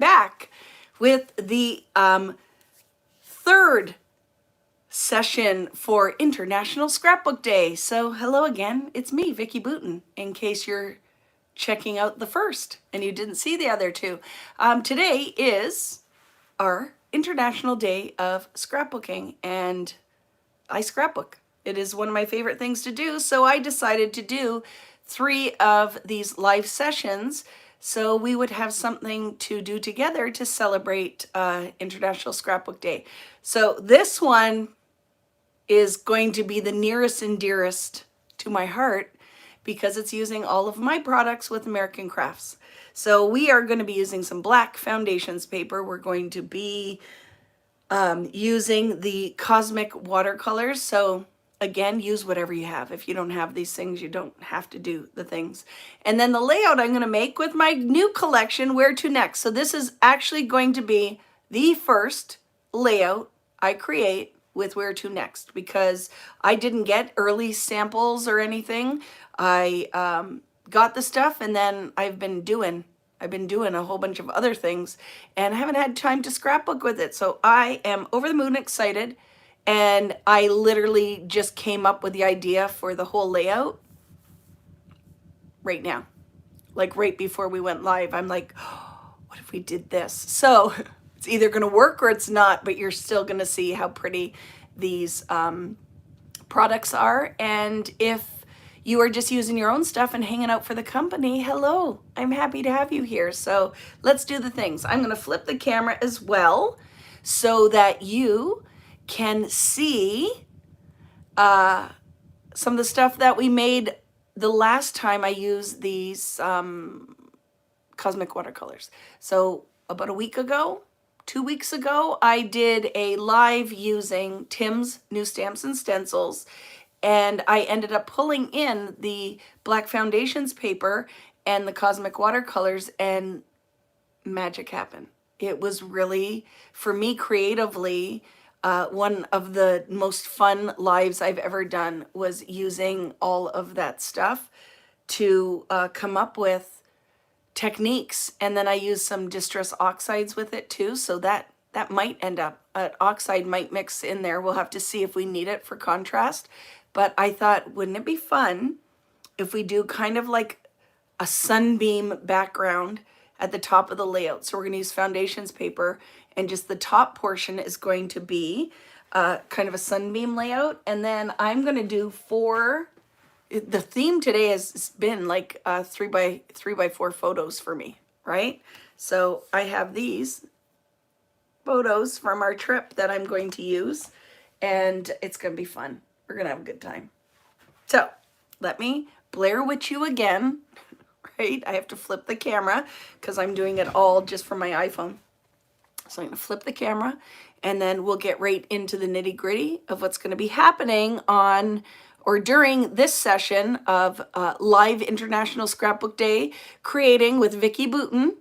back with the third session for International Scrapbook Day. So hello again, it's me, Vicki Booten, in case you're checking out the first and you didn't see the other two. Today is our International Day of Scrapbooking, and I scrapbook. It is one of my favorite things to do, so I decided to do 3 of these live sessions so we would have something to do together to celebrate International Scrapbook Day. So this one is going to be the nearest and dearest to my heart because it's using all of my products with American Crafts. So we are going to be using some black foundations paper. We're going to be using the Cosmic Watercolors. So again, use whatever you have. If you don't have these things, you don't have to do the things. And then the layout I'm going to make with my new collection, Where to Next. So this is actually going to be the first layout I create with Where to Next, because I didn't get early samples or anything. I got the stuff, and then I've been doing a whole bunch of other things and I haven't had time to scrapbook with it. So I am over the moon excited, and I literally just came up with the idea for the whole layout right now. Like right before we went live, I'm like, oh, what if we did this? So it's either going to work or it's not, but you're still going to see how pretty these products are. And if you are just using your own stuff and hanging out for the company, hello, I'm happy to have you here. So let's do the things. I'm going to flip the camera as well so that you can see some of the stuff that we made the last time I used these Cosmic Watercolors. So about a week ago, 2 weeks ago, I did a live using Tim's New Stamps and Stencils, and I ended up pulling in the black foundations paper and the Cosmic Watercolors, and magic happened. It was really, for me creatively, one of the most fun lives I've ever done was using all of that stuff to come up with techniques. And then I used some distress oxides with it too, so that might end up, oxide might mix in there. We'll have to see if we need it for contrast. But I thought, wouldn't it be fun if we do kind of like a sunbeam background at the top of the layout? So we're going to use foundations paper, and just the top portion is going to be kind of a sunbeam layout. And then I'm going to do 4, the theme today has been like 3x4 photos for me, right? So I have these photos from our trip that I'm going to use, and it's going to be fun. We're going to have a good time. So let me Blair Witch you again, right? I have to flip the camera because I'm doing it all just from my iPhone. So I'm going to flip the camera, and then we'll get right into the nitty gritty of what's going to be happening on or during this session of live International Scrapbook Day, creating with Vicki Booten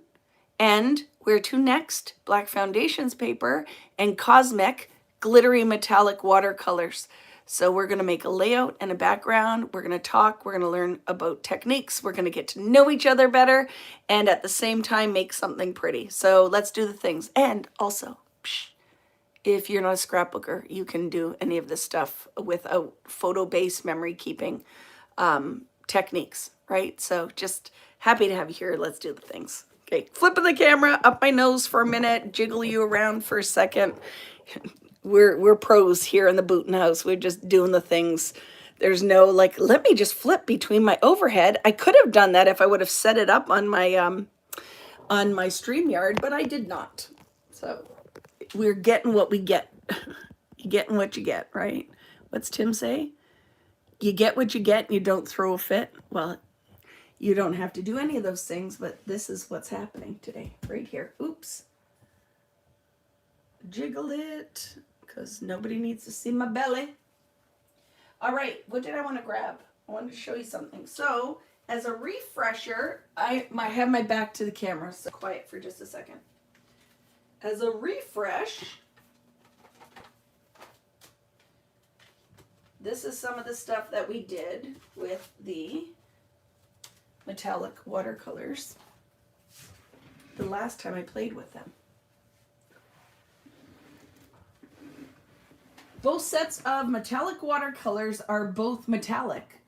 and Where to Next, black foundations paper, and Cosmic glittery metallic watercolors. So we're going to make a layout and a background. We're going to talk. We're going to learn about techniques. We're going to get to know each other better, and at the same time make something pretty. So let's do the things. And also, if you're not a scrapbooker, you can do any of this stuff without photo-based memory keeping techniques, right? So just happy to have you here. Let's do the things. Okay, flipping the camera up my nose for a minute, jiggle you around for a second. We're pros here in the Booten house. We're just doing the things. There's no like, let me just flip between my overhead. I could have done that if I would have set it up on my StreamYard, but I did not. So we're getting what we get. You're getting what you get, right? What's Tim say? You get what you get and you don't throw a fit. Well, you don't have to do any of those things, but this is what's happening today, right here. Oops. Jiggle it, because nobody needs to see my belly. All right, what did I want to grab? I wanted to show you something. So, as a refresher, I have my back to the camera, so quiet for just a second. As a refresh, this is some of the stuff that we did with the metallic watercolors. the last time I played with them. Both sets of metallic watercolors are both metallic,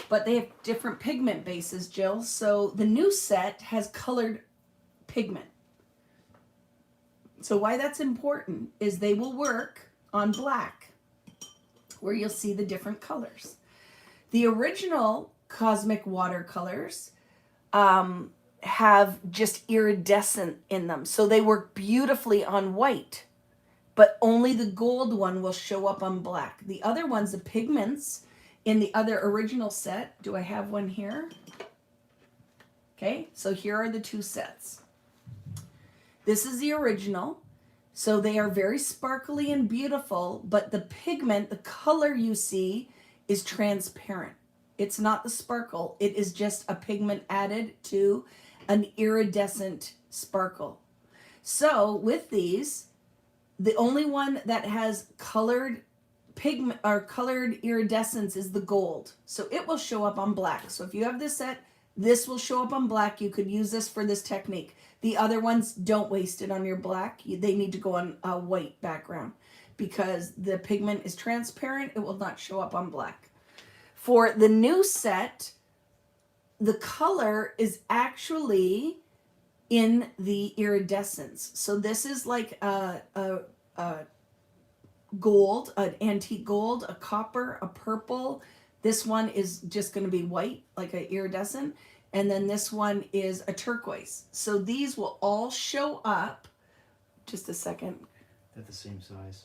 but they have different pigment bases, Jill. So the new set has colored pigment. So why that's important is they will work on black, where you'll see the different colors. The original Cosmic watercolors have just iridescent in them. So they work beautifully on white, but only the gold one will show up on black. The other ones, the pigments in the other original set, do I have one here? Okay, so here are the two sets. This is the original. So they are very sparkly and beautiful, but the pigment, the color you see is transparent. It's not the sparkle. It is just a pigment added to an iridescent sparkle. So with these, the only one that has colored pigment or colored iridescence is the gold. So it will show up on black. So if you have this set, this will show up on black. You could use this for this technique. The other ones, don't waste it on your black. They need to go on a white background because the pigment is transparent. It will not show up on black. For the new set, the color is actually in the iridescence. So this is like a gold, an antique gold, a copper, a purple. This one is just going to be white, like an iridescent. And then this one is a turquoise. So these will all show up. Just a second. They're the same size.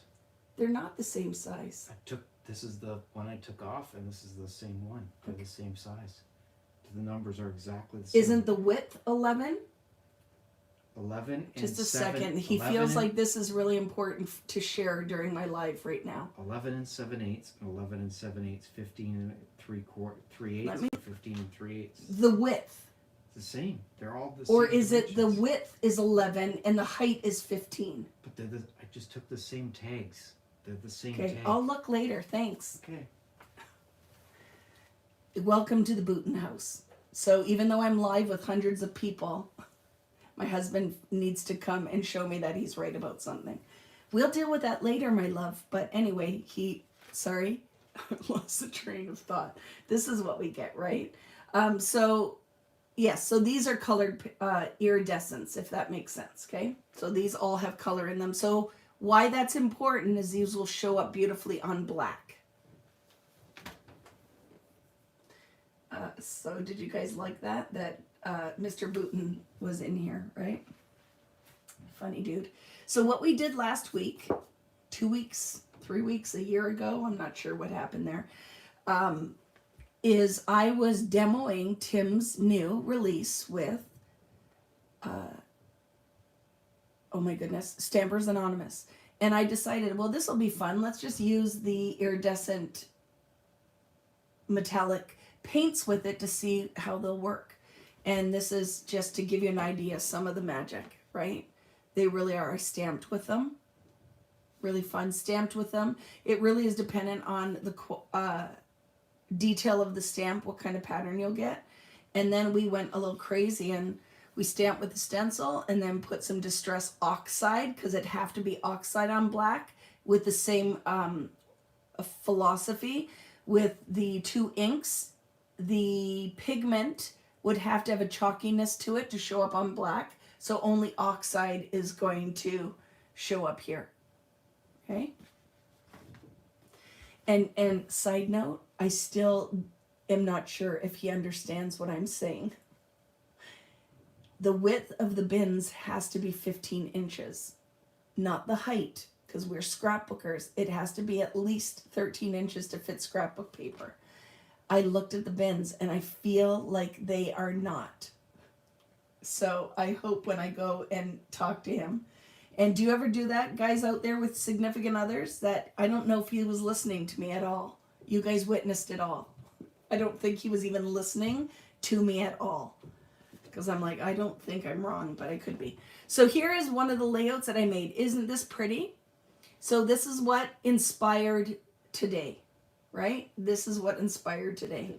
They're not the same size. This is the one I took off, and this is the same one. They're the same size. The numbers are exactly the same. Isn't the width 11? 11 and Just a 7, second. He feels like this is really important to share during my live right now. 11 and 7/8, and 11 and 7/8, 15 and 3/8, 15 and 3/8. The width. It's the same. They're all the same. Or is it the dimensions. width is 11 and the height is 15? But I just took the same tags. They're the same Okay, tag. I'll look later. Thanks. Okay. Welcome to the Booten house. So even though I'm live with hundreds of people, my husband needs to come and show me that he's right about something. We'll deal with that later, my love. But anyway, sorry, lost the train of thought. This is what we get, right? So these are colored iridescence, if that makes sense, okay? So these all have color in them. So why that's important is these will show up beautifully on black. So did you guys like that? That Mr. Booten was in here, right? Funny dude. So what we did last week, 2 weeks, 3 weeks, a year ago, I'm not sure what happened there, is I was demoing Tim's new release with, oh my goodness, Stampers Anonymous. And I decided, well, this will be fun. Let's just use the iridescent metallic paints with it to see how they'll work. And this is just to give you an idea of some of the magic, right? They really are. I stamped with them. Really fun. Stamped with them. It really is dependent on the detail of the stamp, what kind of pattern you'll get. And then we went a little crazy and we stamped with the stencil and then put some Distress Oxide, because it'd have to be oxide on black, with the same philosophy. With the two inks, the pigment would have to have a chalkiness to it to show up on black. So only oxide is going to show up here. Okay? And side note, I still am not sure if he understands what I'm saying. The width of the bins has to be 15 inches, not the height, because we're scrapbookers. It has to be at least 13 inches to fit scrapbook paper. I looked at the bins and I feel like they are not. So I hope when I go and talk to him. And do you ever do that, guys out there with significant others? That I don't know if he was listening to me at all. You guys witnessed it all. I don't think he was even listening to me at all. Because I'm like, I don't think I'm wrong, but I could be. So here is one of the layouts that I made. Isn't this pretty? So this is what inspired today, right? This is what inspired today.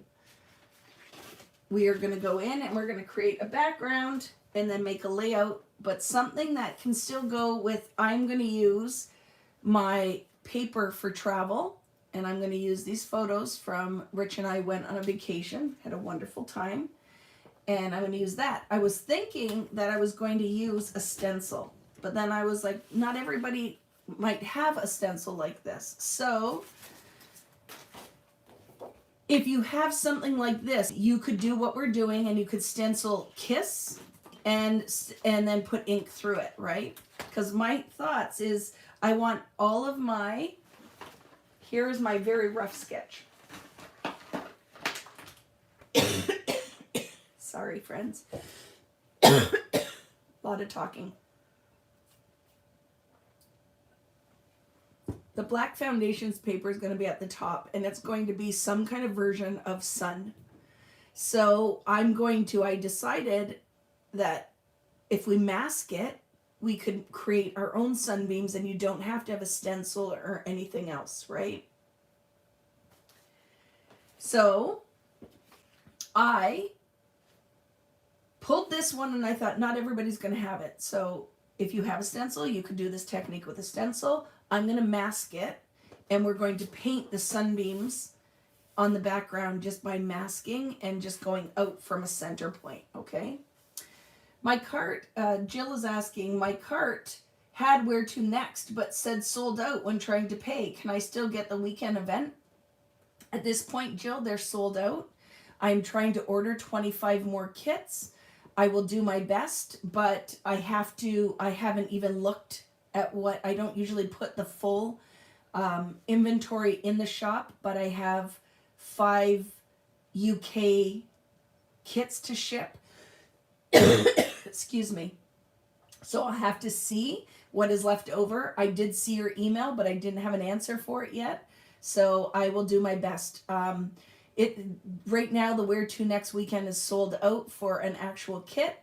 We are going to go in and we're going to create a background and then make a layout but something that can still go with, I'm going to use my paper for travel, and I'm going to use these photos from Rich and I went on a vacation, had a wonderful time, and I'm going to use that. I was thinking that I was going to use a stencil, but then I was like, not everybody might have a stencil like this. So if you have something like this, you could do what we're doing, and you could stencil kiss and then put ink through it, right? Because my thoughts is I want all of my, here's my very rough sketch. Sorry, friends. A lot of talking. The black foundations paper is going to be at the top, and it's going to be some kind of version of sun. So I decided that if we mask it, we could create our own sunbeams, and you don't have to have a stencil or anything else, right? So I pulled this one, and I thought not everybody's going to have it. So if you have a stencil, you could do this technique with a stencil. I'm going to mask it, and we're going to paint the sunbeams on the background just by masking and just going out from a center point, okay? My cart, Jill is asking, my cart had where to next, but said sold out when trying to pay. Can I still get the weekend event? At this point, Jill, they're sold out. I'm trying to order 25 more kits. I will do my best, but I haven't even looked at what, I don't usually put the full inventory in the shop, but I have 5 UK kits to ship. Excuse me. So I'll have to see what is left over. I did see your email, but I didn't have an answer for it yet. So I will do my best. Right now, the Where To Next weekend is sold out for an actual kit,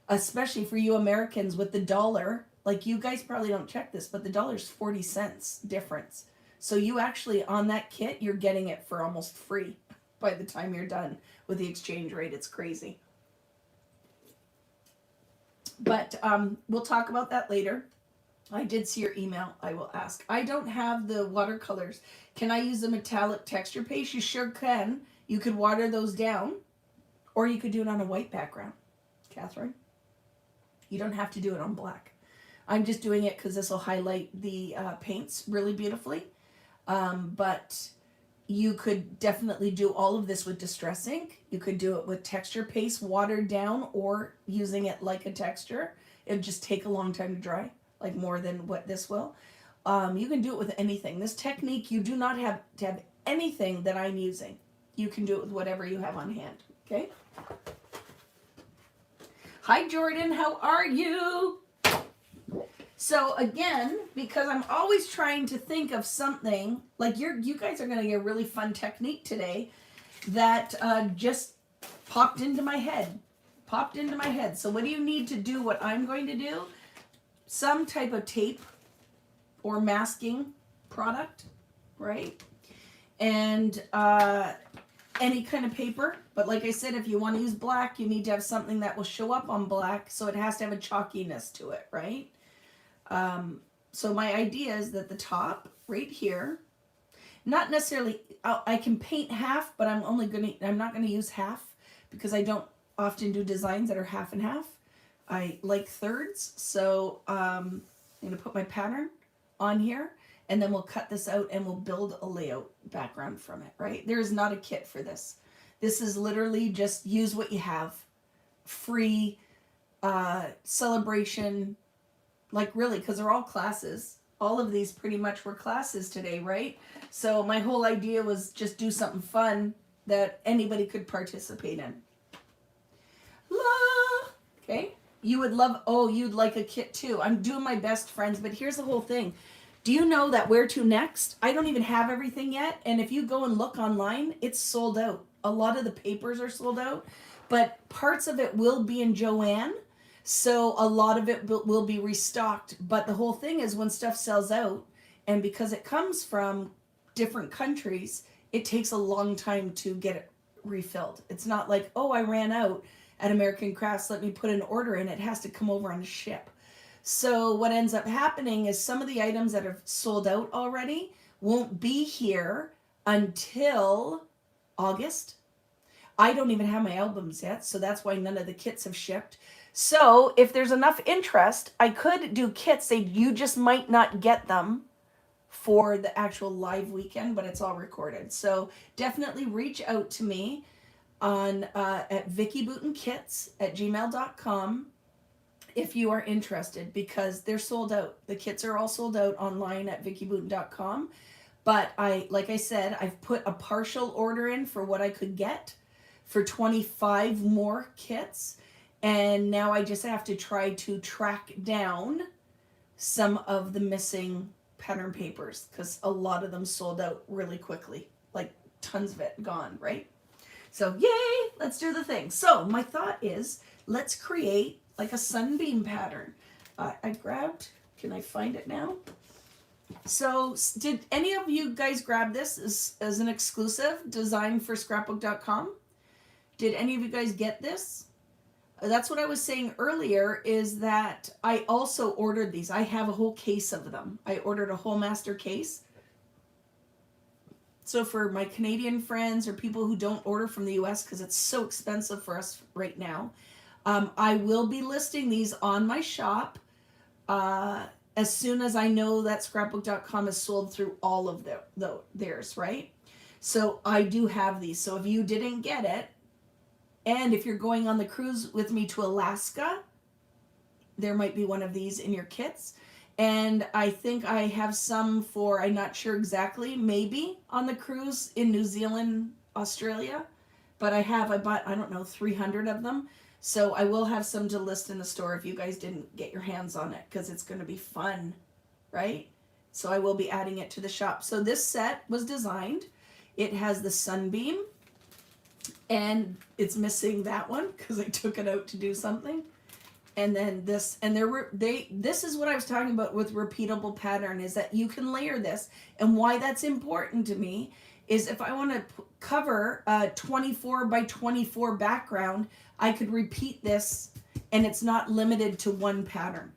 especially for you Americans with the dollar. Like, you guys probably don't check this, but the dollar's 40 cents difference. So you actually, on that kit, you're getting it for almost free by the time you're done with the exchange rate. It's crazy. But we'll talk about that later. I did see your email. I will ask. I don't have the watercolors. Can I use the metallic texture paste? You sure can. You could water those down, or you could do it on a white background, Catherine. You don't have to do it on black. I'm just doing it because this will highlight the paints really beautifully. But you could definitely do all of this with Distress ink. You could do it with texture paste, watered down, or using it like a texture. It would just take a long time to dry, like more than what this will. You can do it with anything. This technique, you do not have to have anything that I'm using. You can do it with whatever you have on hand, okay? Hi, Jordan, how are you? So again, because I'm always trying to think of something, like you guys are going to get a really fun technique today that just popped into my head. So what do you need to do what I'm going to do? Some type of tape or masking product, right? And any kind of paper. But like I said, if you want to use black, you need to have something that will show up on black, so it has to have a chalkiness to it, right? So my idea is that the top right here, not necessarily, I can paint half, but I'm not going to use half because I don't often do designs that are half and half. I like thirds. So, I'm going to put my pattern on here, and then we'll cut this out and we'll build a layout background from it, right? There is not a kit for this. This is literally just use what you have. Free, celebration, like really, because they're all classes. All of these pretty much were classes today, right? So my whole idea was just do something fun that anybody could participate in. Okay. You would love, you'd like a kit too. I'm doing my best, friends, but here's the whole thing. Do you know that Where To Next? I don't even have everything yet. And if you go and look online, it's sold out. A lot of the papers are sold out, but parts of it will be in Joanne. So a lot of it will be restocked. But the whole thing is when stuff sells out, and because it comes from different countries, it takes a long time to get it refilled. It's not like, I ran out at American Crafts, let me put an order in. It has to come over on a ship. So what ends up happening is some of the items that are sold out already won't be here until August. I don't even have my albums yet, so that's why none of the kits have shipped. So if there's enough interest, I could do kits. You just might not get them for the actual live weekend, but it's all recorded. So definitely reach out to me on at vickybootenkits@gmail.com if you are interested, because they're sold out. The kits are all sold out online at vickybooten.com. But like I said, I've put a partial order in for what I could get for 25 more kits. And now I just have to try to track down some of the missing pattern papers, because a lot of them sold out really quickly, like tons of it gone, right? So yay, let's do the thing. So my thought is, let's create like a sunbeam pattern. I grabbed, can I find it now? So did any of you guys grab this as an exclusive design for scrapbook.com? Did any of you guys get this? That's what I was saying earlier, is that I also ordered these. I have a whole case of them. I ordered a whole master case. So for my Canadian friends or people who don't order from the US, because it's so expensive for us right now, I will be listing these on my shop as soon as I know that scrapbook.com is sold through all of theirs, right? So I do have these. So if you didn't get it, and if you're going on the cruise with me to Alaska, there might be one of these in your kits. And I think I have some for, I'm not sure exactly, maybe on the cruise in New Zealand, Australia. But I bought, I don't know, 300 of them. So I will have some to list in the store if you guys didn't get your hands on it, because it's going to be fun, right? So I will be adding it to the shop. So this set was designed. It has the sunbeam. And it's missing that one because I took it out to do something. And then this, and this is what I was talking about with repeatable pattern, is that you can layer this. And why that's important to me is if I want to cover a 24 by 24 background, I could repeat this, and it's not limited to one pattern.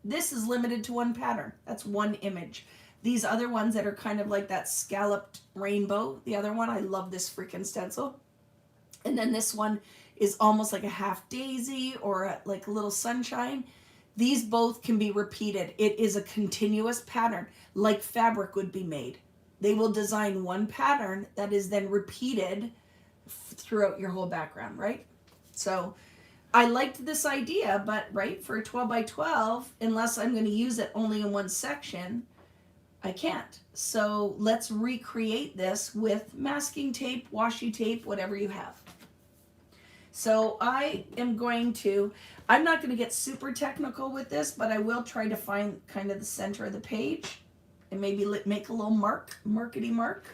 This is limited to one pattern. That's one image. These other ones that are kind of like that scalloped rainbow, the other one, I love this freaking stencil. And then this one is almost like a half daisy or like a little sunshine. These both can be repeated. It is a continuous pattern, like fabric would be made. They will design one pattern that is then repeated throughout your whole background, right? So I liked this idea, but right, for a 12 by 12, unless I'm going to use it only in one section, I can't. So let's recreate this with masking tape, washi tape, whatever you have. So I'm not going to get super technical with this, but I will try to find kind of the center of the page and maybe make a little markety mark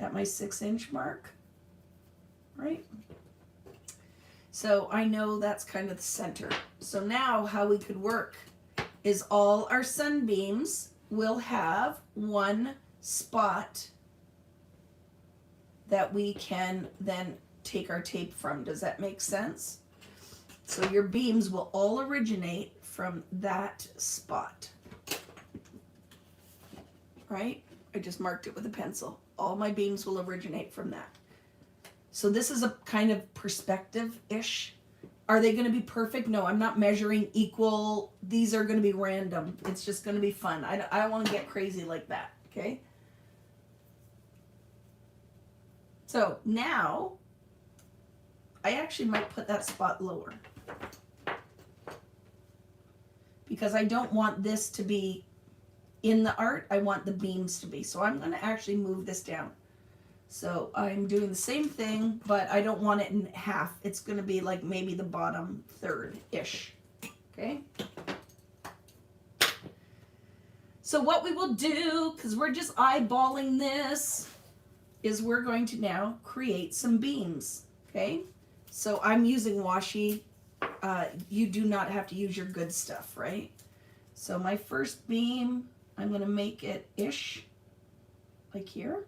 at my 6-inch mark, right? So I know that's kind of the center. So now how we could work is all our sunbeams will have one spot that we can then take our tape from. Does that make sense? So your beams will all originate from that spot. Right? I just marked it with a pencil. All my beams will originate from that. So this is a kind of perspective-ish. Are they going to be perfect? No, I'm not measuring equal. These are going to be random. It's just going to be fun. I don't want to get crazy like that, okay? So now, I actually might put that spot lower, because I don't want this to be in the art. I want the beams to be. So I'm going to actually move this down. So I'm doing the same thing, but I don't want it in half. It's going to be like maybe the bottom third-ish, okay? So what we will do, because we're just eyeballing this, is we're going to now create some beams, okay? So I'm using washi. You do not have to use your good stuff, right? So my first beam, I'm going to make it ish, like here.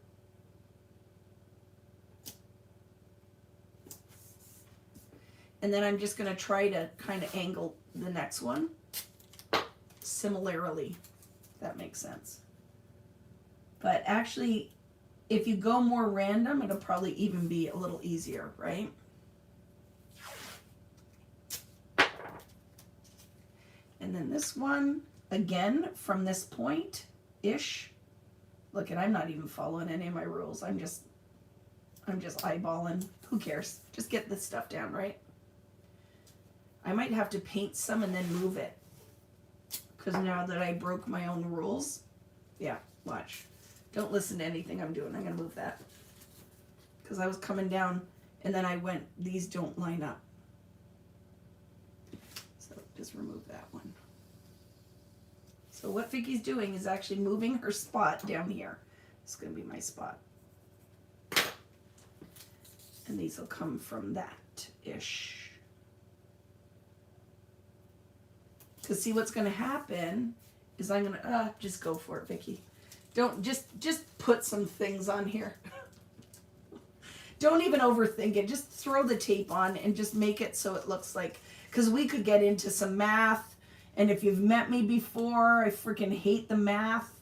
And then I'm just going to try to kind of angle the next one similarly, if that makes sense. But actually, if you go more random, it'll probably even be a little easier, right? And then this one, again, from this point-ish. Look, and I'm not even following any of my rules. I'm just eyeballing. Who cares? Just get this stuff down, right? I might have to paint some and then move it. Because now that I broke my own rules, yeah, watch. Don't listen to anything I'm doing. I'm going to move that. Because I was coming down and then I went, these don't line up. So just remove that one. So what Vicki's doing is actually moving her spot down here. It's going to be my spot. And these will come from that-ish. Because see what's going to happen is I'm going to, just go for it, Vicki. Don't, just put some things on here. Don't even overthink it. Just throw the tape on and just make it so it looks like, because we could get into some math. And if you've met me before, I freaking hate the math.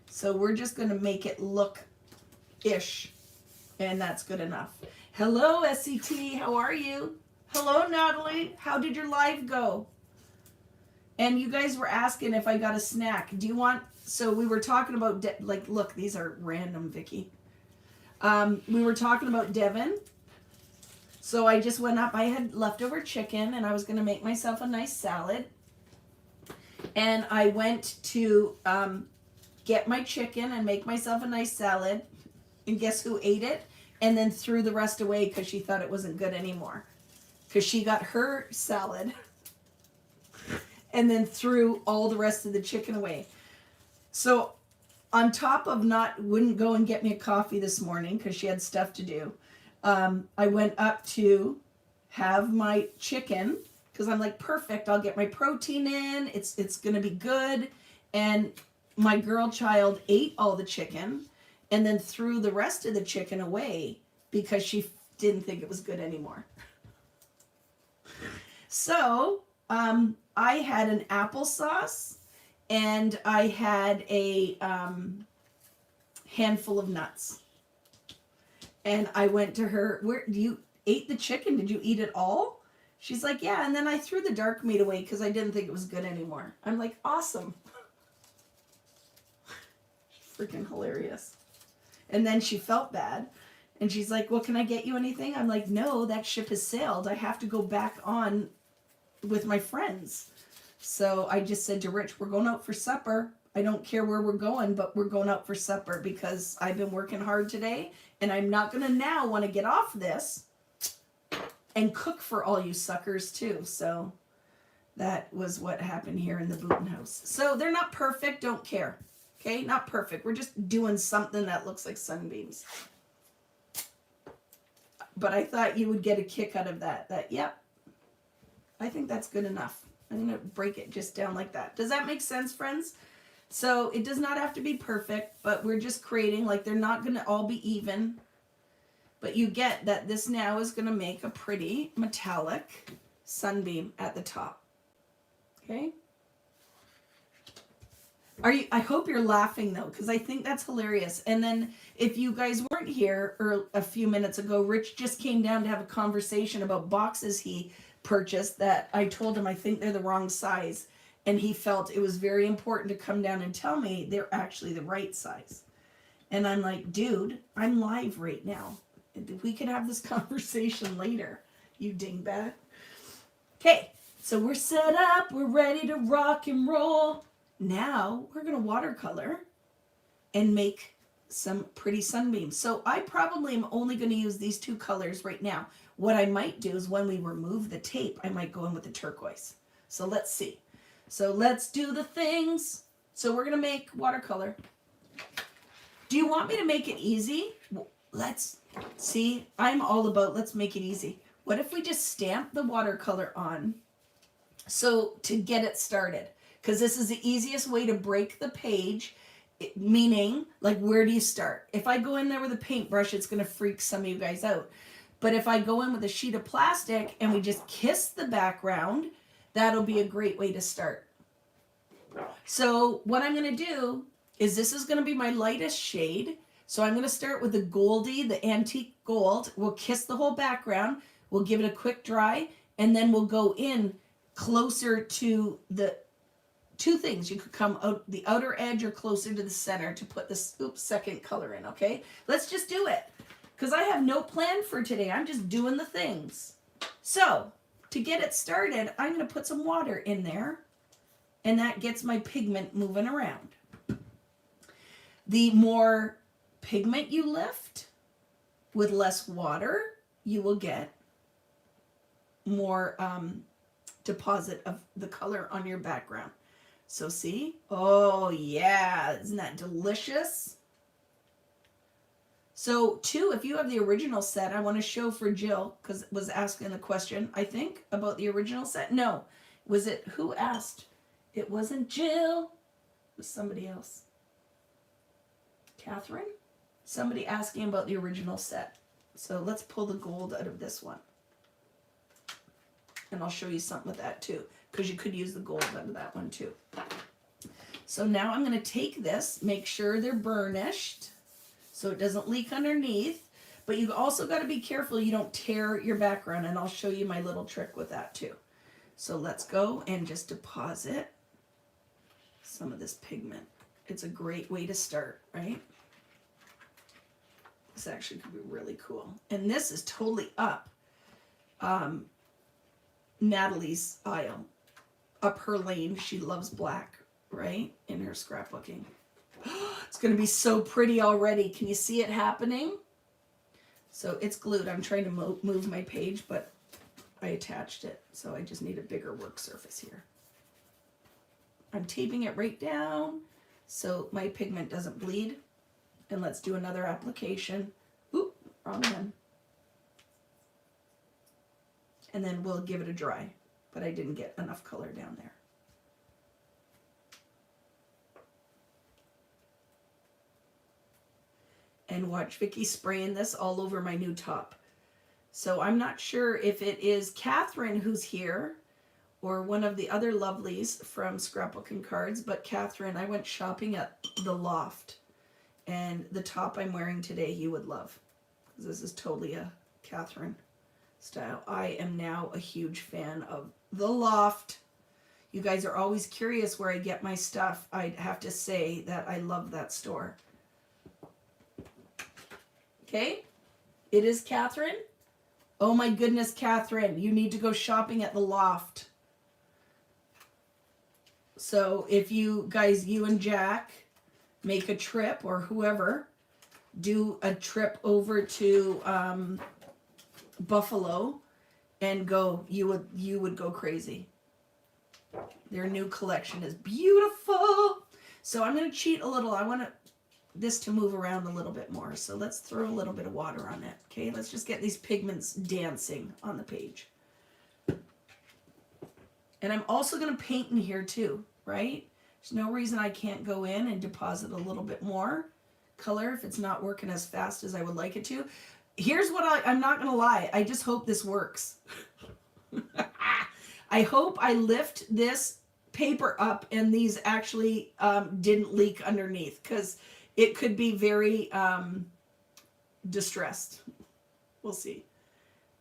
So we're just going to make it look-ish. And that's good enough. Hello, SCT. How are you? Hello, Natalie. How did your live go? And you guys were asking if I got a snack. Do you want... So we were talking about... like, look, these are random, Vicki. We were talking about Devon. So I just went up. I had leftover chicken, and I was going to make myself a nice salad. And I went to get my chicken and make myself a nice salad. And guess who ate it? And then threw the rest away because she thought it wasn't good anymore. Because she got her salad and then threw all the rest of the chicken away. So on top of wouldn't go and get me a coffee this morning because she had stuff to do. I went up to have my chicken because I'm like, perfect, I'll get my protein in. It's going to be good. And my girl child ate all the chicken and then threw the rest of the chicken away because she didn't think it was good anymore. So I had an applesauce and I had a handful of nuts. And I went to her, you ate the chicken? Did you eat it all? She's like, yeah. And then I threw the dark meat away because I didn't think it was good anymore. I'm like, awesome. Freaking hilarious. And then she felt bad. And she's like, well, can I get you anything? I'm like, no, that ship has sailed. I have to go back on with my friends. So I just said to Rich, we're going out for supper. I don't care where we're going, but we're going out for supper because I've been working hard today. And I'm not going to now want to get off this and cook for all you suckers too. So that was what happened here in the Booten house. So they're not perfect. Don't care. Okay, not perfect. We're just doing something that looks like sunbeams. But I thought you would get a kick out of that. Yep, I think that's good enough. I'm going to break it just down like that. Does that make sense, friends? So it does not have to be perfect, but we're just creating, like they're not going to all be even. But you get that this now is going to make a pretty metallic sunbeam at the top. Okay? I hope you're laughing though, because I think that's hilarious. And then if you guys weren't here a few minutes ago, Rich just came down to have a conversation about boxes he purchased that I told him I think they're the wrong size. And he felt it was very important to come down and tell me they're actually the right size. And I'm like, dude, I'm live right now. We could have this conversation later, you dingbat. Okay, so we're set up. We're ready to rock and roll. Now we're going to watercolor and make some pretty sunbeams. So I probably am only going to use these two colors right now. What I might do is when we remove the tape, I might go in with the turquoise. So let's see. So let's do the things. So we're going to make watercolor. Do you want me to make it easy? Let's see. I'm all about let's make it easy. What if we just stamp the watercolor on? So to get it started, because this is the easiest way to break the page, meaning like where do you start? If I go in there with a paintbrush, it's going to freak some of you guys out. But if I go in with a sheet of plastic and we just kiss the background, that'll be a great way to start. So what I'm going to do is this is going to be my lightest shade. So I'm going to start with the Goldie, the antique gold. We'll kiss the whole background. We'll give it a quick dry, and then we'll go in closer to the two things. You could come out the outer edge or closer to the center to put this second color in, okay? Let's just do it, because I have no plan for today. I'm just doing the things. So to get it started, I'm going to put some water in there, and that gets my pigment moving around. The more pigment you lift with less water, you will get more deposit of the color on your background. So see? Oh yeah, isn't that delicious? So too, if you have the original set, I want to show for Jill, because it was asking the question, I think, about the original set. No, was it, who asked? It wasn't Jill, it was somebody else. Catherine? Somebody asking about the original set. So let's pull the gold out of this one. And I'll show you something with that too, because you could use the gold out of that one too. So now I'm going to take this, make sure they're burnished so it doesn't leak underneath. But you've also got to be careful you don't tear your background, and I'll show you my little trick with that too. So let's go and just deposit some of this pigment. It's a great way to start, right? This actually could be really cool. And this is totally up Natalie's aisle, up her lane. She loves black, right? In her scrapbooking. It's going to be so pretty already. Can you see it happening? So it's glued. I'm trying to move my page, but I attached it. So I just need a bigger work surface here. I'm taping it right down so my pigment doesn't bleed. And let's do another application. Oop, wrong one. And then we'll give it a dry, but I didn't get enough color down there. And watch Vicki spraying this all over my new top. So I'm not sure if it is Catherine who's here or one of the other lovelies from Scrapbooking Cards, but Catherine, I went shopping at the Loft. And the top I'm wearing today you would love, because this is totally a Catherine style. I am now a huge fan of the Loft. You guys are always curious where I get my stuff. I'd have to say that I love that store. Okay, it is Catherine. Oh my goodness, Catherine, you need to go shopping at the Loft. So if you guys, you and Jack, make a trip, or whoever, do a trip over to Buffalo and go, you would go crazy. Their new collection is beautiful. So I'm going to cheat a little. I want this to move around a little bit more. So let's throw a little bit of water on it. Okay, let's just get these pigments dancing on the page. And I'm also going to paint in here too, right? There's no reason I can't go in and deposit a little bit more color if it's not working as fast as I would like it to. Here's what I'm not going to lie. I just hope this works. I hope I lift this paper up and these actually didn't leak underneath, because it could be very distressed. We'll see.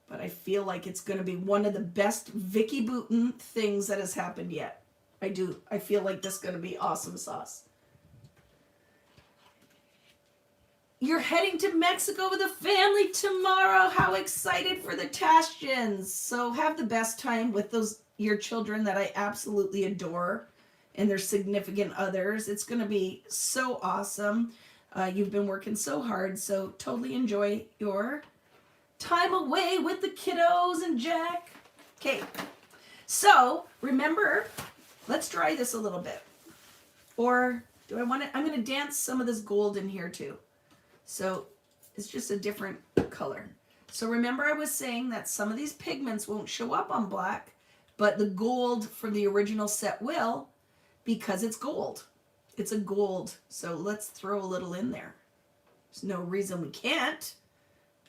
But I feel like it's going to be one of the best Vicki Boutin things that has happened yet. I do. I feel like this is going to be awesome sauce. You're heading to Mexico with the family tomorrow. How excited for the Tastians. So have the best time with your children that I absolutely adore and their significant others. It's going to be so awesome. You've been working so hard, so totally enjoy your time away with the kiddos and Jack. Okay, so remember, let's dry this a little bit. Or do I want it? I'm going to dance some of this gold in here too. So it's just a different color. So remember, I was saying that some of these pigments won't show up on black, but the gold from the original set will, because it's gold. It's a gold. So let's throw a little in there. There's no reason we can't.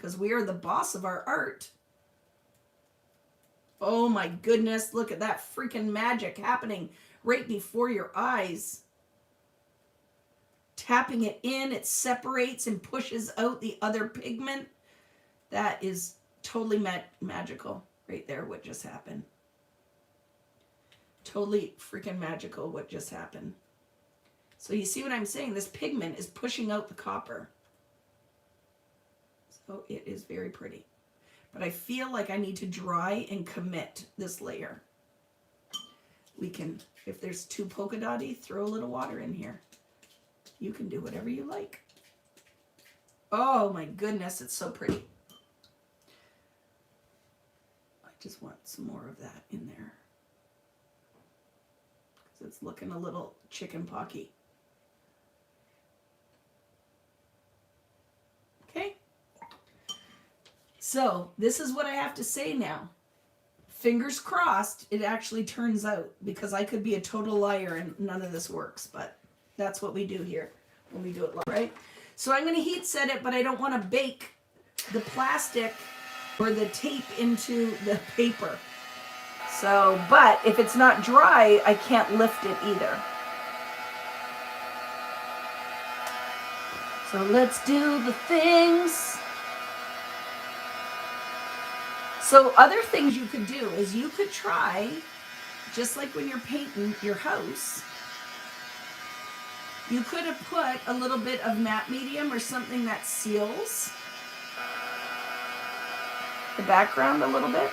because we are the boss of our art. Oh my goodness, look at that freaking magic happening right before your eyes. Tapping it in, it separates and pushes out the other pigment. That is totally magical right there, what just happened. Totally freaking magical what just happened. So you see what I'm saying? This pigment is pushing out the copper. So it is very pretty. But I feel like I need to dry and commit this layer. We can, if there's too polka dotty, throw a little water in here. You can do whatever you like. Oh my goodness, it's so pretty. I just want some more of that in there. Because it's looking a little chicken pocky. Okay. So this is what I have to say now. Fingers crossed it actually turns out, because I could be a total liar and none of this works, but that's what we do here when we do it live, right? So I'm going to heat set it, but I don't want to bake the plastic or the tape into the paper. So, but if it's not dry, I can't lift it either. So let's do the things. So other things you could do is you could try, just like when you're painting your house, you could have put a little bit of matte medium or something that seals the background a little bit.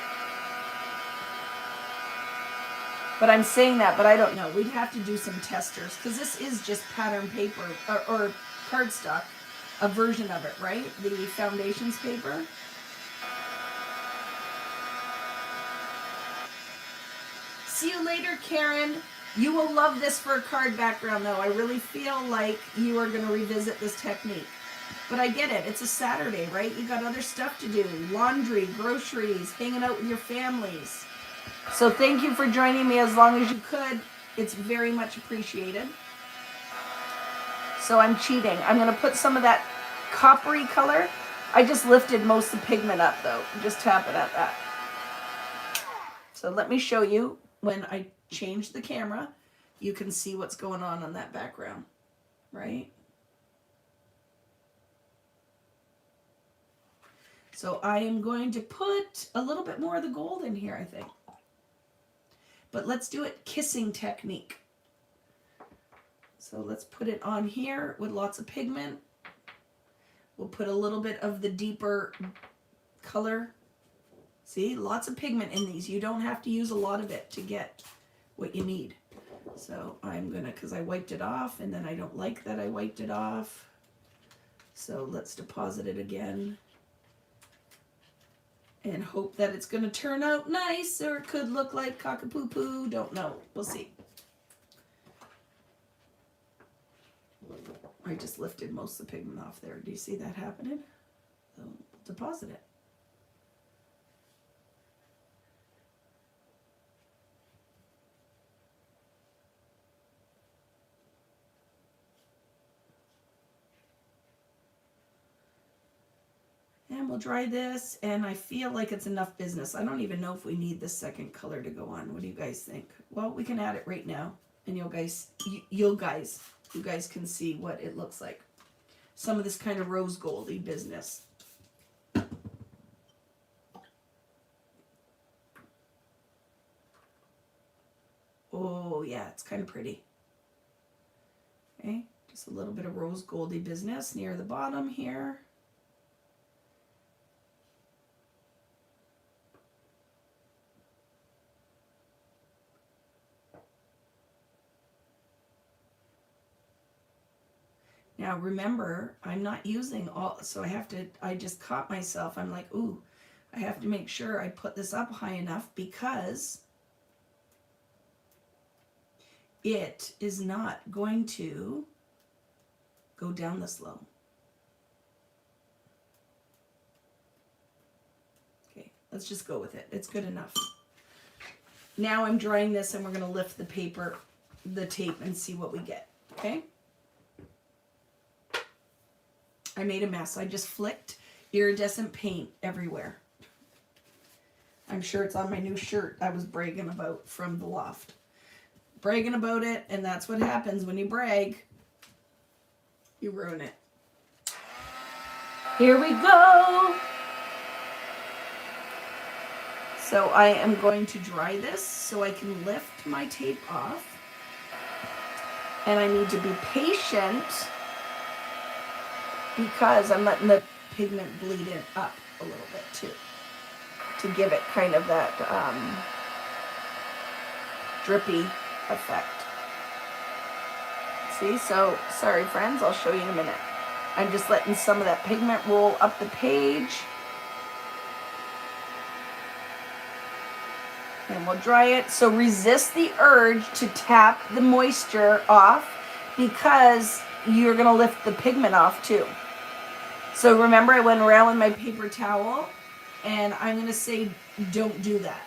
But I'm saying that, but I don't know. We'd have to do some testers, because this is just pattern paper or cardstock, a version of it, right? The foundations paper. See you later, Karen. You will love this for a card background, though. I really feel like you are going to revisit this technique. But I get it. It's a Saturday, right? You got other stuff to do. Laundry, groceries, hanging out with your families. So thank you for joining me as long as you could. It's very much appreciated. So I'm cheating. I'm going to put some of that coppery color. I just lifted most of the pigment up, though. Just tap it at that. So let me show you. When I change the camera, you can see what's going on that background, right? So I am going to put a little bit more of the gold in here, I think. But let's do it kissing technique. So let's put it on here with lots of pigment. We'll put a little bit of the deeper color. See, lots of pigment in these. You don't have to use a lot of it to get what you need. So I'm going to, because I wiped it off, and then I don't like that I wiped it off. So let's deposit it again. And hope that it's going to turn out nice, or it could look like cockapoo-poo. Don't know. We'll see. I just lifted most of the pigment off there. Do you see that happening? So deposit it. And we'll dry this, and I feel like it's enough business. I don't even know if we need the second color to go on. What do you guys think? Well, we can add it right now, and you guys can see what it looks like. Some of this kind of rose goldy business. Oh yeah, it's kind of pretty. Okay, just a little bit of rose goldy business near the bottom here. Now remember, I'm not using all, so I just caught myself. I'm like, ooh, I have to make sure I put this up high enough, because it is not going to go down this low. Okay, let's just go with it. It's good enough. Now I'm drying this, and we're going to lift the paper, the tape, and see what we get. Okay? I made a mess. I just flicked. iridescent paint everywhere. I'm sure it's on my new shirt I was bragging about from the loft. Bragging about it, and that's what happens when you brag. You ruin it. Here we go. So I am going to dry this so I can lift my tape off. And I need to be patient because I'm letting the pigment bleed in up a little bit too, to give it kind of that drippy effect. See, so sorry friends, I'll show you in a minute. I'm just letting some of that pigment roll up the page. And we'll dry it. So resist the urge to tap the moisture off because you're going to lift the pigment off too. So remember, I went around with my paper towel, and I'm going to say don't do that.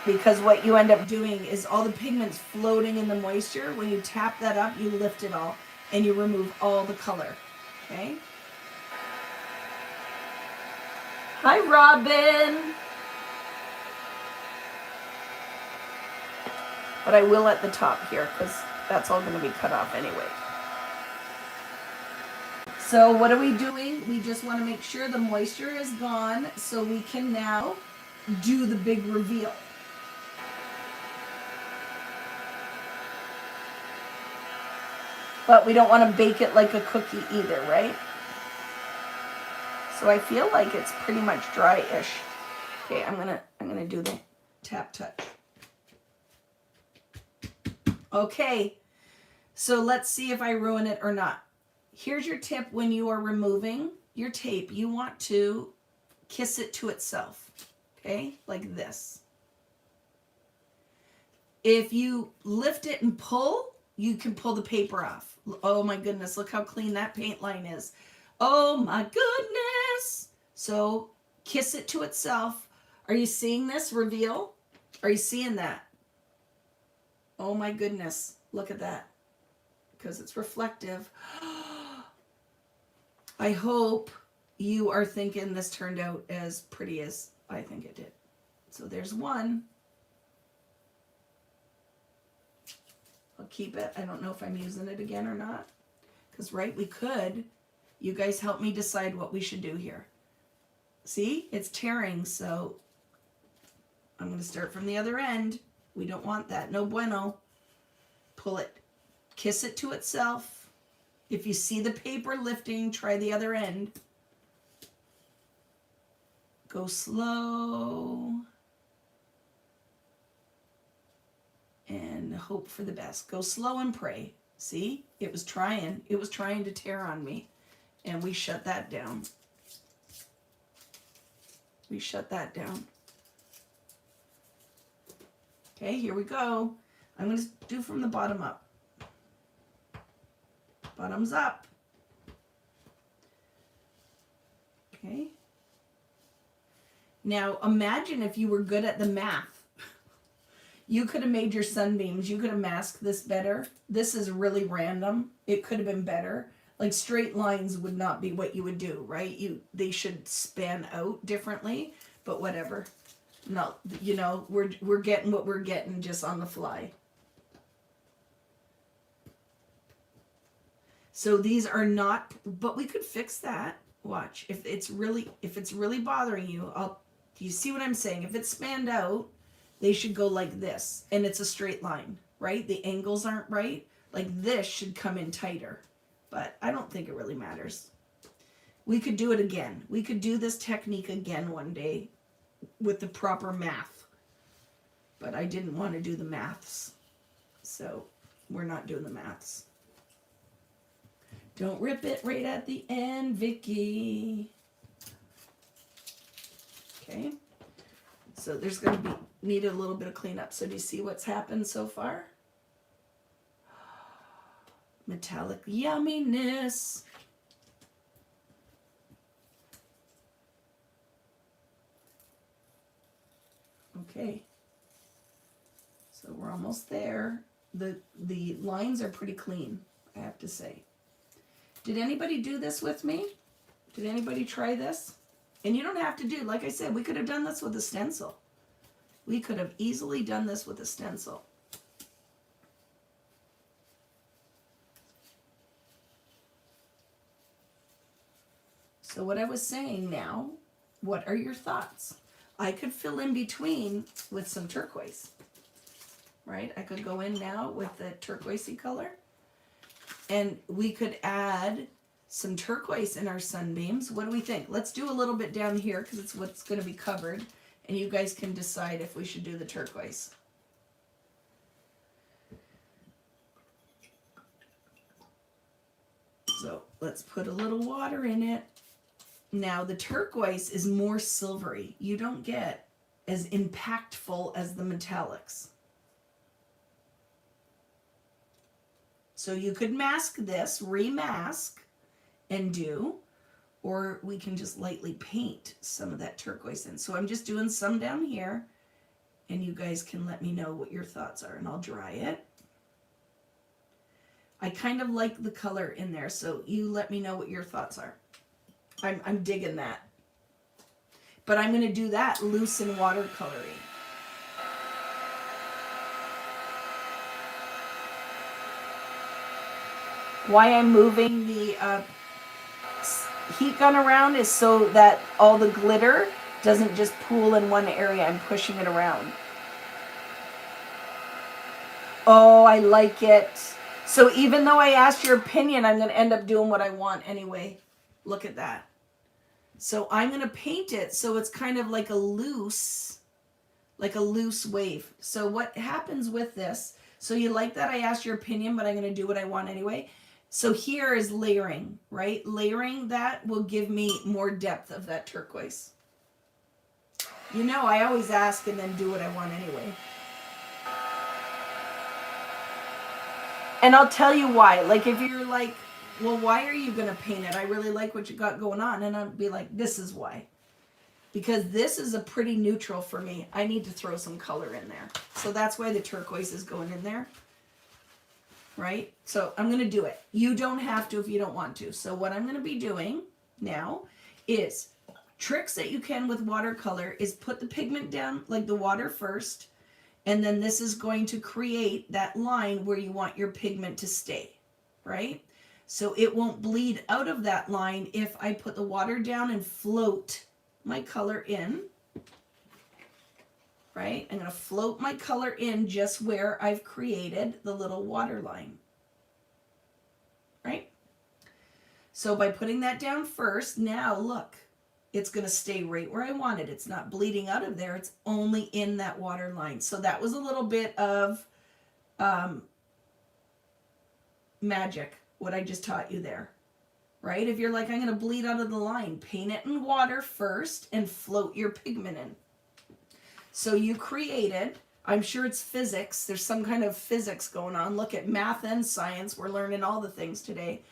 Because what you end up doing is all the pigment's floating in the moisture. When you tap that up, you lift it all and you remove all the color. Okay? Hi, Robin. But I will at the top here because that's all going to be cut off anyway. So what are we doing? We just want to make sure the moisture is gone so we can now do the big reveal. But we don't want to bake it like a cookie either, right? So I feel like it's pretty much dry-ish. Okay, I'm gonna do the tap touch. Okay, so let's see if I ruin it or not. Here's your tip when you are removing your tape. You want to kiss it to itself, okay? Like this. If you lift it and pull, you can pull the paper off. Oh my goodness, look how clean that paint line is. Oh my goodness. So kiss it to itself. Are you seeing this reveal? Are you seeing that? Oh my goodness, look at that. Because it's reflective. I hope you are thinking this turned out as pretty as I think it did. So there's one. I'll keep it. I don't know if I'm using it again or not. Because, right, we could. You guys help me decide what we should do here. See? It's tearing, so I'm going to start from the other end. We don't want that. No bueno. Pull it. Kiss it to itself. If you see the paper lifting, try the other end. Go slow. And hope for the best. Go slow and pray. See? It was trying. It was trying to tear on me. And we shut that down. We shut that down. Okay, here we go. I'm going to do from the bottom up. Bottoms up. Okay. Now imagine if you were good at the math. You could have made your sunbeams. You could have masked this better. This is really random. It could have been better. Like straight lines would not be what you would do, right? They should span out differently, but whatever. No, you know, we're getting what we're getting just on the fly. So these are not, but we could fix that. Watch. If it's really bothering you, do you see what I'm saying? If it's spanned out, they should go like this, and it's a straight line, right? The angles aren't right. Like this should come in tighter, but I don't think it really matters. We could do it again. We could do this technique again one day with the proper math, but I didn't want to do the maths, so we're not doing the maths. Don't rip it right at the end, Vicki. Okay. So there's going to need a little bit of cleanup. So do you see what's happened so far? Metallic yumminess. Okay. So we're almost there. The lines are pretty clean, I have to say. Did anybody do this with me? Did anybody try this? And you don't have to do, like I said, we could have done this with a stencil. We could have easily done this with a stencil. So what I was saying now, what are your thoughts? I could fill in between with some turquoise, right? I could go in now with the turquoisey color, and we could add some turquoise in our sunbeams. What do we think? Let's do a little bit down here because it's what's going to be covered, and you guys can decide if we should do the turquoise. So let's put a little water in it. Now the turquoise is more silvery. You don't get as impactful as the metallics. So you could mask this, remask, and do, or we can just lightly paint some of that turquoise in. So I'm just doing some down here, and you guys can let me know what your thoughts are, and I'll dry it. I kind of like the color in there, so you let me know what your thoughts are. I'm digging that. But I'm going to do that loose in watercoloring. Why I'm moving the heat gun around is so that all the glitter doesn't just pool in one area. I'm pushing it around. Oh, I like it. So even though I asked your opinion, I'm going to end up doing what I want anyway. Look at that. So I'm going to paint it so it's kind of like a loose wave. So what happens with this, so you like that I asked your opinion, but I'm going to do what I want anyway. So here is layering, right? Layering that will give me more depth of that turquoise. You know, I always ask and then do what I want anyway. And I'll tell you why. Like if you're like, well, why are you going to paint it? I really like what you got going on. And I'll be like, this is why. Because this is a pretty neutral for me. I need to throw some color in there. So that's why the turquoise is going in there. Right? So I'm going to do it. You don't have to if you don't want to. So what I'm going to be doing now is tricks that you can with watercolor is put the pigment down like the water first. And then this is going to create that line where you want your pigment to stay. Right? So it won't bleed out of that line if I put the water down and float my color in. Right? I'm going to float my color in just where I've created the little water line. Right? So by putting that down first, now look, it's going to stay right where I want it. It's not bleeding out of there. It's only in that water line. So that was a little bit of magic, what I just taught you there. Right? If you're like, I'm going to bleed out of the line, paint it in water first and float your pigment in. So you created, I'm sure it's physics. There's some kind of physics going on. Look at math and science. We're learning all the things today.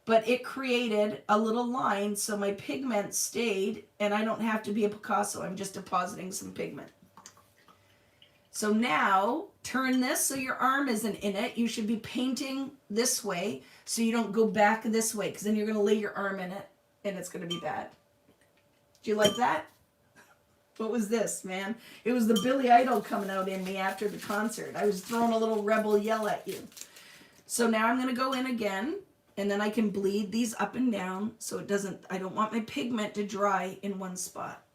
But it created a little line so my pigment stayed, and I don't have to be a Picasso. I'm just depositing some pigment. So now, turn this so your arm isn't in it. You should be painting this way so you don't go back this way, because then you're going to lay your arm in it, and it's going to be bad. Do you like that? What was this, man? It was the Billy Idol coming out in me after the concert. I was throwing a little rebel yell at you. So now I'm going to go in again, and then I can bleed these up and down so it doesn't, I don't want my pigment to dry in one spot.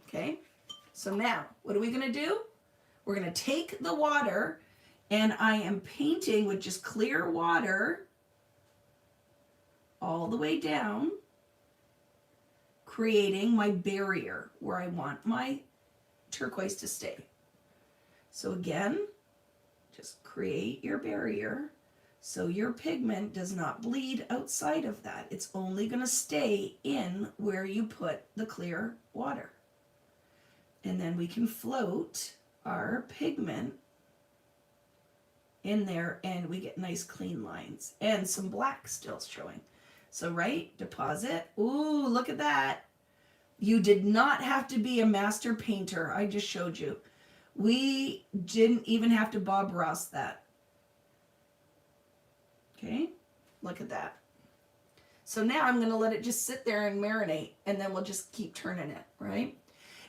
Okay? So now, what are we going to do? We're going to take the water, and I am painting with just clear water all the way down, creating my barrier where I want my turquoise to stay. So again, just create your barrier so your pigment does not bleed outside of that. It's only going to stay in where you put the clear water. And then we can float our pigment in there, and we get nice clean lines and some black still showing. So right, deposit. Ooh, look at that. You did not have to be a master painter. I just showed you. We didn't even have to Bob Ross that. Okay, look at that. So now I'm going to let it just sit there and marinate, and then we'll just keep turning it, right?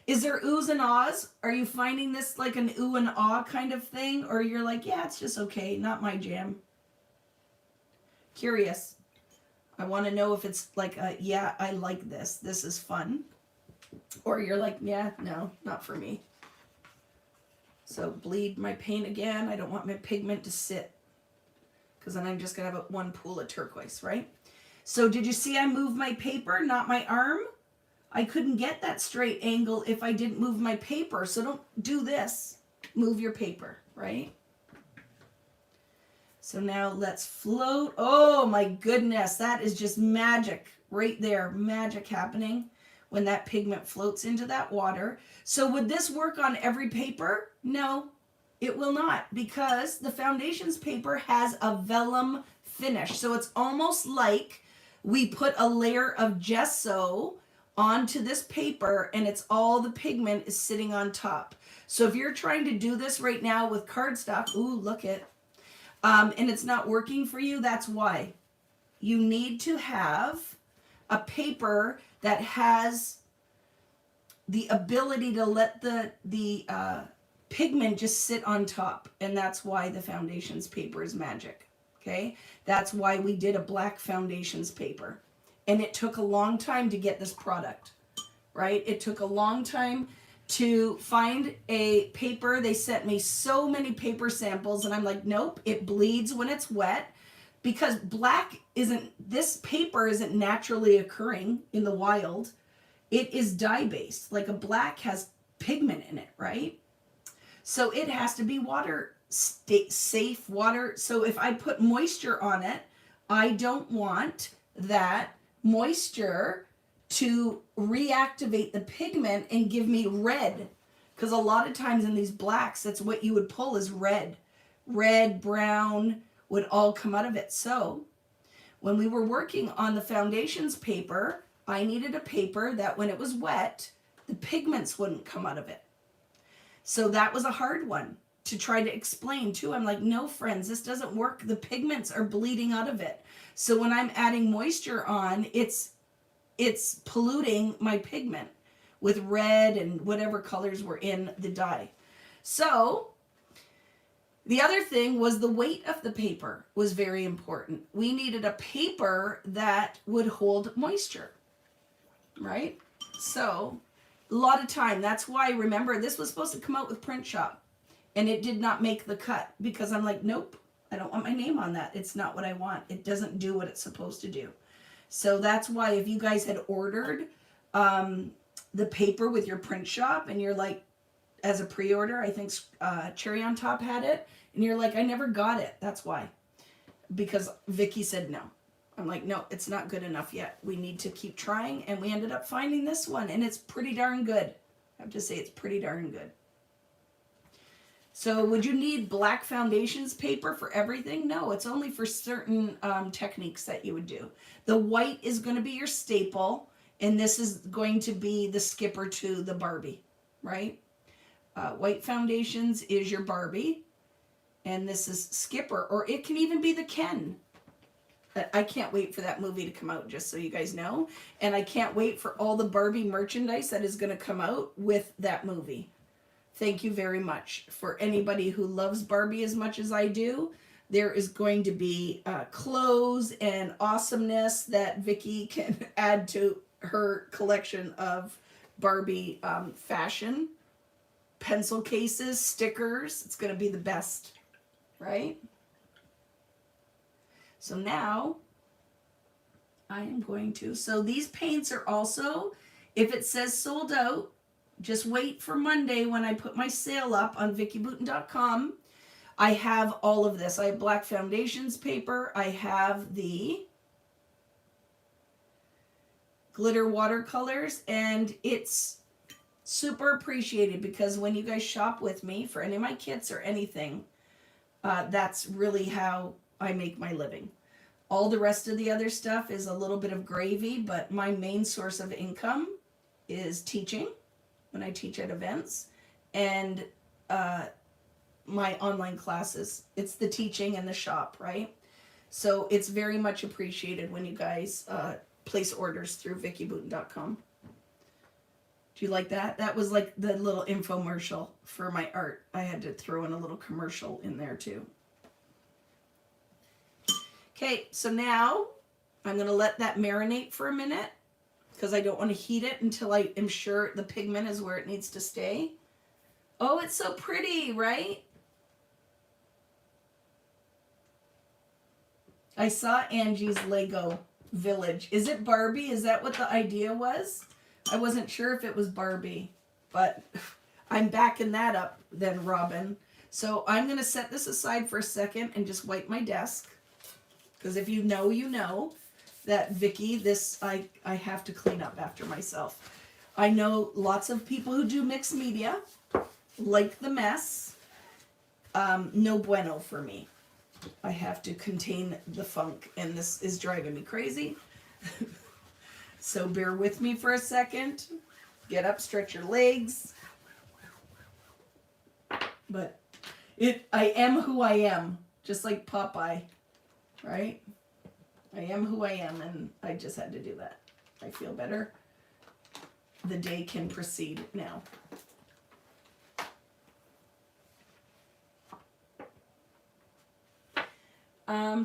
Is there oohs and ahs? Are you finding this like an ooh and ah kind of thing? Or you're like, yeah, it's just okay, not my jam? Curious. I want to know if it's like a, yeah, I like this. This is fun. Or you're like, yeah, no, not for me. So bleed my paint again. I don't want my pigment to sit, because then I'm just going to have one pool of turquoise, right? So did you see I moved my paper, not my arm? I couldn't get that straight angle if I didn't move my paper. So don't do this. Move your paper, right? So now let's float. Oh my goodness, that is just magic right there. Magic happening when that pigment floats into that water. So would this work on every paper? No, it will not, because the foundations paper has a vellum finish. So it's almost like we put a layer of gesso onto this paper, and it's all the pigment is sitting on top. So if you're trying to do this right now with cardstock, ooh, look it, and it's not working for you, that's why. You need to have a paper that has the ability to let the pigment just sit on top, and that's why the foundations paper is magic. Okay, that's why we did a black foundations paper, and it took a long time to get this product, right? It took a long time to find a paper. They sent me so many paper samples, and I'm like, nope, it bleeds when it's wet, because black isn't, this paper isn't naturally occurring in the wild. It is dye based. Like a black has pigment in it, right? So it has to be water safe water. So if I put moisture on it, I don't want that moisture to reactivate the pigment and give me red, because a lot of times in these blacks, that's what you would pull is red. Red, brown would all come out of it. So when we were working on the foundations paper, I needed a paper that when it was wet, the pigments wouldn't come out of it. So that was a hard one to try to explain too. I'm like, no, friends, this doesn't work. The pigments are bleeding out of it. So when I'm adding moisture on, it's polluting my pigment with red and whatever colors were in the dye. So the other thing was the weight of the paper was very important. We needed a paper that would hold moisture, right? So a lot of time, that's why, remember, this was supposed to come out with print shop, and it did not make the cut, because I'm like, nope, I don't want my name on that. It's not what I want. It doesn't do what it's supposed to do. So that's why if you guys had ordered the paper with your print shop, and you're like, as a pre-order, I think Cherry on Top had it, and you're like, I never got it. That's why. Because Vicki said no. I'm like, no, it's not good enough yet. We need to keep trying, and we ended up finding this one, and it's pretty darn good. I have to say, it's pretty darn good. So would you need black foundations paper for everything? No, it's only for certain techniques that you would do. The white is going to be your staple, and this is going to be the skipper to the Barbie, right? White foundations is your Barbie, and this is skipper, or it can even be the Ken. I can't wait for that movie to come out, just so you guys know. And I can't wait for all the Barbie merchandise that is going to come out with that movie. Thank you very much. For anybody who loves Barbie as much as I do, there is going to be clothes and awesomeness that Vicki can add to her collection of Barbie fashion. Pencil cases, stickers. It's going to be the best, right? So now I am going to, so these paints are also, if it says sold out, just wait for Monday when I put my sale up on VickiBooten.com. I have all of this. I have black foundations paper. I have the glitter watercolors, and it's super appreciated, because when you guys shop with me for any of my kits or anything, that's really how I make my living. All the rest of the other stuff is a little bit of gravy, but my main source of income is teaching, when I teach at events, and my online classes. It's the teaching and the shop, right? So it's very much appreciated when you guys place orders through VickiBooten.com. Do you like that? That was like the little infomercial for my art. I had to throw in a little commercial in there too. Okay, so now I'm going to let that marinate for a minute because I don't want to heat it until I am sure the pigment is where it needs to stay. Oh, it's so pretty, right? I saw Angie's Lego village. Is it Barbie? Is that what the idea was? I wasn't sure if it was Barbie, but I'm backing that up then, Robin. So I'm going to set this aside for a second and just wipe my desk. Because if you know that Vicki, this I have to clean up after myself. I know lots of people who do mixed media like the mess. No bueno for me. I have to contain the funk, and this is driving me crazy. So bear with me for a second. Get up, stretch your legs. But I am who I am, just like Popeye, right? I am who I am, and I just had to do that. I feel better. The day can proceed now.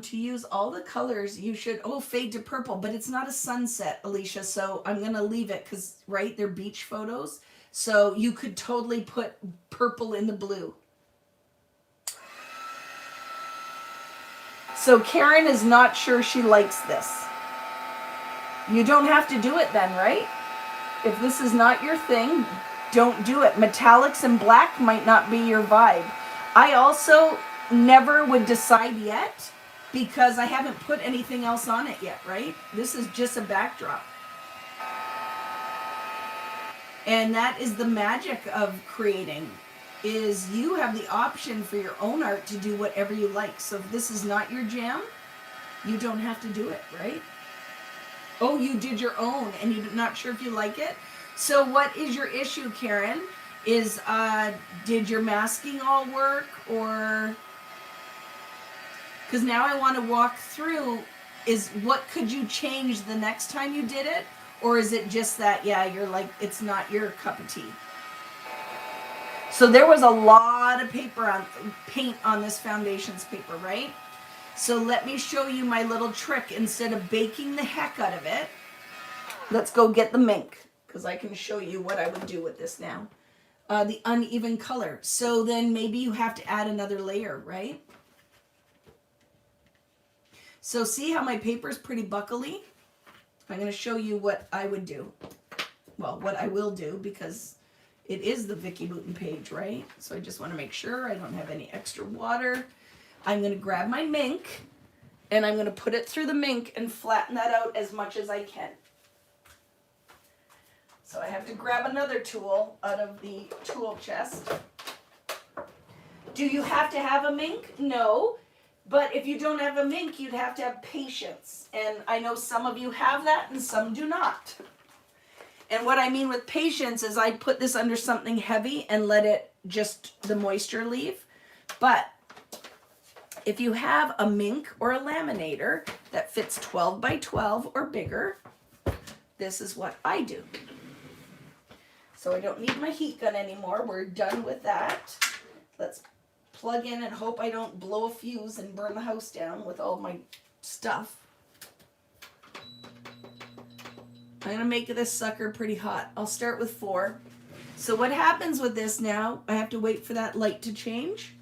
To use all the colors, you should, fade to purple, but it's not a sunset, Alicia, so I'm going to leave it because, right, they're beach photos. So you could totally put purple in the blue. So Karen is not sure she likes this. You don't have to do it then, right? If this is not your thing, don't do it. Metallics and black might not be your vibe. I also never would decide yet because I haven't put anything else on it yet, right? This is just a backdrop. And that is the magic of creating, is you have the option for your own art to do whatever you like. So if this is not your jam, you don't have to do it, right? Oh, you did your own and you're not sure if you like it? So what is your issue, Karen? Is, did your masking all work, or... Because now I want to walk through, is what could you change the next time you did it? Or is it just that, yeah, you're like, it's not your cup of tea? So there was a lot of paint on this foundations paper, right? So let me show you my little trick. Instead of baking the heck out of it, let's go get the mink, because I can show you what I would do with this now. The uneven color. So then maybe you have to add another layer, right? So see how my paper is pretty buckly? I'm going to show you what I would do. Well, what I will do, because it is the Vicki Booten page, right? So I just want to make sure I don't have any extra water. I'm going to grab my mink, and I'm going to put it through the mink and flatten that out as much as I can. So I have to grab another tool out of the tool chest. Do you have to have a mink? No. But if you don't have a mink, you'd have to have patience. And I know some of you have that and some do not. And what I mean with patience is I put this under something heavy and let it just, the moisture leave. But if you have a mink or a laminator that fits 12 by 12 or bigger, this is what I do. So I don't need my heat gun anymore. We're done with that. Let's plug in and hope I don't blow a fuse and burn the house down with all my stuff. I'm going to make this sucker pretty hot. I'll start with 4. So what happens with this now, I have to wait for that light to change.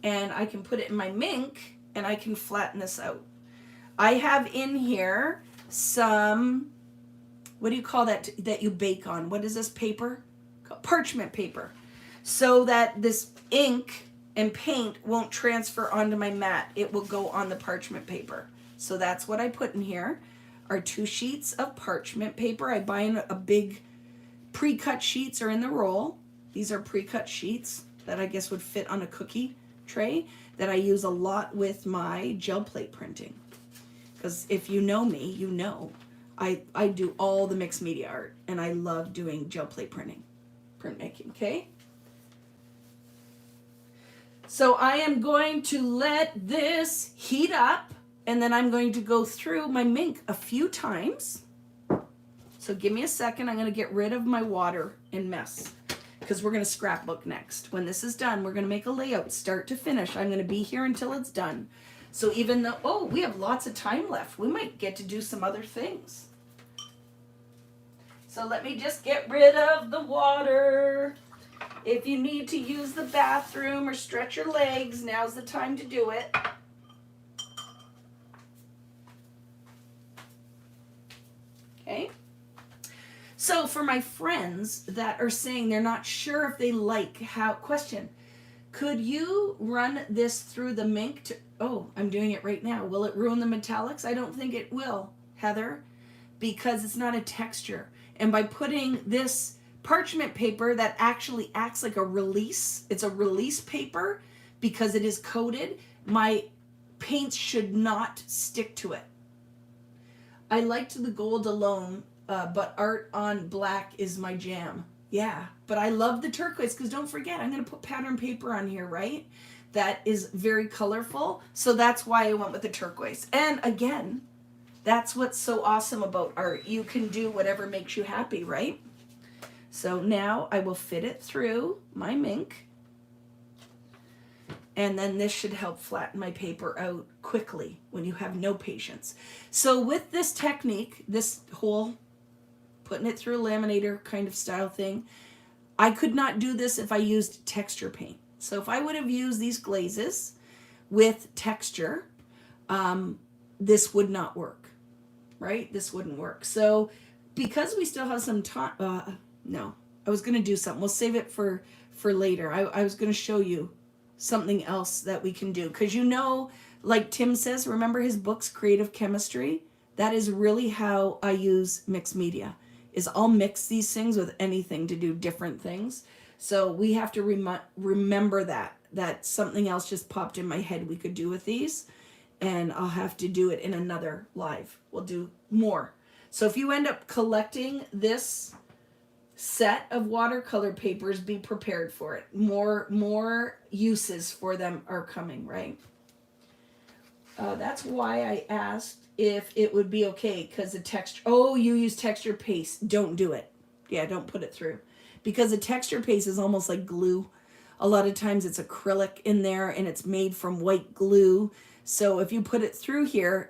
And I can put it in my mink and I can flatten this out. I have in here some, what do you call that that you bake on? What is this paper? Parchment paper. So that this ink and paint won't transfer onto my mat. It will go on the parchment paper. So that's what I put in here. Are 2 sheets of parchment paper. I buy in a big pre-cut sheets are in the roll. These are pre-cut sheets that I guess would fit on a cookie tray that I use a lot with my gel plate printing. Because if you know me, you know I do all the mixed media art and I love doing gel plate printmaking, okay? So I am going to let this heat up, and then I'm going to go through my Mink a few times. So give me a second. I'm going to get rid of my water and mess because we're going to scrapbook next. When this is done, we're going to make a layout start to finish. I'm going to be here until it's done. So even though, oh, we have lots of time left, we might get to do some other things. So let me just get rid of the water. If you need to use the bathroom or stretch your legs, now's the time to do it. Okay. So for my friends that are saying they're not sure if they like how, question, could you run this through the Mink to, oh, I'm doing it right now. Will it ruin the metallics? I don't think it will, Heather, because it's not a texture. And by putting this parchment paper that actually acts like a release, it's a release paper because it is coated, my paints should not stick to it. I liked the gold alone, but art on black is my jam. Yeah, but I love the turquoise because don't forget, I'm going to put pattern paper on here, right? That is very colorful. So that's why I went with the turquoise. And again, that's what's so awesome about art. You can do whatever makes you happy, right? So now I will fit it through my Mink. And then this should help flatten my paper out quickly when you have no patience. So with this technique, this whole putting it through a laminator kind of style thing, I could not do this if I used texture paint. So if I would have used these glazes with texture, this would not work, right? This wouldn't work. So because we still have some time, no, I was going to do something. We'll save it for later. I was going to show you something else that we can do. Because you know, like Tim says, remember his books, Creative Chemistry? That is really how I use mixed media, is I'll mix these things with anything to do different things. So we have to remember that something else just popped in my head we could do with these. And I'll have to do it in another live. We'll do more. So if you end up collecting this set of watercolor papers, be prepared for it. More uses for them are coming, right? That's why I asked if it would be okay, because the texture, oh, you use texture paste. Don't do it. Yeah, don't put it through. Because the texture paste is almost like glue. A lot of times it's acrylic in there and it's made from white glue. So if you put it through here,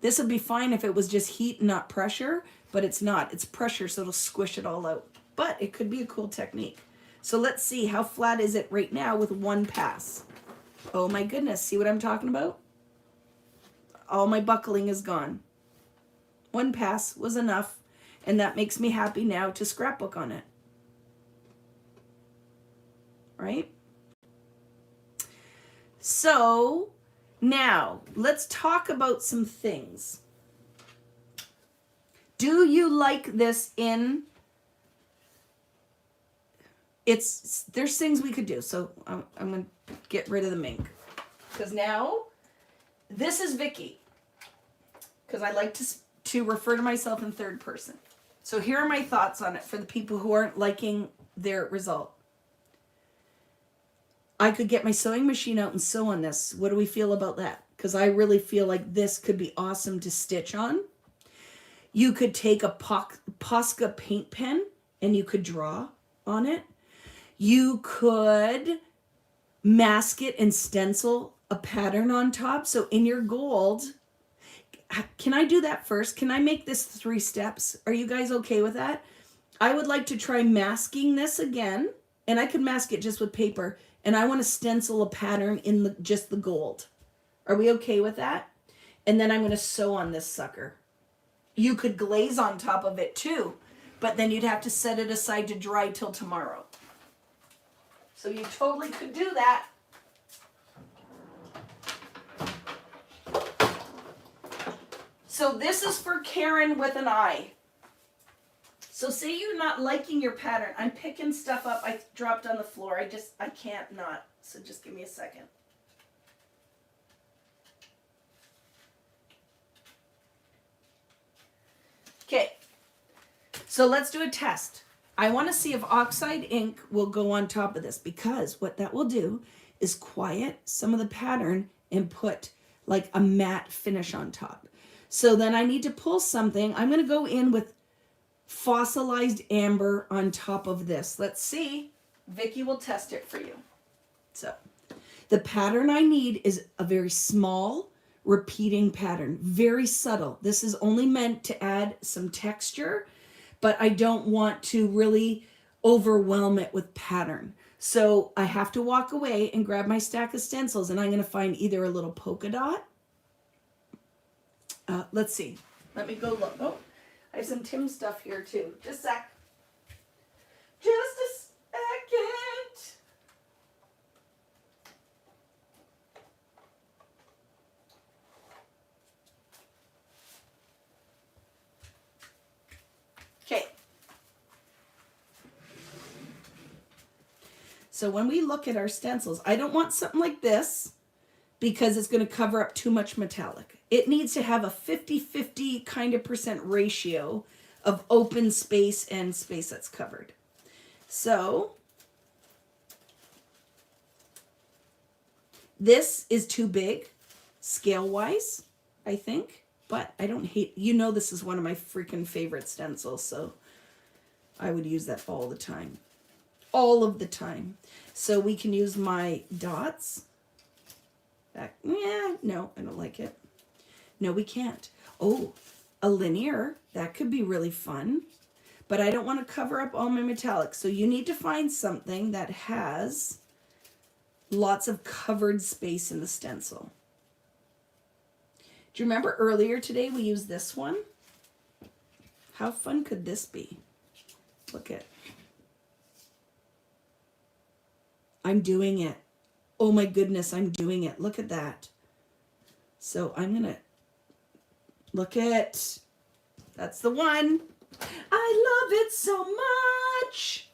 this would be fine if it was just heat and not pressure, but it's not. It's pressure, so it'll squish it all out. But it could be a cool technique. So let's see, how flat is it right now with one pass? Oh my goodness, see what I'm talking about? All my buckling is gone. One pass was enough, and that makes me happy now to scrapbook on it. Right? So now let's talk about some things. Do you like this in, there's things we could do. So I'm going to get rid of the Mink. Because now, this is Vicki. Because I like to refer to myself in third person. So here are my thoughts on it for the people who aren't liking their result. I could get my sewing machine out and sew on this. What do we feel about that? Because I really feel like this could be awesome to stitch on. You could take a Posca paint pen and you could draw on it. You could mask it and stencil a pattern on top. So in your gold, can I do that first? Can I make this 3 steps? Are you guys okay with that? I would like to try masking this again, and I could mask it just with paper, and I want to stencil a pattern in just the gold. Are we okay with that? And then I'm going to sew on this sucker. You could glaze on top of it too, but then you'd have to set it aside to dry till tomorrow. So you totally could do that. So this is for Karen with an I. So say you're not liking your pattern. I'm picking stuff up I dropped on the floor. I can't not. So just give me a second. Okay, so let's do a test. I want to see if oxide ink will go on top of this, because what that will do is quiet some of the pattern and put like a matte finish on top. So then I need to pull something. I'm going to go in with fossilized amber on top of this. Let's see. Vicki will test it for you. So the pattern I need is a very small repeating pattern, very subtle. This is only meant to add some texture, but I don't want to really overwhelm it with pattern. So I have to walk away and grab my stack of stencils, and I'm going to find either a little polka dot. Let's see. Let me go look. Oh, I have some Tim stuff here too. Just a sec. Just a second. Okay. So when we look at our stencils, I don't want something like this because it's going to cover up too much metallic. It needs to have a 50-50 kind of percent ratio of open space and space that's covered. So this is too big scale-wise, I think, but I don't hate, you know, this is one of my freaking favorite stencils, so I would use that all the time. All of the time. So we can use my dots. Yeah, no, I don't like it. No, we can't. Oh, a linear, that could be really fun, but I don't want to cover up all my metallics. So you need to find something that has lots of covered space in the stencil. Do you remember earlier today we used this one? How fun could this be? Look at, I'm doing it. Oh my goodness, I'm doing it. Look at that. So I'm going to look at, that's the one. I love it so much.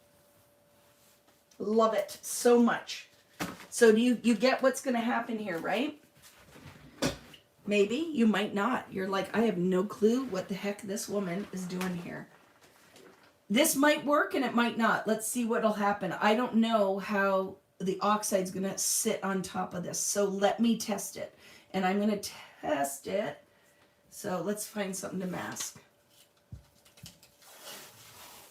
Love it so much. So do you get what's going to happen here, right? Maybe, you might not. You're like, I have no clue what the heck this woman is doing here. This might work and it might not. Let's see what'll happen. I don't know how the oxide's going to sit on top of this. So let me test it. And I'm going to test it. So let's find something to mask.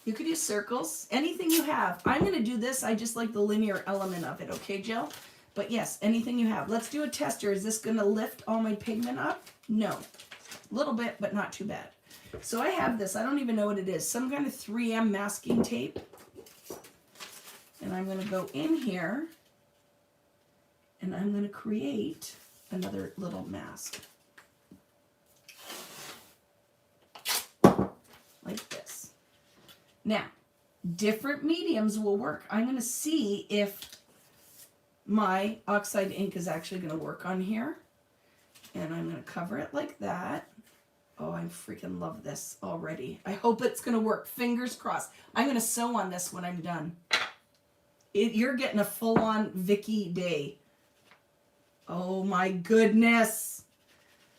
You could use circles, anything you have. I'm going to do this. I just like the linear element of it. Okay, Jill? But yes, anything you have. Let's do a tester. Is this going to lift all my pigment up? No. A little bit, but not too bad. So I have this. I don't even know what it is. Some kind of 3M masking tape. And I'm going to go in here and I'm going to create another little mask. Like this. Now, different mediums will work. I'm going to see if my oxide ink is actually going to work on here. And I'm going to cover it like that. Oh, I freaking love this already. I hope it's going to work. Fingers crossed. I'm going to sew on this when I'm done. You're getting a full-on Vicki day. Oh my goodness.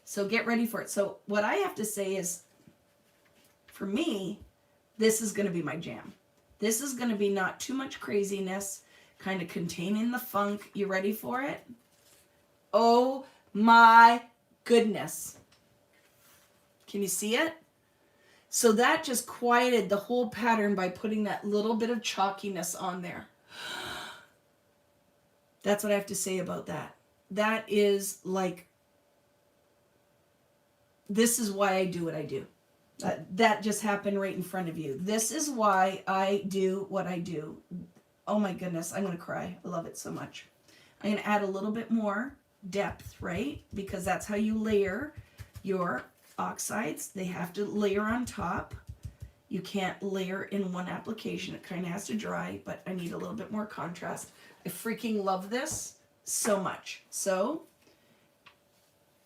So get ready for it. So what I have to say is, for me, this is going to be my jam. This is going to be not too much craziness, kind of containing the funk. You ready for it? Oh my goodness. Can you see it? So that just quieted the whole pattern by putting that little bit of chalkiness on there. That's what I have to say about that. That is like, this is why I do what I do. That just happened right in front of you. This is why I do what I do. Oh my goodness, I'm going to cry. I love it so much. I'm going to add a little bit more depth, right? Because that's how you layer your oxides. They have to layer on top. You can't layer in one application. It kind of has to dry, but I need a little bit more contrast. I freaking love this so much. So,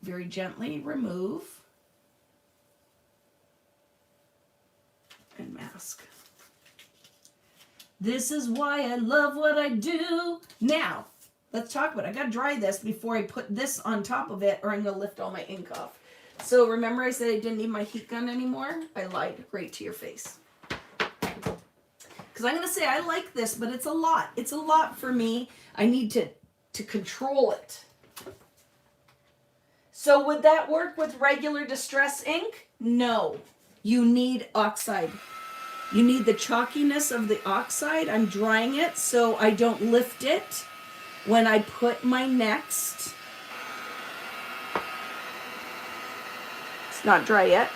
very gently remove and mask. This is why I love what I do. Now, let's talk about it. I gotta dry this before I put this on top of it or I'm gonna lift all my ink off. So remember I said I didn't need my heat gun anymore? I lied right to your face. Because I'm gonna say I like this, but it's a lot. It's a lot for me. I need to to control it. So would that work with regular distress ink? No. You need oxide. You need the chalkiness of the oxide. I'm drying it so I don't lift it when I put my next. It's not dry yet.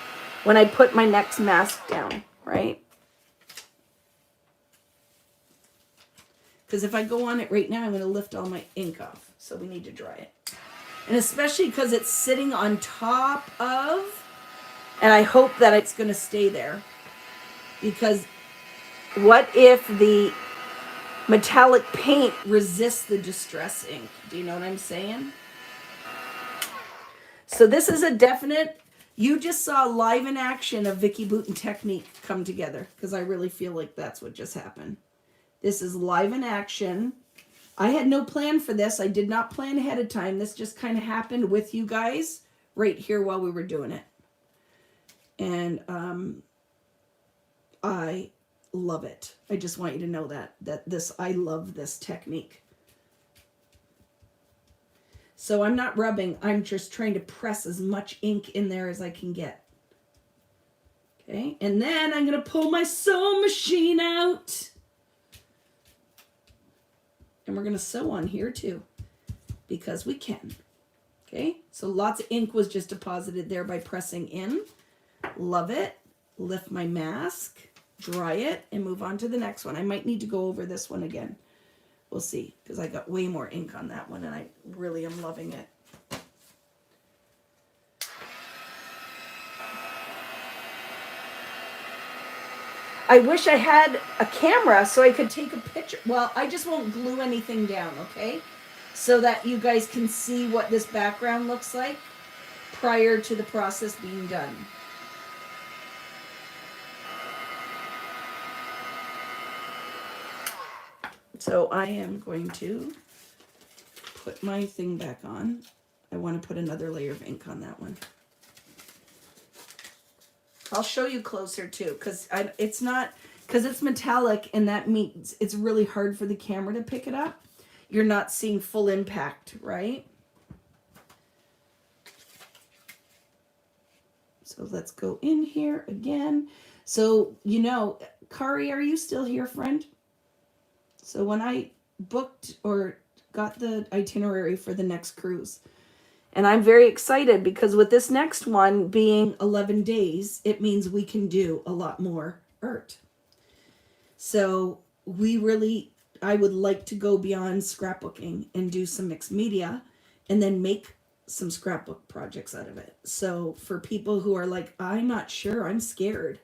When I put my next mask down, right? Because if I go on it right now, I'm going to lift all my ink off. So we need to dry it. And especially because it's sitting on top of, and I hope that it's going to stay there. Because what if the metallic paint resists the distress ink? Do you know what I'm saying? So this is a definite, you just saw live in action of Vicki Boutin technique come together. Because I really feel like that's what just happened. This is live in action. I had no plan for this. I did not plan ahead of time. This just kind of happened with you guys right here while we were doing it. And I love it. I just want you to know that I love this technique. So I'm not rubbing. I'm just trying to press as much ink in there as I can get. Okay. And then I'm going to pull my sewing machine out. And we're going to sew on here too, because we can. Okay, so lots of ink was just deposited there by pressing in. Love it. Lift my mask, dry it, and move on to the next one. I might need to go over this one again. We'll see, because I got way more ink on that one, and I really am loving it. I wish I had a camera so I could take a picture. Well, I just won't glue anything down, okay? So that you guys can see what this background looks like prior to the process being done. So I am going to put my thing back on. I want to put another layer of ink on that one. I'll show you closer too, because it's not, because it's metallic, and that means it's really hard for the camera to pick it up. You're not seeing full impact, right? So let's go in here again. So, you know, Kari, are you still here, friend? So when I booked or got the itinerary for the next cruise, and I'm very excited because with this next one being 11 days, it means we can do a lot more art. So I would like to go beyond scrapbooking and do some mixed media and then make some scrapbook projects out of it. So for people who are like, I'm not sure, I'm scared,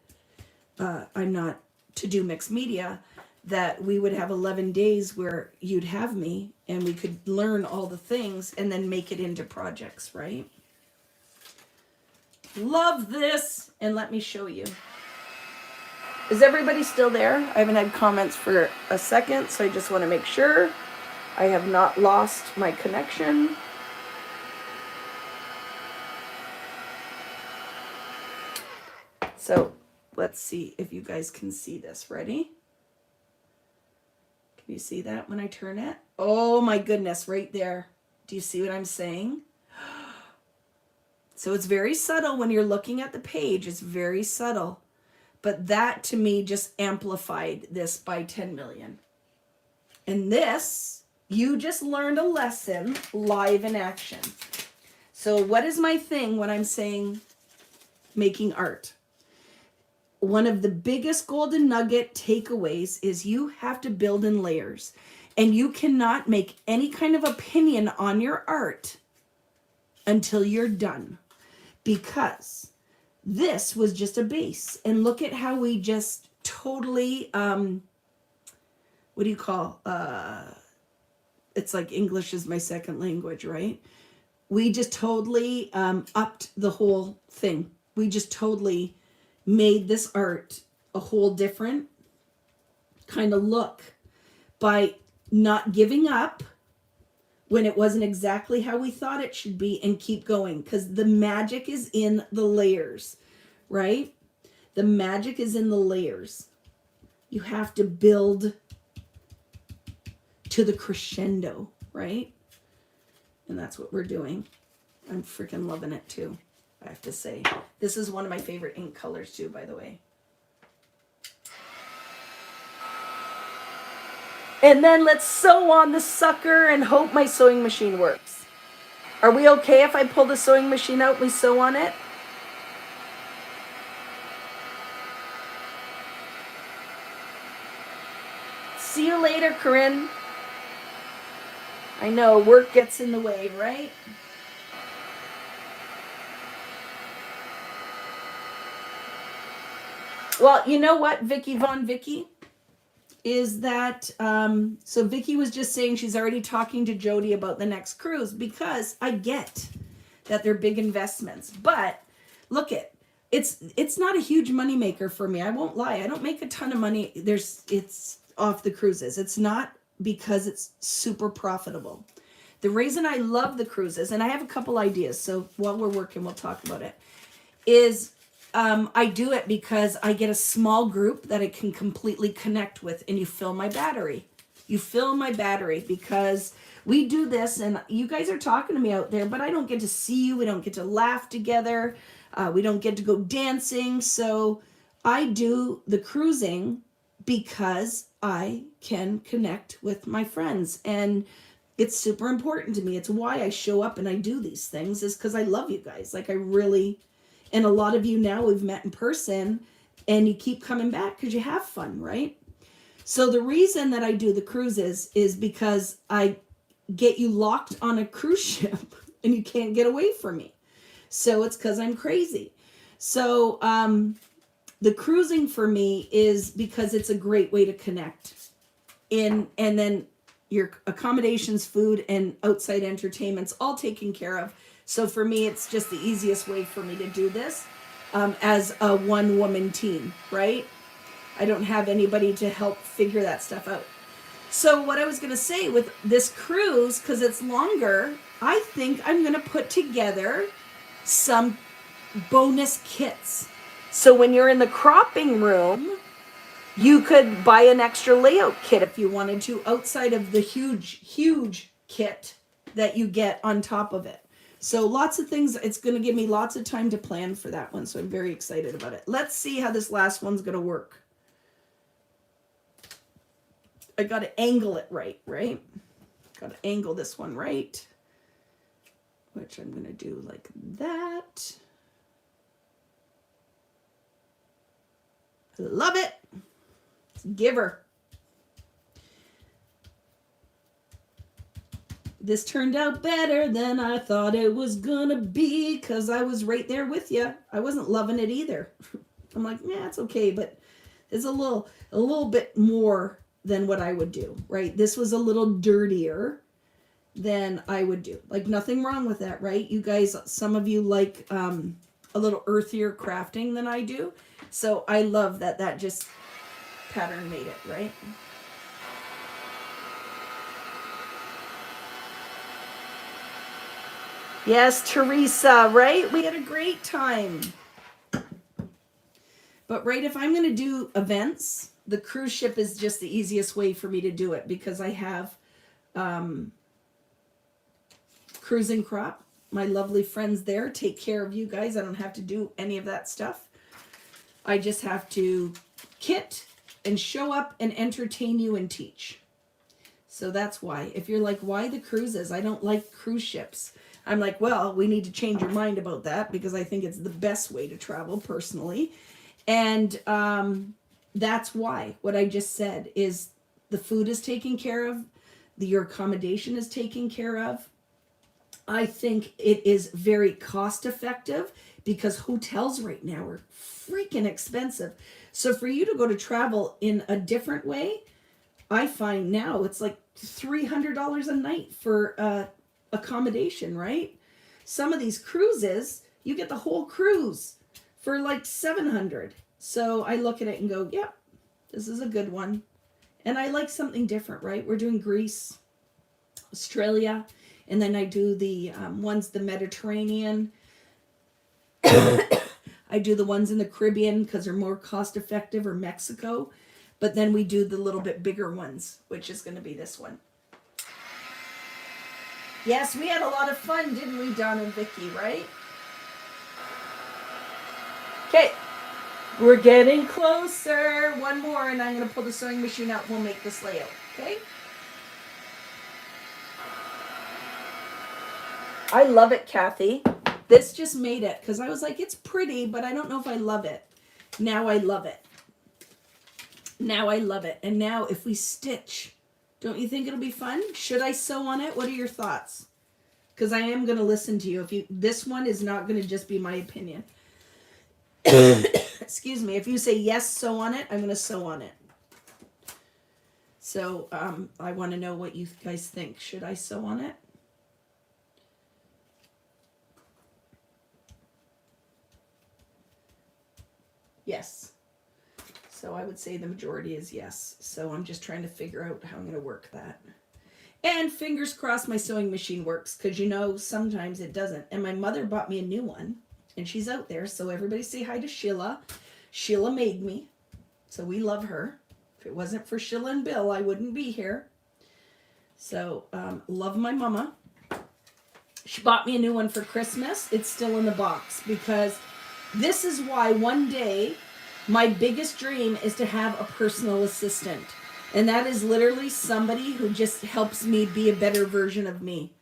I'm not to do mixed media, that we would have 11 days where you'd have me and we could learn all the things and then make it into projects, right? Love this. And let me show you. Is everybody still there? I haven't had comments for a second, so I just want to make sure I have not lost my connection. So let's see if you guys can see this. Ready? Can you see that when I turn it? Oh my goodness, right there. Do you see what I'm saying? So it's very subtle when you're looking at the page. It's very subtle. But that to me just amplified this by 10 million. And this, you just learned a lesson live in action. So what is my thing when I'm saying making art? One of the biggest golden nugget takeaways is you have to build in layers. And you cannot make any kind of opinion on your art until you're done. Because this was just a base. And look at how we just totally, what do you call, it's like English is my second language, right? We just totally upped the whole thing. We just totally made this art a whole different kind of look by not giving up when it wasn't exactly how we thought it should be, and keep going, because the magic is in the layers, right? The magic is in the layers. You have to build to the crescendo, right? And that's what we're doing. I'm freaking loving it too, I have to say. This is one of my favorite ink colors too, by the way. And then let's sew on the sucker and hope my sewing machine works. Are we okay if I pull the sewing machine out and we sew on it? See you later, Corinne. I know, work gets in the way, right? Well, you know what, Vicki Von Vicki? Is that, so Vicki was just saying she's already talking to Jody about the next cruise, because I get that they're big investments. But look it's not a huge money maker for me. I won't lie. I don't make a ton of money. It's off the cruises. It's not because it's super profitable. The reason I love the cruises, and I have a couple ideas, so while we're working, we'll talk about it, is I do it because I get a small group that I can completely connect with, and you fill my battery. You fill my battery because we do this, and you guys are talking to me out there, but I don't get to see you. We don't get to laugh together. We don't get to go dancing. So I do the cruising because I can connect with my friends, and it's super important to me. It's why I show up and I do these things, is because I love you guys. Like, I really... And a lot of you now we've met in person, and you keep coming back because you have fun, right? So the reason that I do the cruises is because I get you locked on a cruise ship and you can't get away from me. So it's because I'm crazy. So the cruising for me is because it's a great way to connect. And then your accommodations, food, and outside entertainment's all taken care of. So for me, it's just the easiest way for me to do this as a one-woman team, right? I don't have anybody to help figure that stuff out. So what I was going to say with this cruise, because it's longer, I think I'm going to put together some bonus kits. So when you're in the cropping room, you could buy an extra layout kit if you wanted to, outside of the huge kit that you get on top of it. So lots of things. It's going to give me lots of time to plan for that one. So I'm very excited about it. Let's see how this last one's going to work. I got to angle it right? Got to angle this one right, which I'm going to do like that. I love it. Give her. This turned out better than I thought it was gonna be, because I was right there with you. I wasn't loving it either. I'm like, yeah, it's okay, but it's a little bit more than what I would do, right? This was a little dirtier than I would do. Like, nothing wrong with that, right? You guys, some of you like a little earthier crafting than I do. So I love that just pattern made it, right? Yes, Teresa, right? We had a great time. But right, if I'm going to do events, the cruise ship is just the easiest way for me to do it, because I have Cruising Crop. My lovely friends there take care of you guys. I don't have to do any of that stuff. I just have to kit and show up and entertain you and teach. So that's why. If you're like, why the cruises? I don't like cruise ships. I'm like, well, we need to change your mind about that, because I think it's the best way to travel personally. And that's why. What I just said is the food is taken care of. Your accommodation is taken care of. I think it is very cost effective, because hotels right now are freaking expensive. So for you to go to travel in a different way, I find now it's like $300 a night for accommodation, right? Some of these cruises, you get the whole cruise for like $700. So I look at it and go, yep, this is a good one. And I like something different, right? We're doing Greece, Australia, and then I do the ones, the Mediterranean. I do the ones in the Caribbean because they're more cost effective, or Mexico. But then we do the little bit bigger ones, which is going to be this one. Yes, we had a lot of fun, didn't we, Don and Vicki, right? Okay, we're getting closer. One more, and I'm going to pull the sewing machine out. We'll make this layout, okay? I love it, Kathy. This just made it, because I was like, it's pretty, but I don't know if I love it. Now I love it. Now I love it. And now if we stitch, don't you think it'll be fun? Should I sew on it? What are your thoughts? Because I am going to listen to you. This one is not going to just be my opinion. Excuse me. If you say yes, sew on it, I'm going to sew on it. So I want to know what you guys think. Should I sew on it? Yes. So I would say the majority is yes. So I'm just trying to figure out how I'm going to work that. And fingers crossed my sewing machine works, because you know sometimes it doesn't. And my mother bought me a new one, and she's out there. So everybody say hi to Sheila. Sheila made me. So we love her. If it wasn't for Sheila and Bill, I wouldn't be here. So love my mama. She bought me a new one for Christmas. It's still in the box, because this is why one day my biggest dream is to have a personal assistant. And that is literally somebody who just helps me be a better version of me.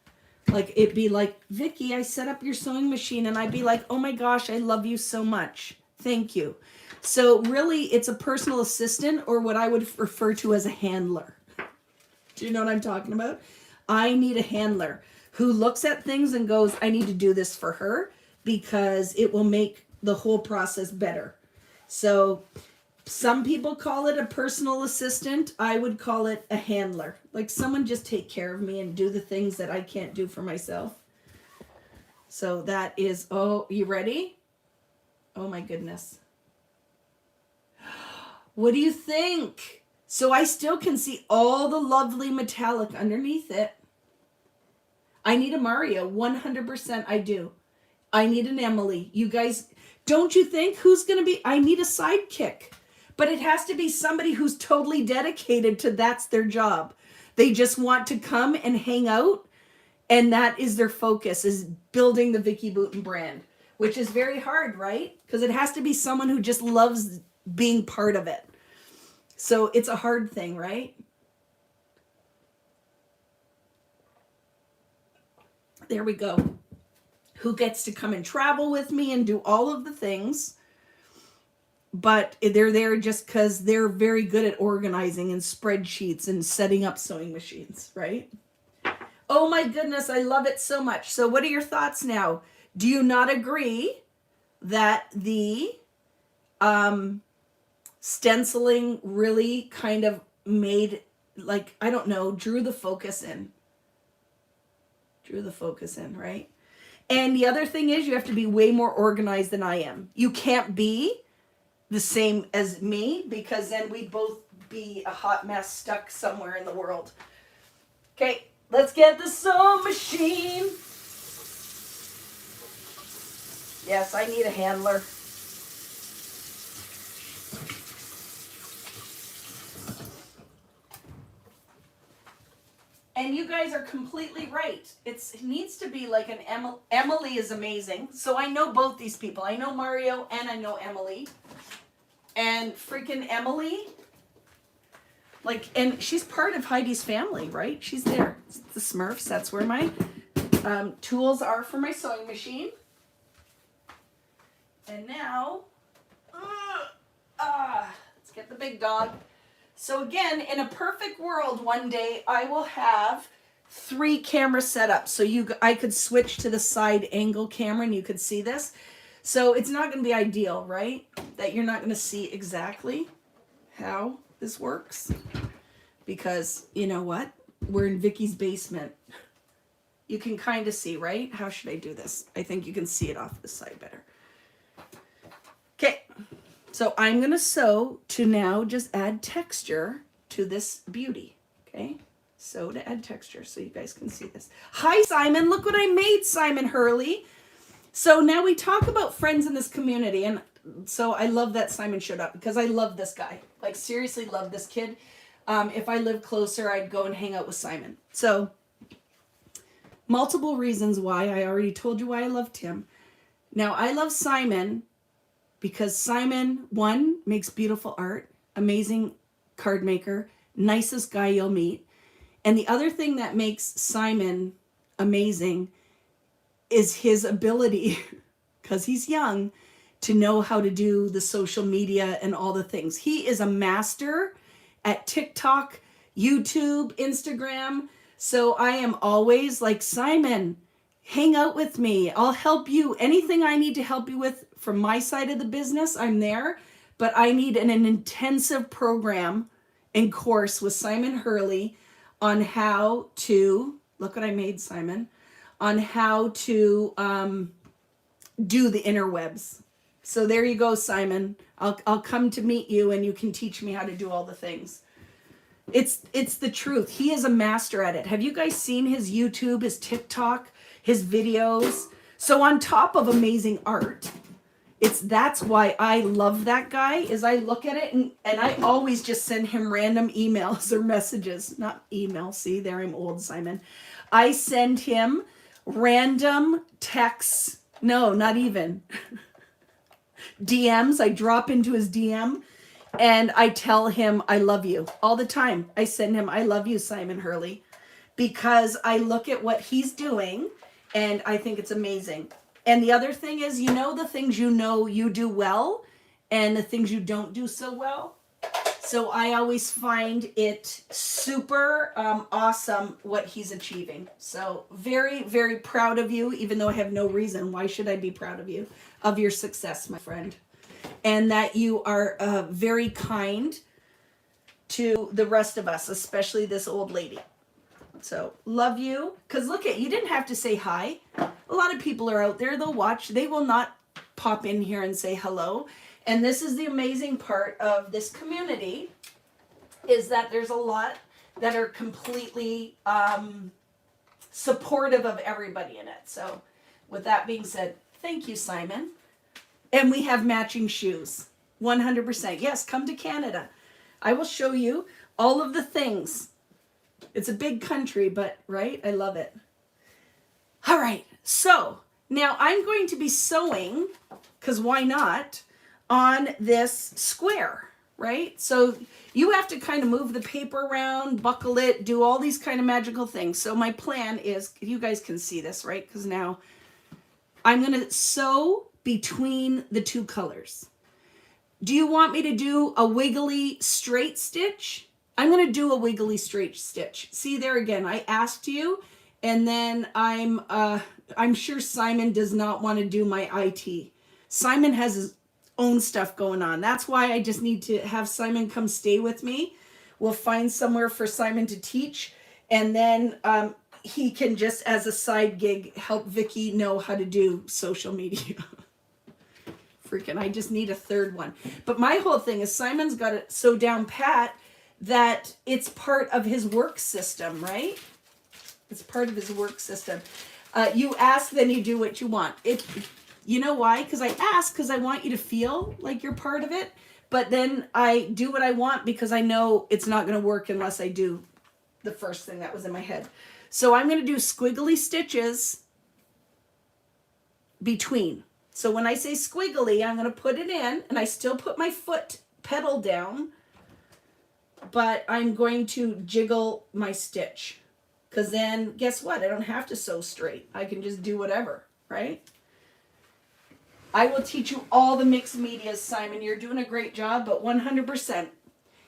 Like, it'd be like, Vicki, I set up your sewing machine, and I'd be like, oh my gosh, I love you so much. Thank you. So really, it's a personal assistant, or what I would refer to as a handler. Do you know what I'm talking about? I need a handler who looks at things and goes, I need to do this for her, because it will make the whole process better. So some people call it a personal assistant. I would call it a handler. Like, someone just take care of me and do the things that I can't do for myself. So that is, oh, you ready? Oh my goodness. What do you think? So I still can see all the lovely metallic underneath it. I need a Mario, 100% I do. I need an Emily. You guys, don't you think? Who's going to be? I need a sidekick. But it has to be somebody who's totally dedicated to that's their job. They just want to come and hang out, and that is their focus, is building the Vicki Boutin brand, which is very hard, right? Because it has to be someone who just loves being part of it. So it's a hard thing, right? There we go. Who gets to come and travel with me and do all of the things. But they're there just because they're very good at organizing and spreadsheets and setting up sewing machines, right? Oh my goodness, I love it so much. So what are your thoughts now? Do you not agree that the stenciling really kind of made, like, I don't know, drew the focus in? Drew the focus in, right? And the other thing is, you have to be way more organized than I am. You can't be the same as me, because then we'd both be a hot mess stuck somewhere in the world. Okay, let's get the sewing machine. Yes, I need a handler. And you guys are completely right. It needs to be like an Emily is amazing. So I know both these people. I know Mario and I know Emily. And freaking Emily, like, and she's part of Heidi's family, right? She's there. It's the Smurfs. That's where my tools are for my sewing machine. And now, let's get the big dog. So again, in a perfect world, one day I will have 3 camera setups. So I could switch to the side angle camera and you could see this. So it's not going to be ideal, right? That you're not going to see exactly how this works. Because, you know what? We're in Vicki's basement. You can kind of see, right? How should I do this? I think you can see it off this side better. Okay. So I'm going to sew to now just add texture to this beauty, okay? Sew to add texture so you guys can see this. Hi, Simon. Look what I made, Simon Hurley. So now we talk about friends in this community, and so I love that Simon showed up because I love this guy. Like, seriously love this kid. If I lived closer, I'd go and hang out with Simon. So multiple reasons why. I already told you why I love Tim. Now, I love Simon because Simon, one, makes beautiful art, amazing card maker, nicest guy you'll meet. And the other thing that makes Simon amazing is his ability, because he's young, to know how to do the social media and all the things. He is a master at TikTok, YouTube, Instagram. So I am always like, Simon, hang out with me. I'll help you. Anything I need to help you with from my side of the business, I'm there. But I need an intensive program and course with Simon Hurley on how to, look what I made, Simon, on how to do the interwebs. So there you go, Simon. I'll come to meet you and you can teach me how to do all the things. It's the truth. He is a master at it. Have you guys seen his YouTube, his TikTok, his videos? So on top of amazing art, that's why I love that guy, is I look at it and I always just send him random emails or messages. Not email, see, there I'm old, Simon. I send him random texts. No, not even. DMs. I drop into his DM and I tell him I love you all the time. I send him I love you, Simon Hurley, because I look at what he's doing and I think it's amazing. And the other thing is, the things you do well and the things you don't do so well. So I always find it super awesome what he's achieving. So very, very proud of you, even though I have no reason. Why should I be proud of you, of your success, my friend? And that you are very kind to the rest of us, especially this old lady. So love you. Because look you didn't have to say hi. A lot of people are out there, they'll watch. They will not pop in here and say hello. And this is the amazing part of this community, is that there's a lot that are completely supportive of everybody in it. So with that being said, thank you, Simon. And we have matching shoes, 100%. Yes, come to Canada. I will show you all of the things. It's a big country, but right? I love it. All right, so now I'm going to be sewing, because why not, on this square, right? So you have to kind of move the paper around, buckle it, do all these kind of magical things. So my plan is, you guys can see this, right? Because now I'm going to sew between the two colors. Do you want me to do a wiggly straight stitch? I'm going to do a wiggly straight stitch. See there again, I asked you, and then I'm sure Simon does not want to do my IT. Simon has his own stuff going on. That's why I just need to have Simon come stay with me. We'll find somewhere for Simon to teach, and then he can just, as a side gig, help Vicki know how to do social media. Freaking, I just need a third one. But my whole thing is Simon's got it so down pat that it's part of his work system, right? It's part of his work system. You ask, then you do what you want. You know why? Because I want you to feel like you're part of it. But then I do what I want because I know it's not going to work unless I do the first thing that was in my head. So I'm going to do squiggly stitches between. So when I say squiggly, I'm going to put it in, and I still put my foot pedal down, but I'm going to jiggle my stitch. Because then, guess what? I don't have to sew straight. I can just do whatever, right? I will teach you all the mixed medias, Simon. You're doing a great job, but 100%,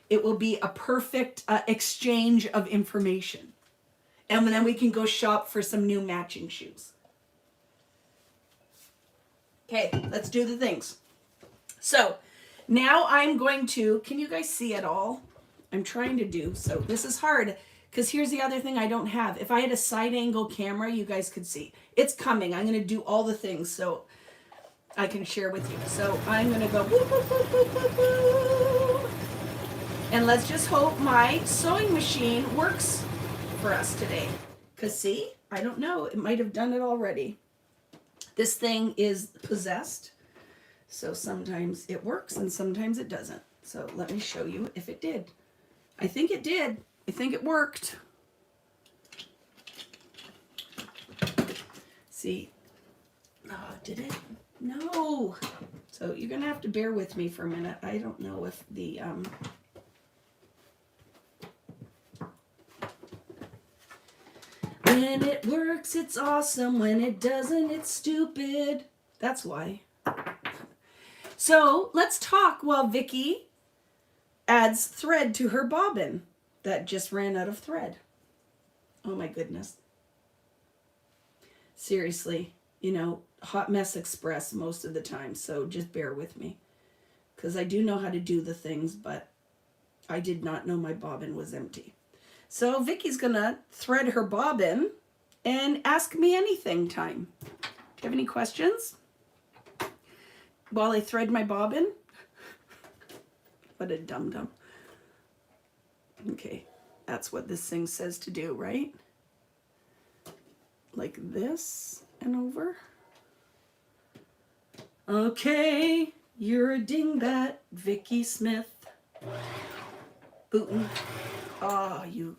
it will be a perfect exchange of information. And then we can go shop for some new matching shoes. Okay, let's do the things. So now I'm going to, can you guys see it all? I'm trying to do, so this is hard. Because here's the other thing I don't have. If I had a side angle camera, you guys could see. It's coming. I'm going to do all the things so I can share with you. So I'm going to go woo, woo, woo, woo, woo, woo. And let's just hope my sewing machine works for us today. Because see, I don't know. It might have done it already. This thing is possessed. So sometimes it works and sometimes it doesn't. So let me show you if it did. I think it did. I think it worked. See, oh, did it? No. So you're going to have to bear with me for a minute. I don't know if the, when it works, it's awesome. When it doesn't, it's stupid. That's why. So let's talk while Vicki adds thread to her bobbin that just ran out of thread. Oh my goodness. Seriously, you know, hot mess express most of the time, so just bear with me. Because I do know how to do the things, but I did not know my bobbin was empty. So Vicki's gonna thread her bobbin and ask me anything time. Do you have any questions? While I thread my bobbin? What a dum-dum. Okay, that's what this thing says to do, right? Like this and over. Okay, you're a dingbat, Vicki Smith. Bootin'. Oh, you.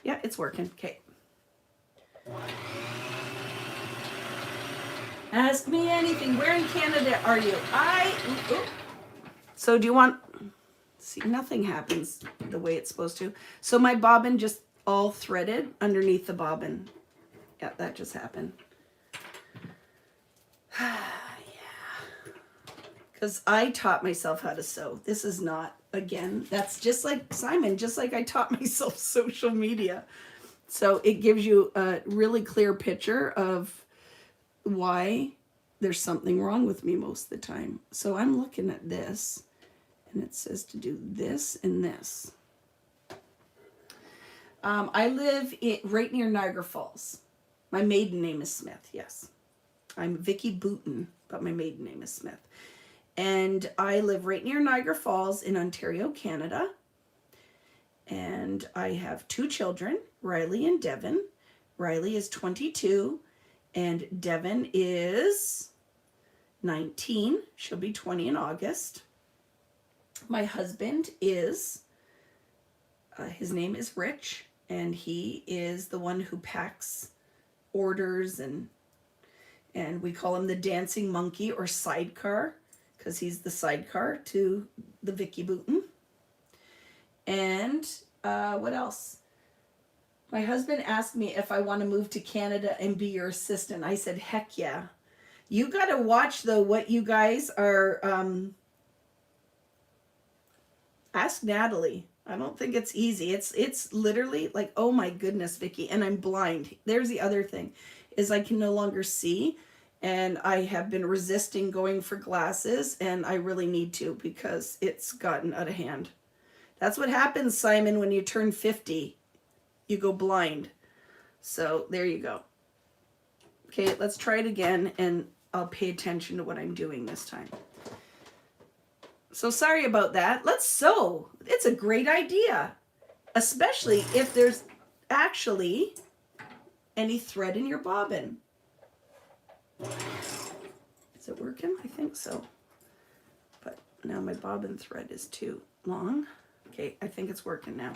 Yeah, it's working. Okay. Ask me anything. Where in Canada are you? So do you want... See, nothing happens the way it's supposed to. So my bobbin just all threaded underneath the bobbin. Yeah, that just happened. Yeah. Because I taught myself how to sew. This is not, again, that's just like Simon, just like I taught myself social media. So it gives you a really clear picture of why there's something wrong with me most of the time. So I'm looking at this, and it says to do this and this. I live right near Niagara Falls. My maiden name is Smith, yes. I'm Vicki Booten, but my maiden name is Smith. And I live right near Niagara Falls in Ontario, Canada. And I have 2 children, Riley and Devin. Riley is 22 and Devin is 19. She'll be 20 in August. My husband is, his name is Rich, and he is the one who packs orders, and we call him the dancing monkey or sidecar, because he's the sidecar to the Vicki Booten. And what else? My husband asked me if I want to move to Canada and be your assistant. I said, heck yeah. You got to watch, though, what you guys are... ask Natalie. I don't think it's easy. It's literally like, oh my goodness, Vicki. And I'm blind. There's the other thing, is I can no longer see. And I have been resisting going for glasses, and I really need to because it's gotten out of hand. That's what happens, Simon, when you turn 50. You go blind. So there you go. Okay, let's try it again, and I'll pay attention to what I'm doing this time. So sorry about that. Let's sew. It's a great idea, especially if there's actually any thread in your bobbin. Is it working? I think so. But now my bobbin thread is too long. Okay, I think it's working now.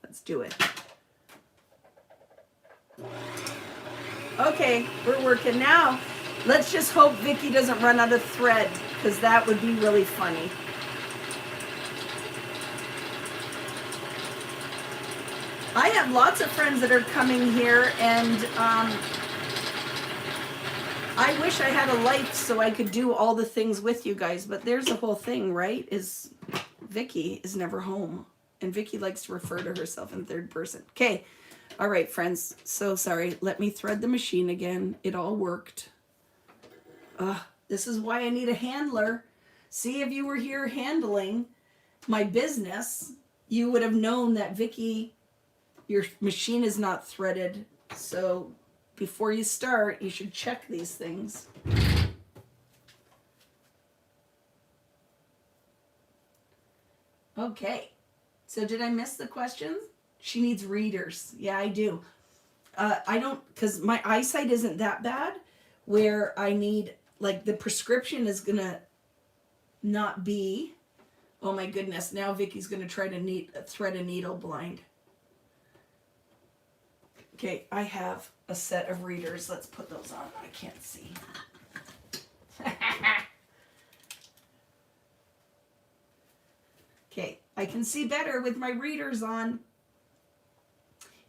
Let's do it. Okay, we're working now. Let's just hope Vicki doesn't run out of thread, because that would be really funny. I have lots of friends that are coming here, and I wish I had a life so I could do all the things with you guys, but there's the whole thing, right? Is Vicki is never home, and Vicki likes to refer to herself in third person. Okay, all right, friends, so sorry. Let me thread the machine again. It all worked. This is why I need a handler. See, if you were here handling my business, you would have known that, Vicki, your machine is not threaded. So before you start, you should check these things. Okay. So did I miss the questions? She needs readers. Yeah, I do. I don't, because my eyesight isn't that bad where I need, like, the prescription is going to not be, oh my goodness, now Vicki's going to try to thread a needle blind. Okay, I have a set of readers. Let's put those on. I can't see. Okay, I can see better with my readers on.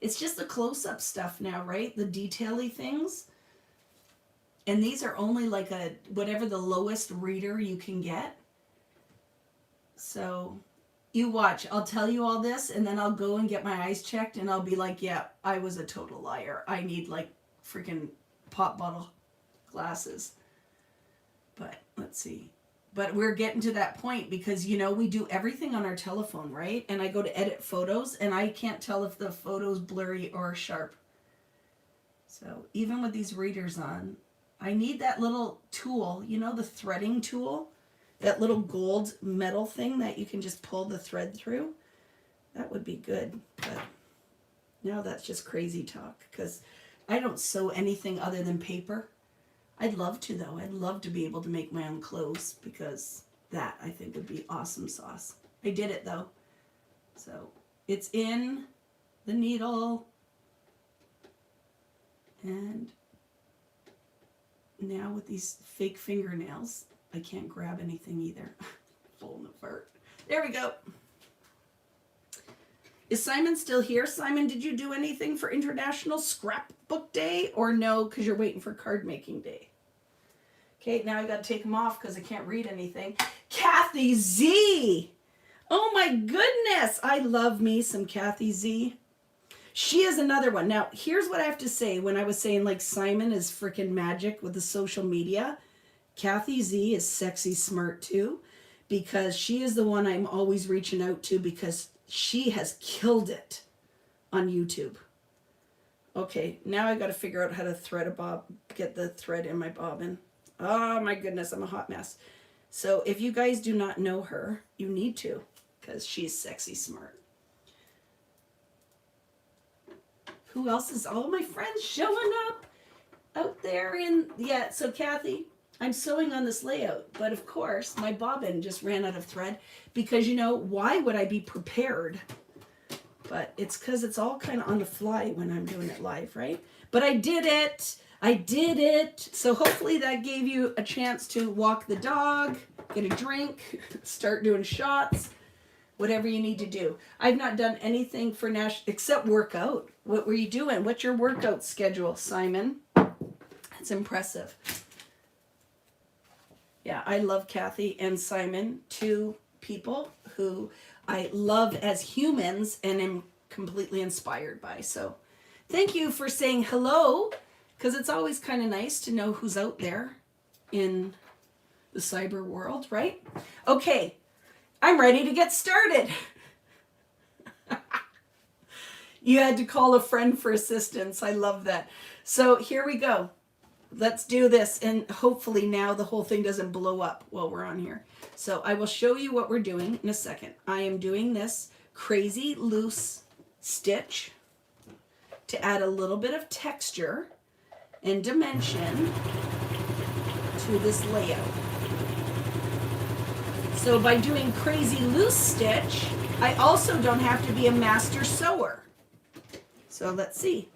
It's just the close-up stuff now, right? The detail-y things. And these are only like a, whatever the lowest reader you can get. So you watch, I'll tell you all this and then I'll go and get my eyes checked and I'll be like, yeah, I was a total liar. I need like freaking pop bottle glasses. But let's see. But we're getting to that point because, you know, we do everything on our telephone, right? And I go to edit photos and I can't tell if the photo's blurry or sharp. So even with these readers on, I need that little tool, you know, the threading tool, that little gold metal thing that you can just pull the thread through. That would be good. But now that's just crazy talk because I don't sew anything other than paper. I'd love to, though. I'd love to be able to make my own clothes because that, I think, would be awesome sauce. I did it, though. So it's in the needle. And now with these fake fingernails, I can't grab anything either. Falling apart. There we go. Is Simon still here? Simon, did you do anything for International Scrapbook Day or no, because you're waiting for card making day? Okay, now I got to take them off because I can't read anything. Kathy Z! Oh my goodness! I love me some Kathy Z. She is another one. Now, here's what I have to say. When I was saying like Simon is freaking magic with the social media, Kathy Z is sexy smart too, because she is the one I'm always reaching out to because she has killed it on YouTube. Okay, now I got to figure out how to thread a bob, get the thread in my bobbin. Oh my goodness, I'm a hot mess. So if you guys do not know her, you need to, because she's sexy smart. Who else is all my friends showing up out there in, yeah, so Kathy, I'm sewing on this layout, but of course my bobbin just ran out of thread because, you know, why would I be prepared? But it's because it's all kind of on the fly when I'm doing it live, right? But I did it. I did it. So hopefully that gave you a chance to walk the dog, get a drink, start doing shots, whatever you need to do. I've not done anything for Nash except workout. What were you doing? What's your workout schedule, Simon? That's impressive. Yeah, I love Kathy and Simon, two people who I love as humans and am completely inspired by. So thank you for saying hello, because it's always kind of nice to know who's out there in the cyber world, right? Okay, I'm ready to get started. You had to call a friend for assistance. I love that. So here we go. Let's do this, and hopefully now the whole thing doesn't blow up while we're on here. So I will show you what we're doing in a second. I am doing this crazy loose stitch to add a little bit of texture and dimension to this layout. So by doing crazy loose stitch, I also don't have to be a master sewer. So let's see.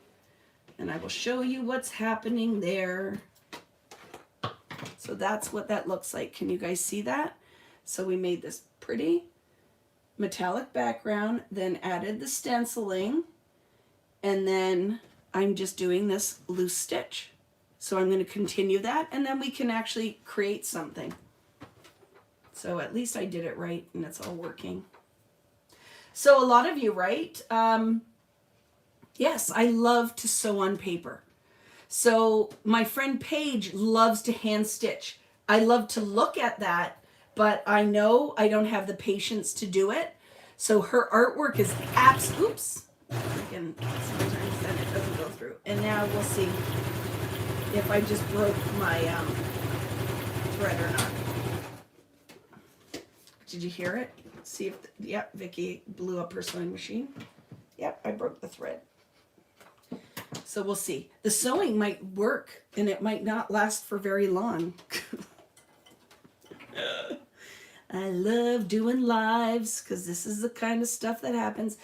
And I will show you what's happening there. So that's what that looks like. Can you guys see that? So we made this pretty metallic background, then added the stenciling, and then I'm just doing this loose stitch. So I'm going to continue that, and then we can actually create something. So at least I did it right, and it's all working. So a lot of you, right? Yes, I love to sew on paper. So my friend Paige loves to hand stitch. I love to look at that, but I know I don't have the patience to do it. So her artwork is oops. Again, sometimes then it doesn't go through. And now we'll see if I just broke my thread or not. Did you hear it? See if, yep, Vicki blew up her sewing machine. Yep, I broke the thread. So we'll see. The sewing might work and it might not last for very long. I love doing lives because this is the kind of stuff that happens.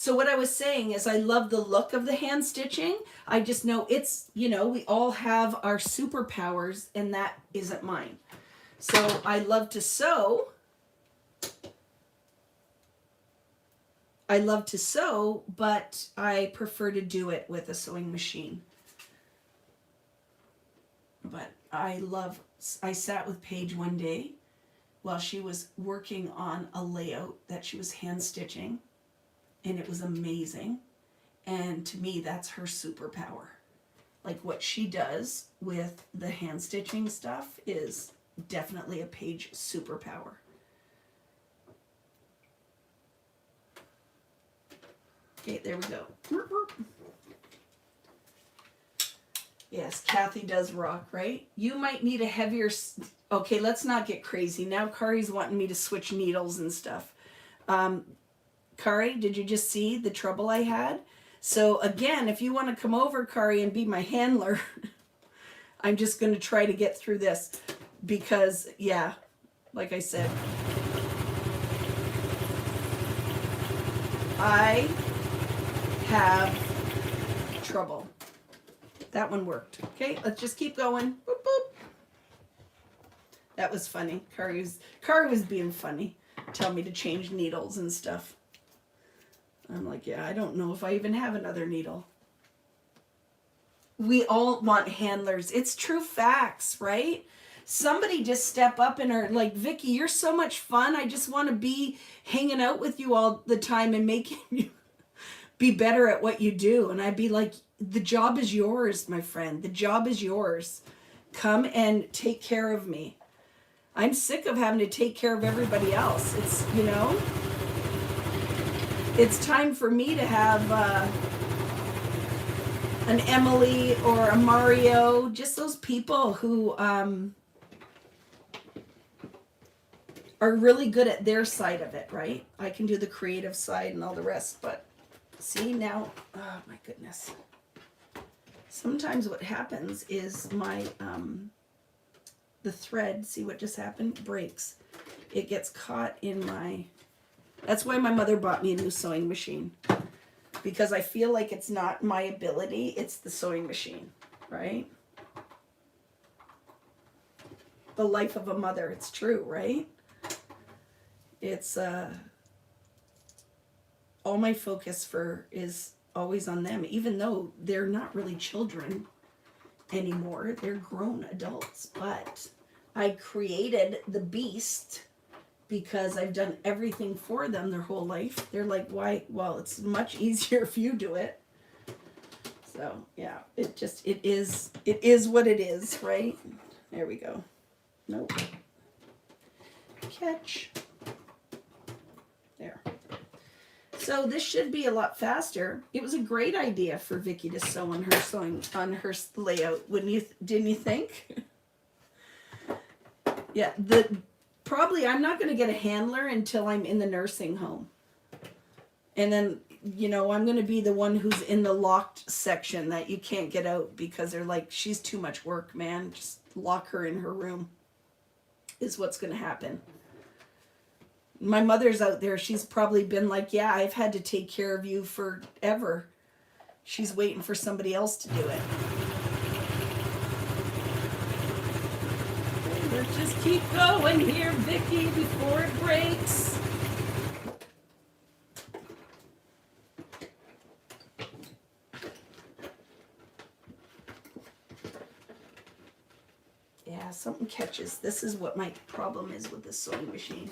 So what I was saying is I love the look of the hand stitching. I just know it's, you know, we all have our superpowers and that isn't mine. So I love to sew. I love to sew, but I prefer to do it with a sewing machine. But I sat with Paige one day while she was working on a layout that she was hand stitching, and it was amazing. And to me, that's her superpower. Like what she does with the hand stitching stuff is definitely a Paige superpower. Okay, there we go. Yes, Kathy does rock, right? You might need a heavier... Okay, let's not get crazy. Now Kari's wanting me to switch needles and stuff. Kari, did you just see the trouble I had? So again, if you want to come over, Kari, and be my handler, I'm just going to try to get through this. Because, yeah, like I said, I have trouble. That one worked. Okay, let's just keep going. Boop, boop. That was funny. Kari was being funny. Tell me to change needles and stuff. I'm like, yeah, I don't know if I even have another needle. We all want handlers. It's true facts, right? Somebody just step up and are like, Vicki, you're so much fun. I just want to be hanging out with you all the time and making you be better at what you do. And I'd be like, the job is yours, my friend. The job is yours. Come and take care of me. I'm sick of having to take care of everybody else. It's, you know, it's time for me to have an Emily or a Mario, just those people who are really good at their side of it, right? I can do the creative side and all the rest, but see now, oh my goodness. Sometimes what happens is my, the thread, see what just happened? Breaks. It gets caught in my, that's why my mother bought me a new sewing machine. Because I feel like it's not my ability, it's the sewing machine, right? The life of a mother, it's true, right? It's, all my focus is always on them, even though they're not really children anymore. They're grown adults, but I created the beast because I've done everything for them their whole life. They're like, why? Well, it's much easier if you do it. So yeah, it is what it is, right? There we go. Nope. Catch. There. So this should be a lot faster. It was a great idea for Vicki to sew on her layout. Didn't you think? Yeah, probably I'm not going to get a handler until I'm in the nursing home. And then, you know, I'm going to be the one who's in the locked section that you can't get out because they're like, she's too much work, man. Just lock her in her room is what's going to happen. My mother's out there. She's probably been like, yeah, I've had to take care of you forever. She's waiting for somebody else to do it. Let's just keep going here, Vicki, before it breaks. Yeah, something catches. This is what my problem is with the sewing machine.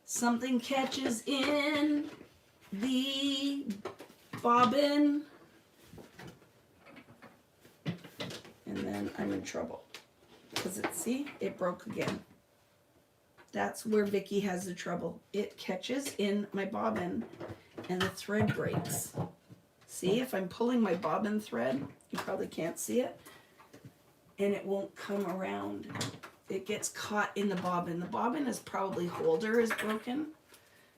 Something catches in the bobbin, and then I'm in trouble. Because it broke again. That's where Vicki has the trouble. It catches in my bobbin and the thread breaks. See, if I'm pulling my bobbin thread, you probably can't see it, and it won't come around. It gets caught in the bobbin. The bobbin is probably holder is broken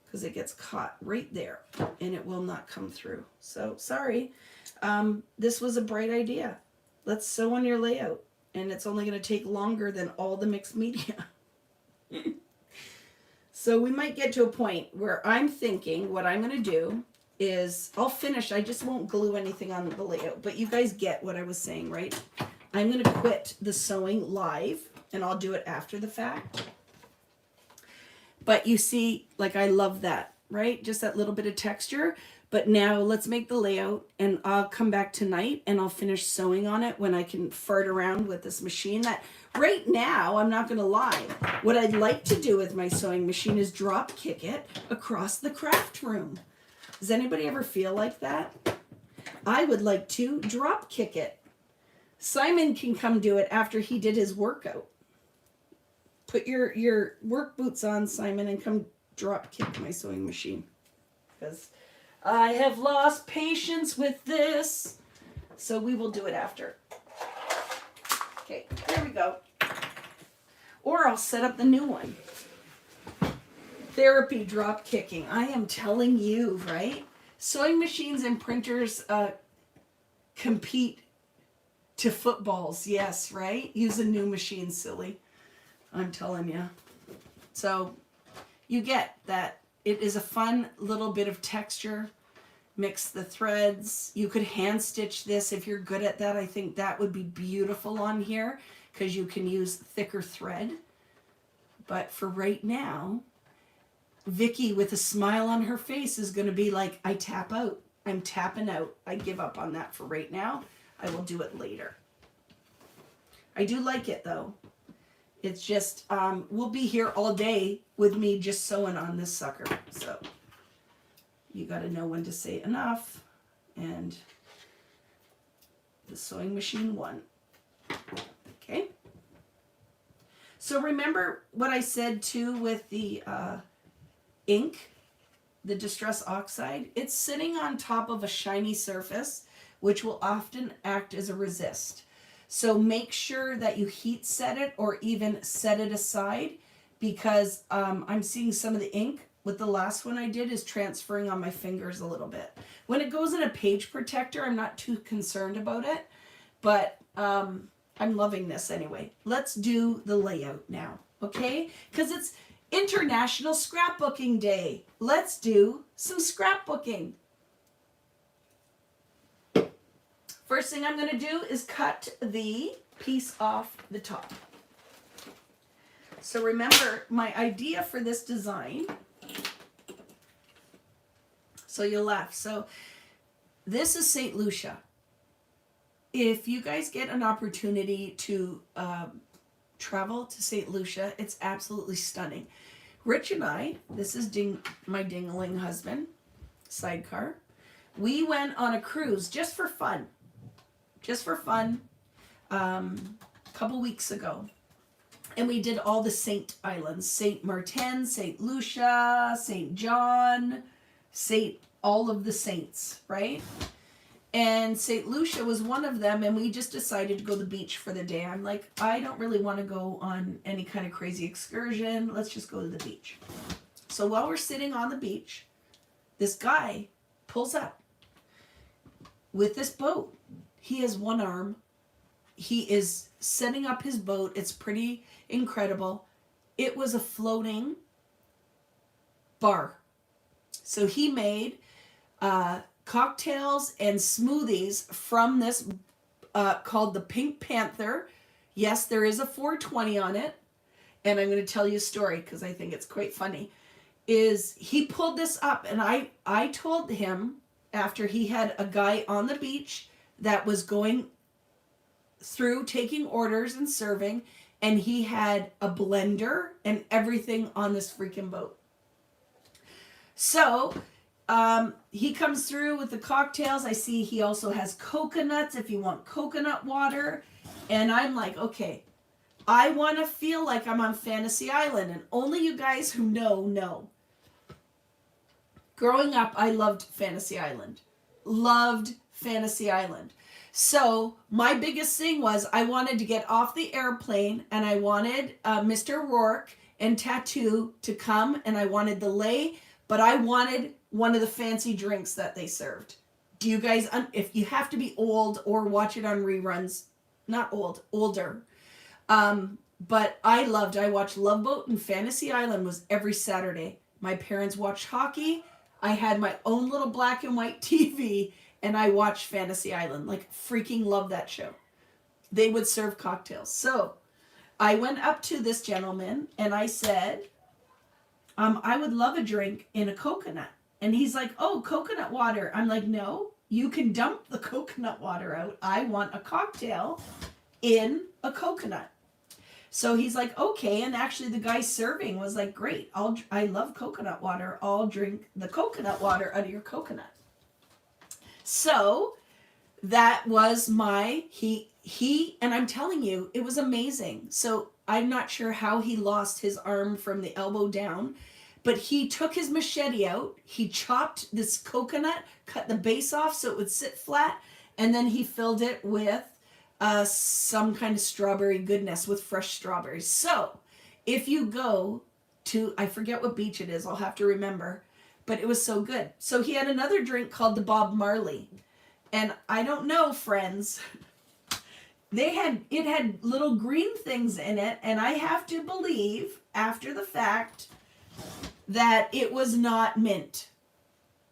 because it gets caught right there and it will not come through. So sorry. This was a bright idea. Let's sew on your layout. And it's only going to take longer than all the mixed media. So we might get to a point where I'm thinking what I'm going to do is, I'll finish, I just won't glue anything on the layout, but you guys get what I was saying, right? I'm going to quit the sewing live, and I'll do it after the fact. But you see, like, I love that, right? Just that little bit of texture. But now let's make the layout, and I'll come back tonight and I'll finish sewing on it when I can fart around with this machine. That right now, I'm not going to lie, what I'd like to do with my sewing machine is drop kick it across the craft room. Does anybody ever feel like that? I would like to drop kick it. Simon can come do it after he did his workout. Put your work boots on, Simon, and come drop kick my sewing machine. Because I have lost patience with this. So we will do it after. Okay, there we go. Or I'll set up the new one. Therapy drop kicking. I am telling you, right? Sewing machines and printers compete to footballs. Yes, right? Use a new machine, silly. I'm telling you. So you get that it is a fun little bit of texture. Mix the threads. You could hand stitch this if you're good at that. I think that would be beautiful on here because you can use thicker thread. But for right now, Vicki with a smile on her face is going to be like, I tap out. I'm tapping out. I give up on that for right now. I will do it later. I do like it though. It's just, we'll be here all day with me just sewing on this sucker. So you got to know when to say enough. And the sewing machine won. Okay. So remember what I said too with the ink, the Distress Oxide? It's sitting on top of a shiny surface, which will often act as a resist. So make sure that you heat set it or even set it aside, because I'm seeing some of the ink with the last one I did is transferring on my fingers a little bit. When it goes in a page protector, I'm not too concerned about it, but I'm loving this anyway. Let's do the layout now, okay? Because it's International Scrapbooking Day. Let's do some scrapbooking. First thing I'm going to do is cut the piece off the top. So remember, my idea for this design, so you'll laugh. So this is St. Lucia. If you guys get an opportunity to travel to St. Lucia, it's absolutely stunning. Rich and I, this is my dingling husband, sidecar. We went on a cruise just for fun. A couple weeks ago. And we did all the Saint Islands, Saint Martin, Saint Lucia, Saint John, all of the saints, right? And St. Lucia was one of them, and we just decided to go to the beach for the day. I'm like, I don't really want to go on any kind of crazy excursion. Let's just go to the beach. So while we're sitting on the beach, this guy pulls up with this boat. He has one arm. He is setting up his boat. It's pretty incredible. It was a floating bar. So he made cocktails and smoothies from this called the Pink Panther. Yes, there is a 420 on it. And I'm going to tell you a story because I think it's quite funny. Is he pulled this up, and I told him after he had a guy on the beach that was going through taking orders and serving, and he had a blender and everything on this freaking boat. So he comes through with the cocktails. I see he also has coconuts if you want coconut water. And I'm like, okay, I want to feel like I'm on Fantasy Island, and only you guys who know. Growing up, I loved Fantasy Island. Loved Fantasy Island. So my biggest thing was I wanted to get off the airplane, and I wanted Mr. Rourke and Tattoo to come, and I wanted the lei, but I wanted one of the fancy drinks that they served. Do you guys, if you have to be old or watch it on reruns, not old, older. But I watched Love Boat, and Fantasy Island was every Saturday. My parents watched hockey. I had my own little black and white TV and I watched Fantasy Island. Like, freaking love that show. They would serve cocktails. So I went up to this gentleman and I said, I would love a drink in a coconut. And he's like, oh, coconut water. I'm like, no, you can dump the coconut water out. I want a cocktail in a coconut. So he's like, okay. And actually the guy serving was like, great. I love coconut water. I'll drink the coconut water out of your coconut. So that was my, and I'm telling you, it was amazing. So I'm not sure how he lost his arm from the elbow down, but he took his machete out, he chopped this coconut, cut the base off so it would sit flat, and then he filled it with some kind of strawberry goodness with fresh strawberries. So if you go to, I forget what beach it is, I'll have to remember, but it was so good. So he had another drink called the Bob Marley. And I don't know, friends, it had little green things in it, and I have to believe, after the fact, that it was not mint.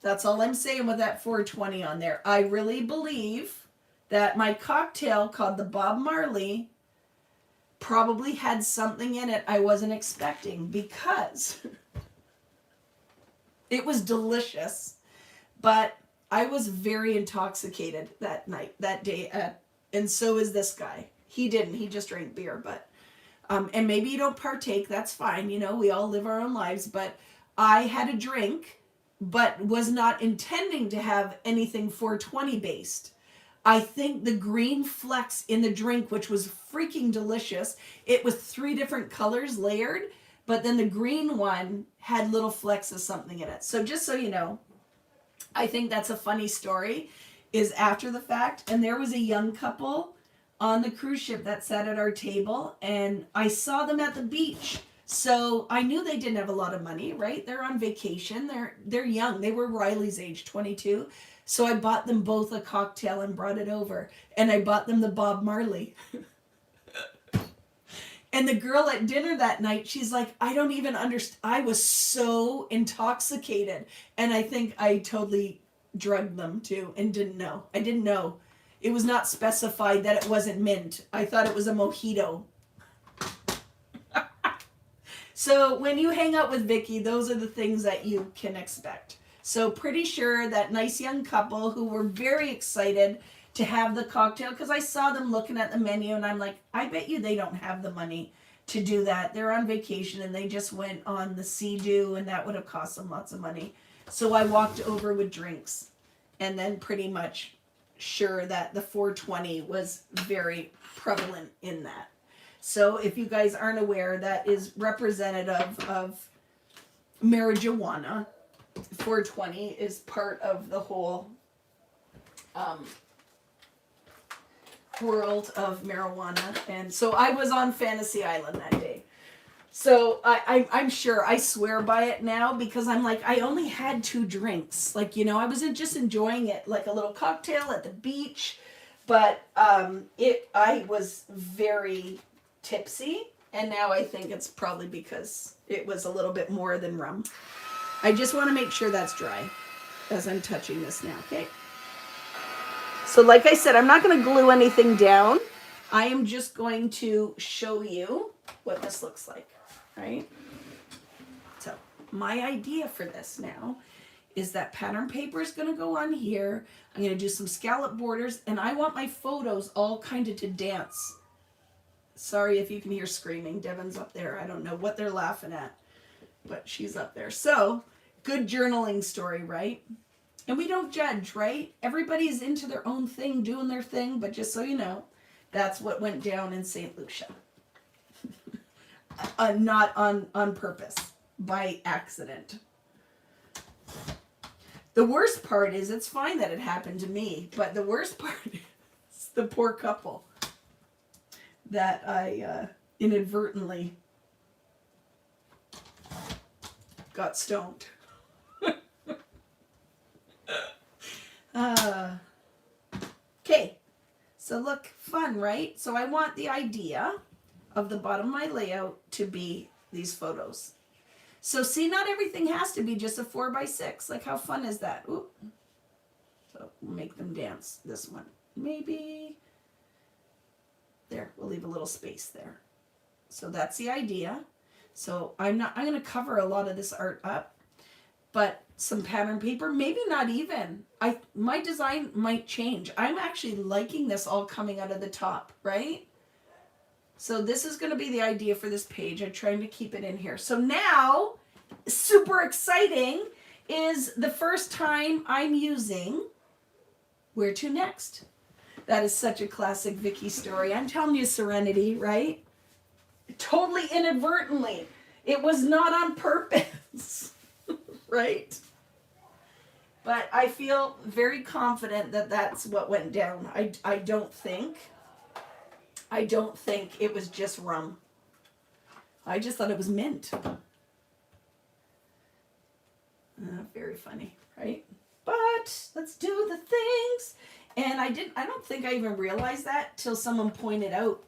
That's all I'm saying with that 420 on there. I really believe that my cocktail called the Bob Marley probably had something in it I wasn't expecting, because it was delicious, but I was very intoxicated that day, and so is this guy. He didn't, he just drank beer, but, and maybe you don't partake, that's fine, we all live our own lives, but I had a drink, but was not intending to have anything 420 based. I think the green flecks in the drink, which was freaking delicious, it was 3 different colors layered, but then the green one had little flecks of something in it. So just so you know, I think that's a funny story, is after the fact, and there was a young couple on the cruise ship that sat at our table, and I saw them at the beach. So I knew they didn't have a lot of money, right? They're on vacation. They're young. They were Riley's age, 22. So I bought them both a cocktail and brought it over. And I bought them the Bob Marley. And the girl at dinner that night, she's like, I don't even understand. I was so intoxicated. And I think I totally drugged them too and didn't know. I didn't know. It was not specified that it wasn't mint. I thought it was a mojito. So when you hang out with Vicki, those are the things that you can expect. So pretty sure that nice young couple who were very excited to have the cocktail, because I saw them looking at the menu and I'm like, I bet you they don't have the money to do that. They're on vacation and they just went on the Sea-Doo and that would have cost them lots of money. So I walked over with drinks and then pretty much sure that the 420 was very prevalent in that. So if you guys aren't aware, that is representative of marijuana. 420 is part of the whole world of marijuana. And so I was on Fantasy Island that day. So I'm sure I swear by it now, because I'm like, I only had 2 drinks. Like, I wasn't just enjoying it like a little cocktail at the beach, but I was very tipsy, and now I think it's probably because it was a little bit more than rum. I just want to make sure that's dry as I'm touching this now, okay? So like I said, I'm not going to glue anything down. I am just going to show you what this looks like, right? So my idea for this now is that pattern paper is going to go on here. I'm going to do some scallop borders, and I want my photos all kind of to dance. Sorry if you can hear screaming. Devon's up there. I don't know what they're laughing at, but she's up there. So, good journaling story, right? And we don't judge, right? Everybody's into their own thing, doing their thing, but just so you know, that's what went down in St. Lucia. Not on purpose, by accident. The worst part is, it's fine that it happened to me, but the worst part is the poor couple that I inadvertently got stoned. Okay, so look, fun, right? So I want the idea of the bottom of my layout to be these photos. So see, not everything has to be just a 4x6. Like how fun is that? Ooh. So we'll make them dance. This one, maybe. There, we'll leave a little space there. So that's the idea. So I'm going to cover a lot of this art up, but some pattern paper, maybe not even. My design might change. I'm actually liking this all coming out of the top, right? So this is going to be the idea for this page. I'm trying to keep it in here. So now, super exciting, is the first time I'm using Where to Next. That is such a classic Vicki story. I'm telling you, Serenity, right? Totally inadvertently. It was not on purpose, right? But I feel very confident that that's what went down. I don't think it was just rum. I just thought it was mint. Very funny, right? But let's do the things. And I don't think I even realized that till someone pointed out.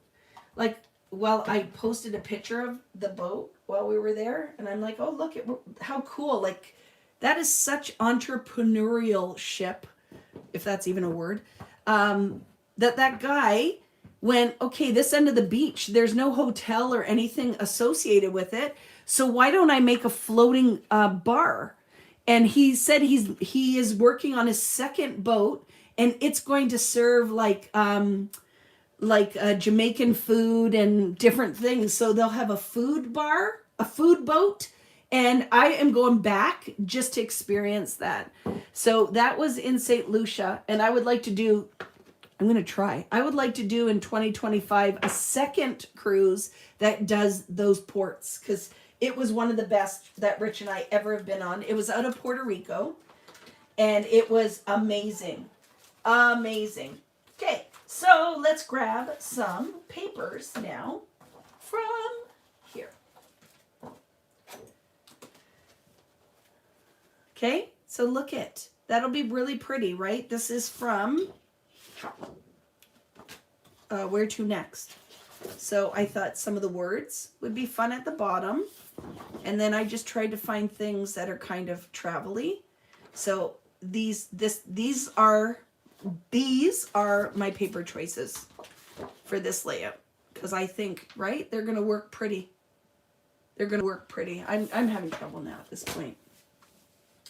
Like, well, I posted a picture of the boat while we were there, and I'm like, oh, look at how cool. Like, that is such entrepreneurship, if that's even a word, that guy went, okay, this end of the beach, there's no hotel or anything associated with it, so why don't I make a floating bar? And he said he is working on his second boat, and it's going to serve like Jamaican food and different things. So they'll have a food bar, a food boat, and I am going back just to experience that. So that was in St. Lucia, and I would like to do, I would like to do in 2025 a second cruise that does those ports, because it was one of the best that Rich and I ever have been on. It was out of Puerto Rico, and it was amazing. Amazing. Okay, so let's grab some papers now from here. Okay, so look at, that'll be really pretty, right? This is from Where to Next. So I thought some of the words would be fun at the bottom. And then I just tried to find things that are kind of travel-y. So these are my paper choices for this layout, because I think, right, they're going to work pretty. They're going to work pretty. I'm having trouble now at this point.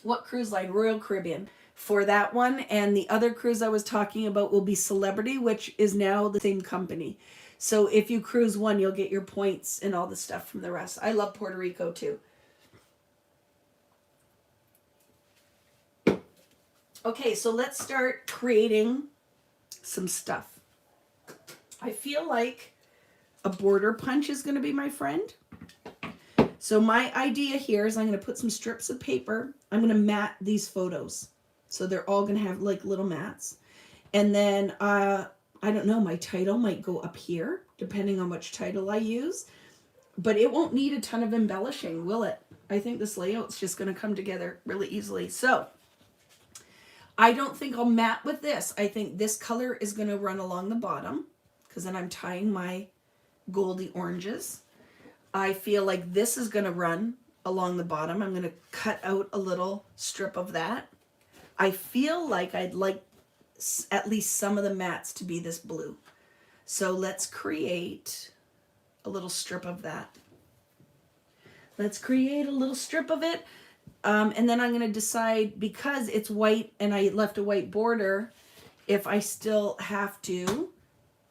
What cruise line? Royal Caribbean for that one, and the other cruise I was talking about will be Celebrity, which is now the same company. So if you cruise one, you'll get your points and all the stuff from the rest. I love Puerto Rico too. Okay, so let's start creating some stuff. I feel like a border punch is going to be my friend. So my idea here is I'm going to put some strips of paper. I'm going to mat these photos. So they're all going to have like little mats. And then, I don't know, my title might go up here, depending on which title I use. But it won't need a ton of embellishing, will it? I think this layout's just going to come together really easily. So I don't think I'll mat with this. I think this color is going to run along the bottom, because then I'm tying my goldy oranges. I feel like this is going to run along the bottom. I'm going to cut out a little strip of that. I feel like I'd like at least some of the mats to be this blue. So let's create a little strip of that. Let's create a little strip of it. And then I'm going to decide, because it's white and I left a white border, if I still have to,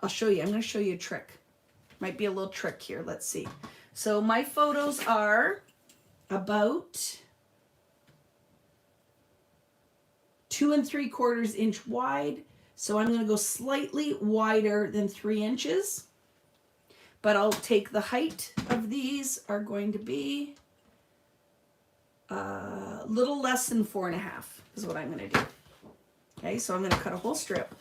I'll show you. I'm going to show you a trick. Might be a little trick here. Let's see. So my photos are about 2 3/4 inch wide. So I'm going to go slightly wider than 3 inches. But I'll take the height of these are going to be a little less than 4.5 is what I'm going to do. Okay, so I'm going to cut a whole strip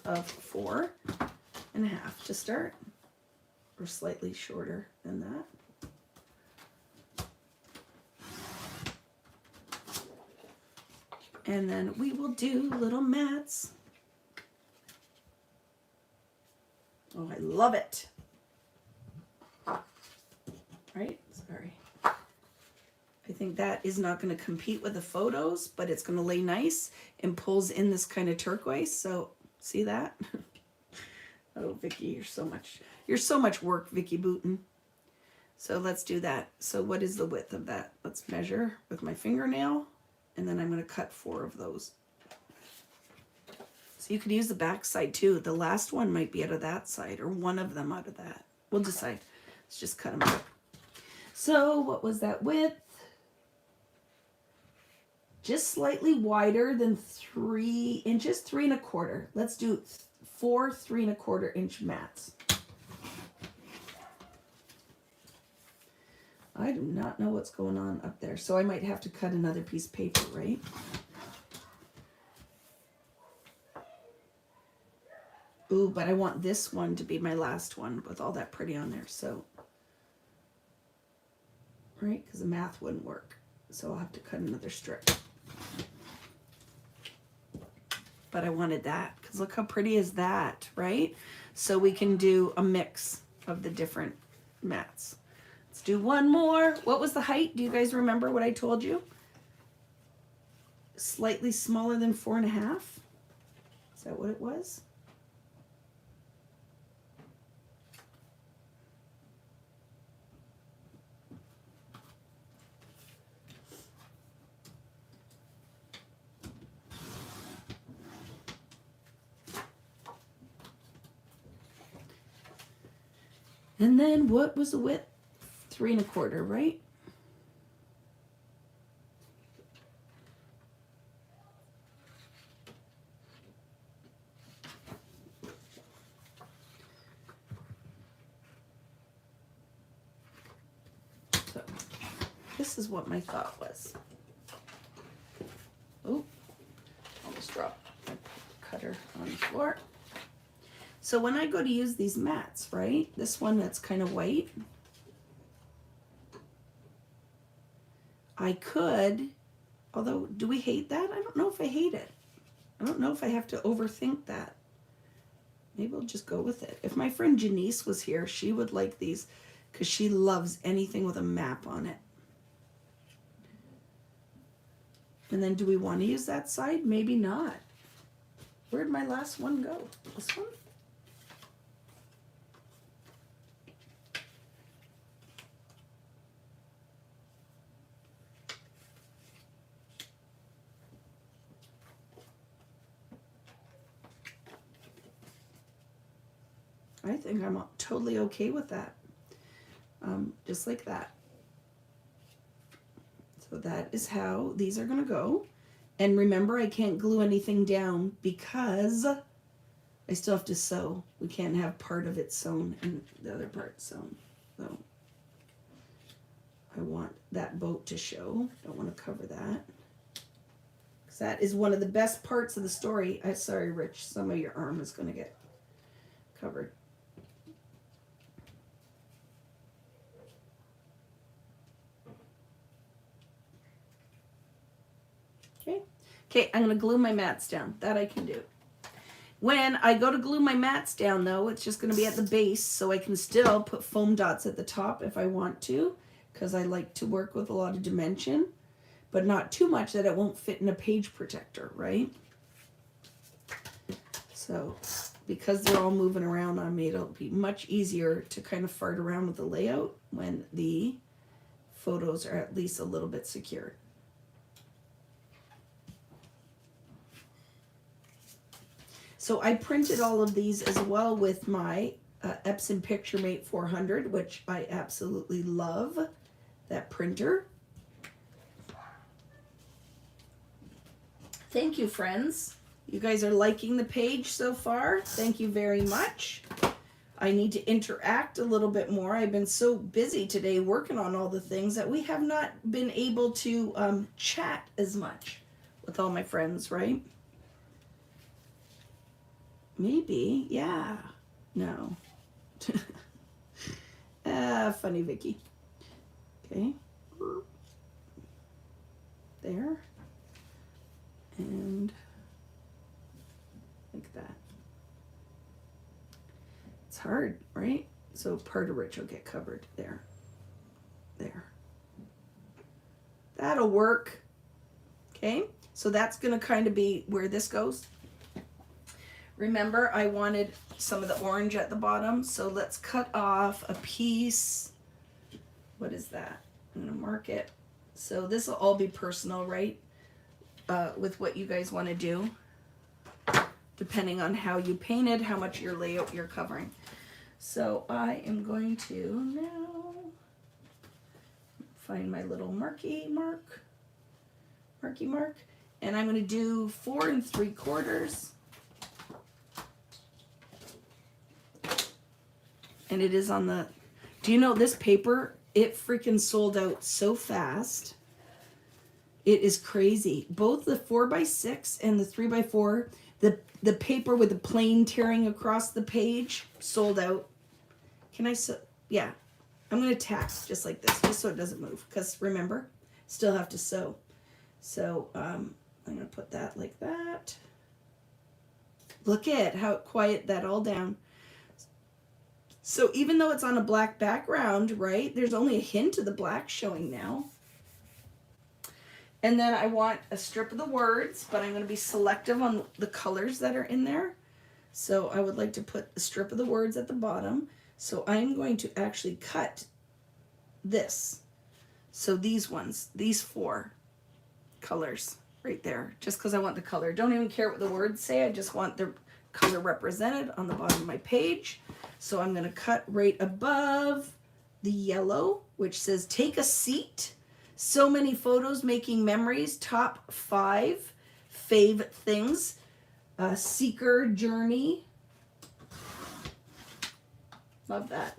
of 4.5 to start, or slightly shorter than that. And then we will do little mats. Oh, I love it. Right? Sorry. think that is not going to compete with the photos, but it's going to lay nice and pulls in this kind of turquoise. So see that? Oh, Vicki, you're so much work, Vicki Booten. So let's do that. So what is the width of that? Let's measure with my fingernail, and then I'm going to cut 4 of those. So you could use the back side too. The last one might be out of that side, or one of them out of that. We'll decide. Let's just cut them out. So what was that width? Just slightly wider than 3 inches, 3 1/4. Let's do 4 3 1/4 inch mats. I do not know what's going on up there, so I might have to cut another piece of paper, right? Ooh, but I want this one to be my last one with all that pretty on there, so. Right, because the math wouldn't work. So I'll have to cut another strip. But I wanted that, because look how pretty is that, right? So we can do a mix of the different mats. Let's do one more. What was the height? Do you guys remember what I told you? Slightly smaller than 4.5. Is that what it was? And then what was the width? 3 1/4, right? So this is what my thought was. Oh, almost dropped my cutter on the floor. So when I go to use these mats, right? This one that's kind of white. I could, although, do we hate that? I don't know if I hate it. I don't know if I have to overthink that. Maybe I'll just go with it. If my friend Janice was here, she would like these because she loves anything with a map on it. And then do we want to use that side? Maybe not. Where'd my last one go? This one? I think I'm totally okay with that. Just like that. So that is how these are going to go. And remember, I can't glue anything down because I still have to sew. We can't have part of it sewn and the other part sewn. So I want that boat to show. Don't want to cover that. Because that is one of the best parts of the story. Sorry, Rich, some of your arm is going to get covered. Okay, I'm going to glue my mats down. That I can do. When I go to glue my mats down, though, it's just going to be at the base, so I can still put foam dots at the top if I want to, because I like to work with a lot of dimension, but not too much that it won't fit in a page protector, right? So, because they're all moving around on me, it'll be much easier to kind of fart around with the layout when the photos are at least a little bit secured. So I printed all of these as well with my Epson PictureMate 400, which I absolutely love, that printer. Thank you, friends. You guys are liking the page so far. Thank you very much. I need to interact a little bit more. I've been so busy today working on all the things that we have not been able to chat as much with all my friends, right? Maybe, yeah. No. Funny Vicki. Okay. There. And like that. It's hard, right? So part of Rich will get covered there. There. That'll work. Okay, so that's gonna kind of be where this goes. Remember, I wanted some of the orange at the bottom, so let's cut off a piece. What is that? I'm gonna mark it. So this will all be personal, right? With what you guys want to do, depending on how you painted, how much your layout you're covering. So I am going to now find my little mark, and I'm going to do 4 3/4. And it is on the, do you know this paper, it freaking sold out so fast. It is crazy. Both the 4x6 and the 3x4, the paper with the plain tearing across the page sold out. Can I sew? Yeah. I'm going to tack just like this, just so it doesn't move. Because remember, still have to sew. So I'm going to put that like that. Look at how it quiet that all down. So even though it's on a black background, right, there's only a hint of the black showing now. And then I want a strip of the words, but I'm going to be selective on the colors that are in there. So I would like to put a strip of the words at the bottom. So I'm going to actually cut this. So these ones, these 4 colors right there, just because I want the color. Don't even care what the words say. I just want the color represented on the bottom of my page. So I'm going to cut right above the yellow, which says take a seat. So many photos making memories. Top 5 fave things. Seeker journey. Love that.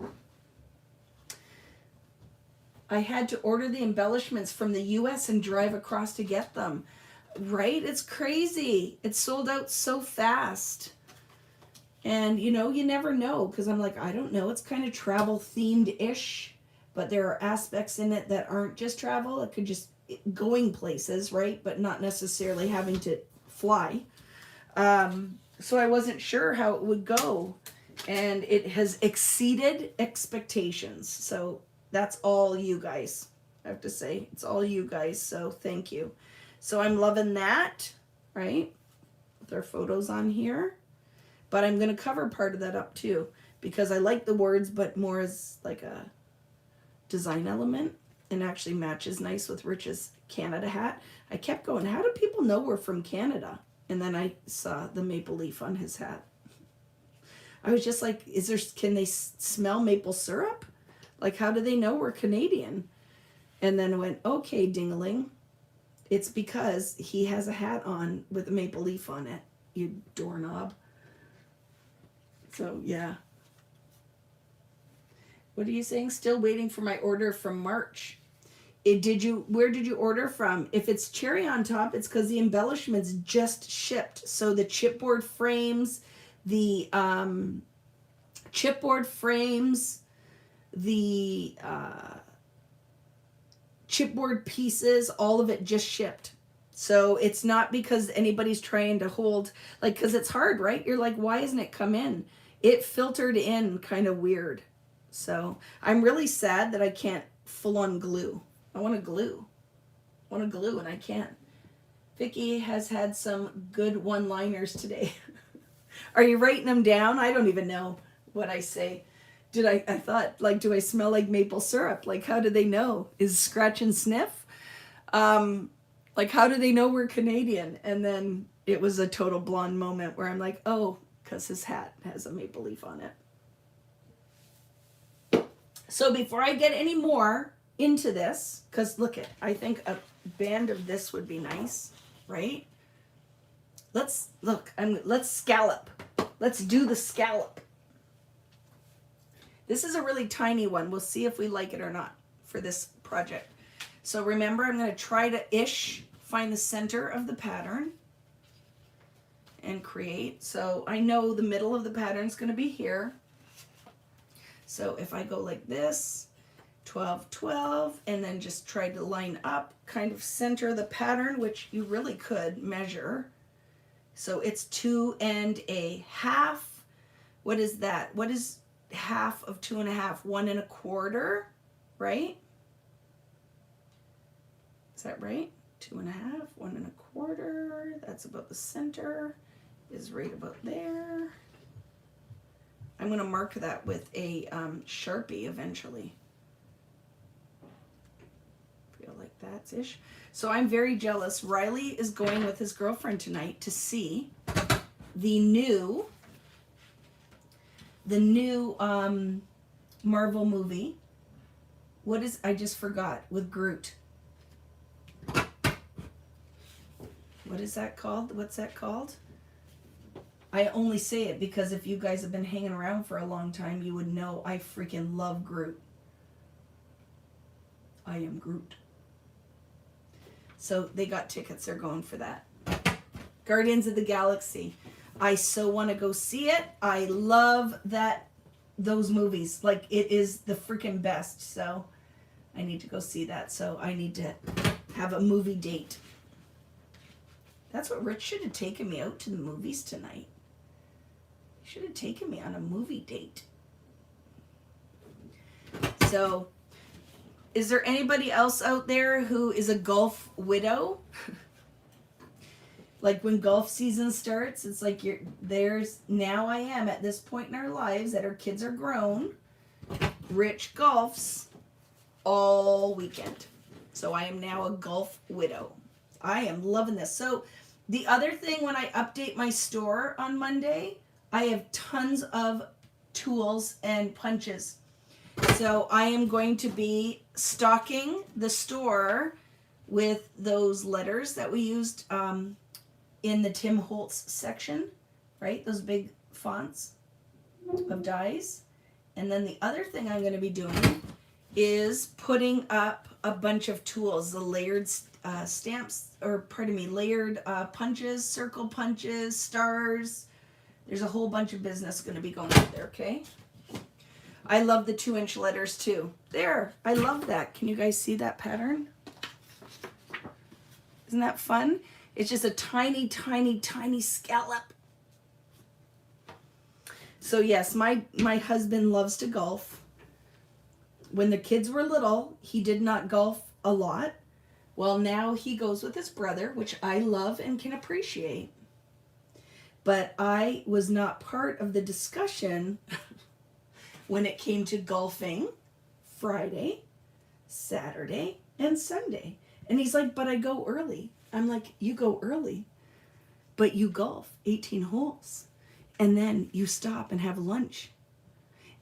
I had to order the embellishments from the US and drive across to get them. Right? It's crazy. It sold out so fast. And, you know, you never know, because I'm like, I don't know. It's kind of travel themed-ish, but there are aspects in it that aren't just travel. It could just going places, right? But not necessarily having to fly. So I wasn't sure how it would go. And it has exceeded expectations. So that's all you guys, I have to say. It's all you guys, so thank you. So I'm loving that, right? With our photos on here. But I'm going to cover part of that up too, because I like the words, but more as like a design element, and actually matches nice with Rich's Canada hat. I kept going, how do people know we're from Canada? And then I saw the maple leaf on his hat. I was just like, can they smell maple syrup? Like, how do they know we're Canadian? And then I went, okay, ding-a-ling. It's because he has a hat on with a maple leaf on it, you doorknob. So, yeah. What are you saying? Still waiting for my order from March. Where did you order from? If it's cherry on top, it's because the embellishments just shipped. So the chipboard frames, the chipboard pieces, all of it just shipped. So it's not because anybody's trying to hold, like, because it's hard, right? You're like, why isn't it come in? It filtered in kind of weird. So I'm really sad that I can't full on glue. I want to glue. And I can't. Vicki has had some good one-liners today. Are you writing them down? I don't even know what I say. I thought, like, do I smell like maple syrup? Like, how do they know? Is scratch and sniff? Like, how do they know we're Canadian? And then it was a total blonde moment where I'm like, oh, because his hat has a maple leaf on it. So before I get any more into this, because look it, I think a band of this would be nice, right? Let's scallop. Let's do the scallop. This is a really tiny one. We'll see if we like it or not for this project. So remember, I'm going to try to find the center of the pattern and create. So I know the middle of the pattern is going to be here. So if I go like this, 12, 12, and then just try to line up, kind of center the pattern, which you really could measure. So it's 2 1/2. What is that? What is half of 2 1/2? 1 1/4, right? Is that right? 2.5, 1.25. That's about the center. Is right about there. I'm going to mark that with a Sharpie eventually. Feel like that's ish. So I'm very jealous. Riley is going with his girlfriend tonight to see the new Marvel movie. What is, I just forgot, with Groot. What is that called? What's that called? I only say it because if you guys have been hanging around for a long time, you would know I freaking love Groot. I am Groot. So they got tickets. They're going for that. Guardians of the Galaxy. I so want to go see it. I love those movies. Like, it is the freaking best. So I need to go see that. So I need to have a movie date. That's what Rich should have taken me out to the movies tonight. He should have taken me on a movie date. So, is there anybody else out there who is a golf widow? Like when golf season starts, it's like now I am at this point in our lives that our kids are grown. Rich golfs all weekend. So I am now a golf widow. I am loving this. So the other thing, when I update my store on Monday, I have tons of tools and punches. So I am going to be stocking the store with those letters that we used in the Tim Holtz section, right? Those big fonts of dies. And then the other thing I'm going to be doing is putting up a bunch of tools, the layered layered punches, circle punches, stars. There's a whole bunch of business going to be going out there, okay? I love the 2-inch letters too. There, I love that. Can you guys see that pattern? Isn't that fun? It's just a tiny, tiny, tiny scallop. So yes, my husband loves to golf. When the kids were little, he did not golf a lot. Well, now he goes with his brother, which I love and can appreciate. But I was not part of the discussion when it came to golfing Friday, Saturday, and Sunday. And he's like, but I go early. I'm like, you go early, but you golf 18 holes. And then you stop and have lunch.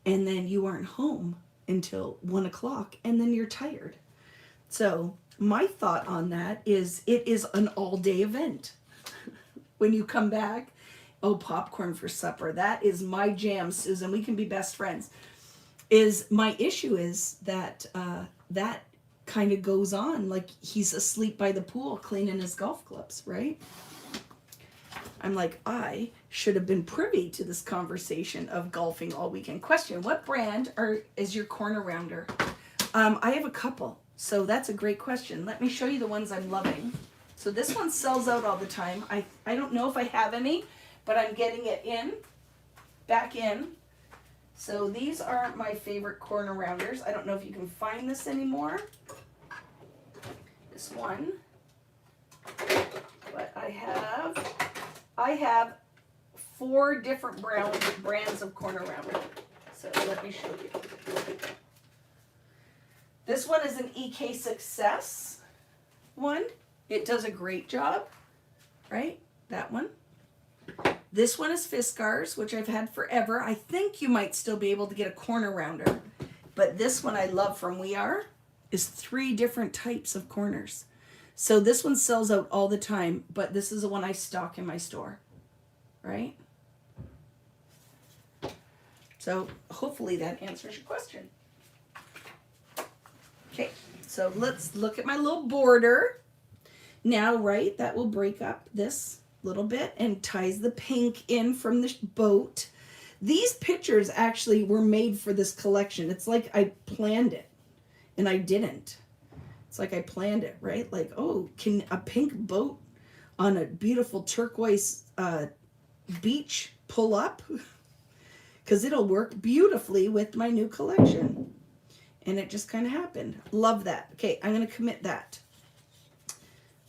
And then you aren't home until 1 o'clock. And then you're tired. So my thought on that is it is an all-day event. When you come back, oh, popcorn for supper. That is my jam, Susan. We can be best friends. My issue is that that kind of goes on. Like he's asleep by the pool cleaning his golf clubs, right? I'm like, I should have been privy to this conversation of golfing all weekend. Question, what brand is your corner rounder? I have a couple, so that's a great question. Let me show you the ones I'm loving. So this one sells out all the time. I don't know if I have any, but I'm getting it back in. So these are my favorite corner rounders. I don't know if you can find this anymore. This one. But I have 4 different brands of corner rounder. So let me show you. This one is an EK Success one. It does a great job, right? That one. This one is Fiskars, which I've had forever. I think you might still be able to get a corner rounder. But this one I love from We Are is 3 different types of corners. So this one sells out all the time, but this is the one I stock in my store, right? So hopefully that answers your question. Okay, so let's look at my little border. Now, right, that will break up this little bit and ties the pink in from the boat. These pictures actually were made for this collection. It's like I planned it, and I didn't. It's like I planned it, right? Like, oh, can a pink boat on a beautiful turquoise beach pull up? Because it'll work beautifully with my new collection. And it just kind of happened. Love that. Okay, I'm going to commit that.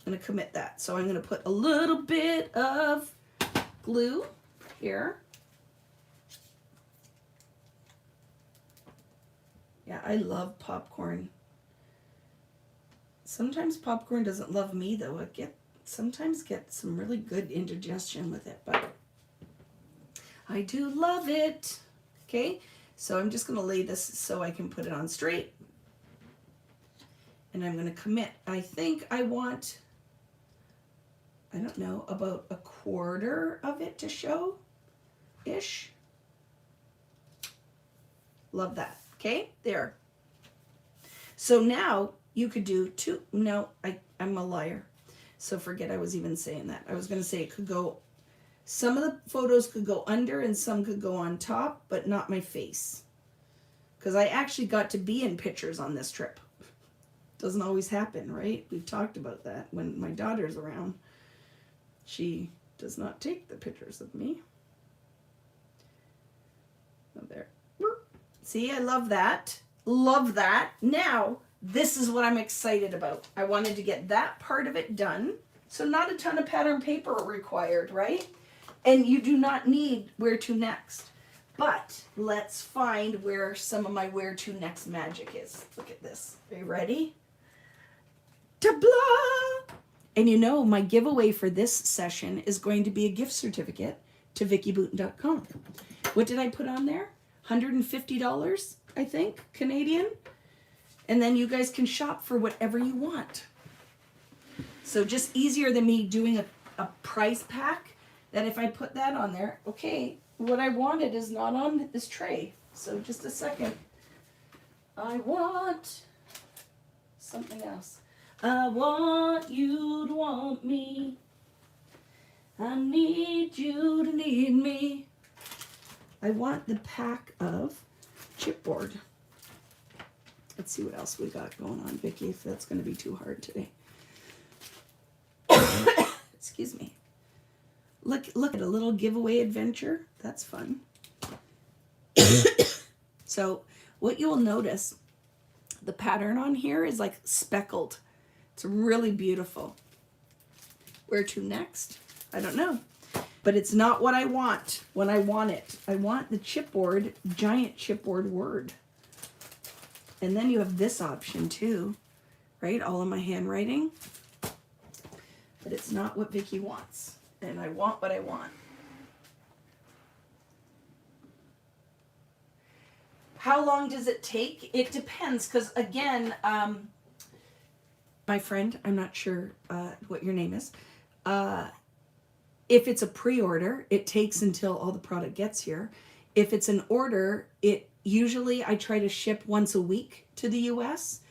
going to commit that. So I'm going to put a little bit of glue here. Yeah, I love popcorn. Sometimes popcorn doesn't love me though. I sometimes get some really good indigestion with it, but I do love it. Okay, so I'm just going to lay this so I can put it on straight. And I'm going to commit. I think I want, I don't know, about a quarter of it to show-ish. Love that. Okay, there. So now you could do two. No, I'm a liar. So forget I was even saying that. I was going to say it could go, some of the photos could go under and some could go on top, but not my face. Because I actually got to be in pictures on this trip. Doesn't always happen, right? We've talked about that. When my daughter's around, she does not take the pictures of me. Oh, there. See, I love that. Love that. Now, this is what I'm excited about. I wanted to get that part of it done. So not a ton of pattern paper required, right? And you do not need where to next. But let's find where some of my where to next magic is. Look at this. Are you ready? Ta-blah! And you know, my giveaway for this session is going to be a gift certificate to VickiBooten.com. What did I put on there? $150, I think, Canadian. And then you guys can shop for whatever you want. So just easier than me doing a price pack, that if I put that on there, okay, what I wanted is not on this tray. So just a second. I want something else. I want you to want me. I need you to need me. I want the pack of chipboard. Let's see what else we got going on, Vicki, if that's going to be too hard today. Excuse me. Look at a little giveaway adventure. That's fun. So what you will notice, the pattern on here is like speckled. It's really beautiful. Where to next? I don't know. But it's not what I want when I want it. I want the chipboard, giant chipboard word. And then you have this option too, right? All in my handwriting. But it's not what Vicki wants. And I want what I want. How long does it take? It depends, because again, my friend, I'm not sure what your name is. If it's a pre-order, it takes until all the product gets here. If it's an order, usually I try to ship once a week to the US,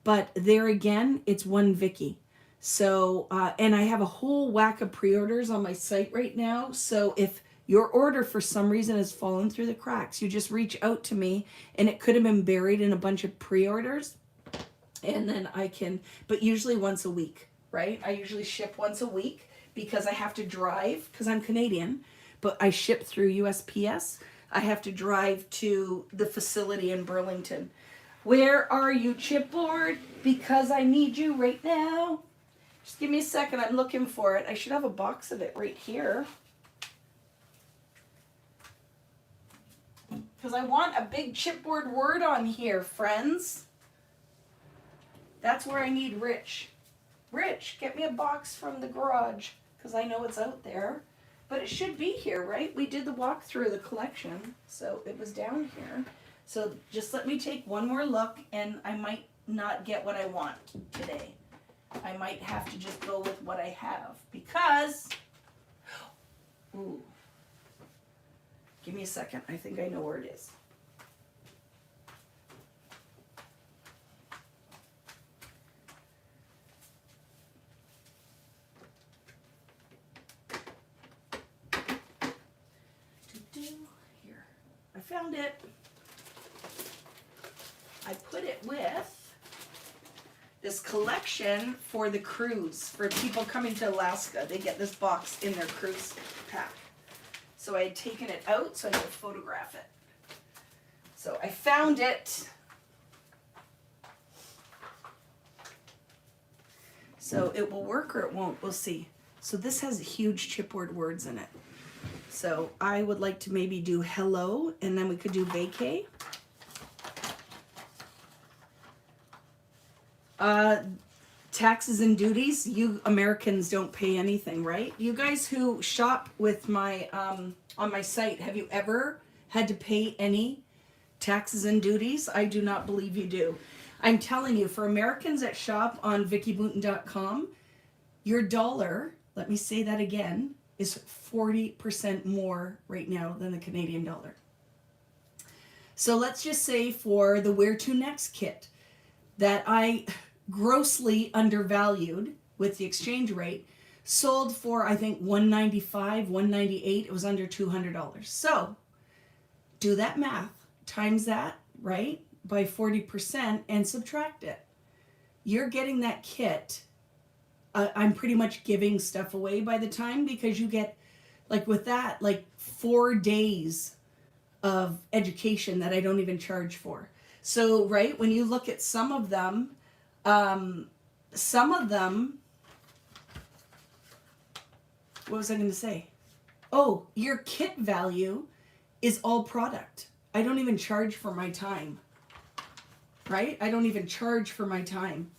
but there again, it's one Vicki. So, and I have a whole whack of pre-orders on my site right now. So if your order for some reason has fallen through the cracks, you just reach out to me, and it could have been buried in a bunch of pre-orders. And then I can, but usually once a week, right? I usually ship once a week because I have to drive, because I'm Canadian, but I ship through USPS. I have to drive to the facility in Burlington. Where are you, chipboard? Because I need you right now. Just give me a second. I'm looking for it. I should have a box of it right here. Because I want a big chipboard word on here, friends. That's where I need Rich. Rich, get me a box from the garage, because I know it's out there. But it should be here, right? We did the walkthrough of the collection, so it was down here. So just let me take one more look, and I might not get what I want today. I might have to just go with what I have, because, ooh, give me a second. I think I know where it is. Here, I found it. I put it with this collection for the cruise, for people coming to Alaska. They get this box in their cruise pack. So I had taken it out so I could photograph it. So I found it. So it will work or it won't, we'll see. So this has huge chipboard words in it. So I would like to maybe do hello, and then we could do vacay. Taxes and duties, you Americans don't pay anything, right? You guys who shop with my on my site, have you ever had to pay any taxes and duties? I do not believe you do. I'm telling you, for Americans that shop on vickibooten.com, your dollar, let me say that again, is 40% more right now than the Canadian dollar. So let's just say for the Where To Next kit that I grossly undervalued with the exchange rate, sold for I think $195, $198. It was under $200. So do that math, times that, right, by 40% and subtract it. You're getting that kit. I'm pretty much giving stuff away by the time, because you get, like with that, like 4 days of education that I don't even charge for. So, right, when you look at some of them, what was I going to say? Oh, your kit value is all product. I don't even charge for my time, right? I don't even charge for my time.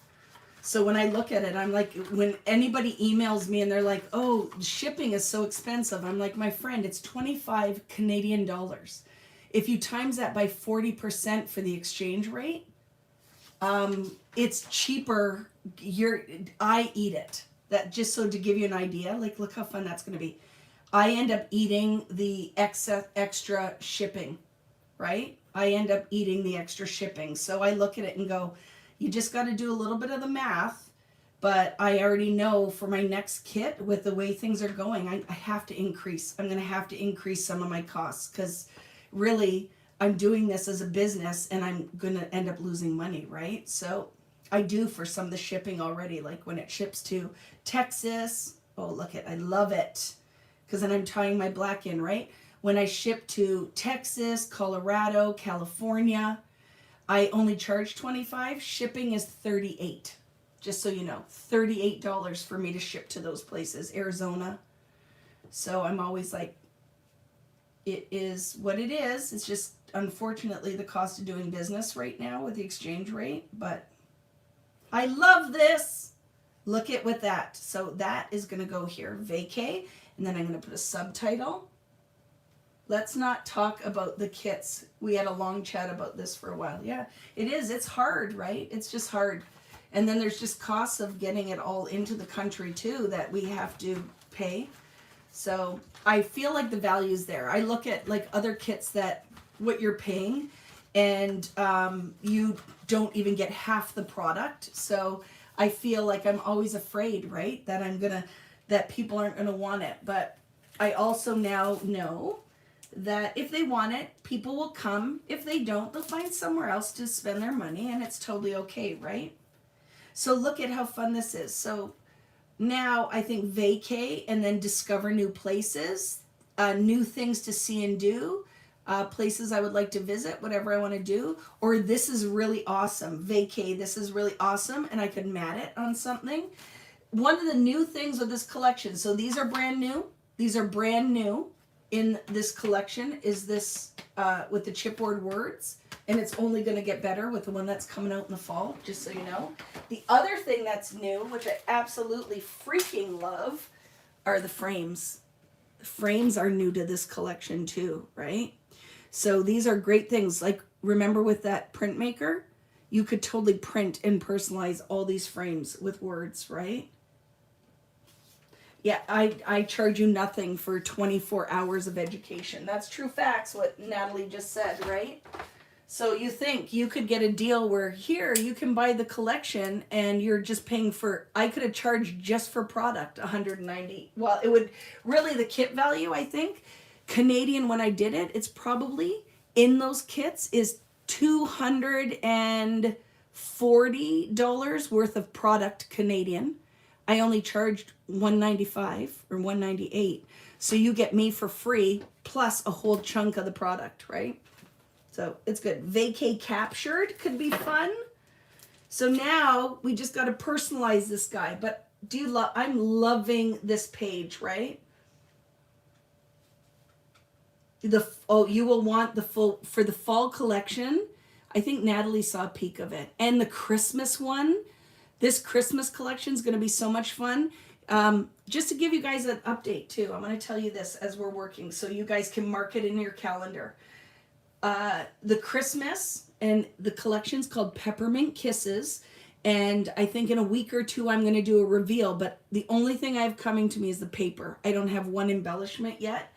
So when I look at it, I'm like, when anybody emails me and they're like, oh, shipping is so expensive, I'm like, my friend, it's 25 Canadian dollars. If you times that by 40% for the exchange rate, it's cheaper. I eat it. That, just so to give you an idea, like, look how fun that's going to be. I end up eating the extra shipping, right? I end up eating the extra shipping. So I look at it and go, you just got to do a little bit of the math. But I already know for my next kit, with the way things are going, I have to increase. I'm going to have to increase some of my costs, because really I'm doing this as a business and I'm going to end up losing money, right? So I do for some of the shipping already, like when it ships to Texas. Oh, look at, I love it, because then I'm tying my black in, right? When I ship to Texas, Colorado, California, I only charge $25. Shipping is $38. Just so you know, $38 for me to ship to those places, Arizona. So I'm always like, it is what it is. It's just, unfortunately, the cost of doing business right now with the exchange rate. But I love this. Look at with that. So that is going to go here, vacay. And then I'm going to put a subtitle. Let's not talk about the kits. We had a long chat about this for a while. Yeah, it is. It's hard, right? It's just hard. And then there's just costs of getting it all into the country too that we have to pay. So I feel like the value's there. I look at like other kits that what you're paying, and you don't even get half the product. So I feel like I'm always afraid, right, that that people aren't gonna want it. But I also now know that if they want it, people will come. If they don't, they'll find somewhere else to spend their money, and it's totally okay, right? So look at how fun this is. So now I think vacay, and then discover new places, new things to see and do, places I would like to visit, whatever I want to do. Or this is really awesome. Vacay, this is really awesome, and I could mat it on something. One of the new things with this collection, so these are brand new. These are brand new in this collection, is this with the chipboard words. And it's only going to get better with the one that's coming out in the fall, just so you know. The other thing that's new, which I absolutely freaking love, are the frames. The frames are new to this collection too, right? So these are great things. Like, remember with that printmaker, you could totally print and personalize all these frames with words, right? Yeah, I charge you nothing for 24 hours of education. That's true facts, what Natalie just said, right? So you think you could get a deal where here you can buy the collection and you're just paying for, I could have charged just for product $190. Well, it would really, the kit value, I think, Canadian when I did it, it's probably in those kits is $240 worth of product Canadian. I only charged $195 or $198. So you get me for free plus a whole chunk of the product, right? So it's good. Vacay captured could be fun. So now we just got to personalize this guy. But do you love, I'm loving this page, right? You will want the full, for the fall collection. I think Natalie saw a peek of it. And the Christmas one, this Christmas collection is going to be so much fun. Just to give you guys an update too, I'm going to tell you this as we're working so you guys can mark it in your calendar. The Christmas and the collection's called Peppermint Kisses. And I think in a week or two, I'm going to do a reveal. But the only thing I have coming to me is the paper. I don't have one embellishment yet.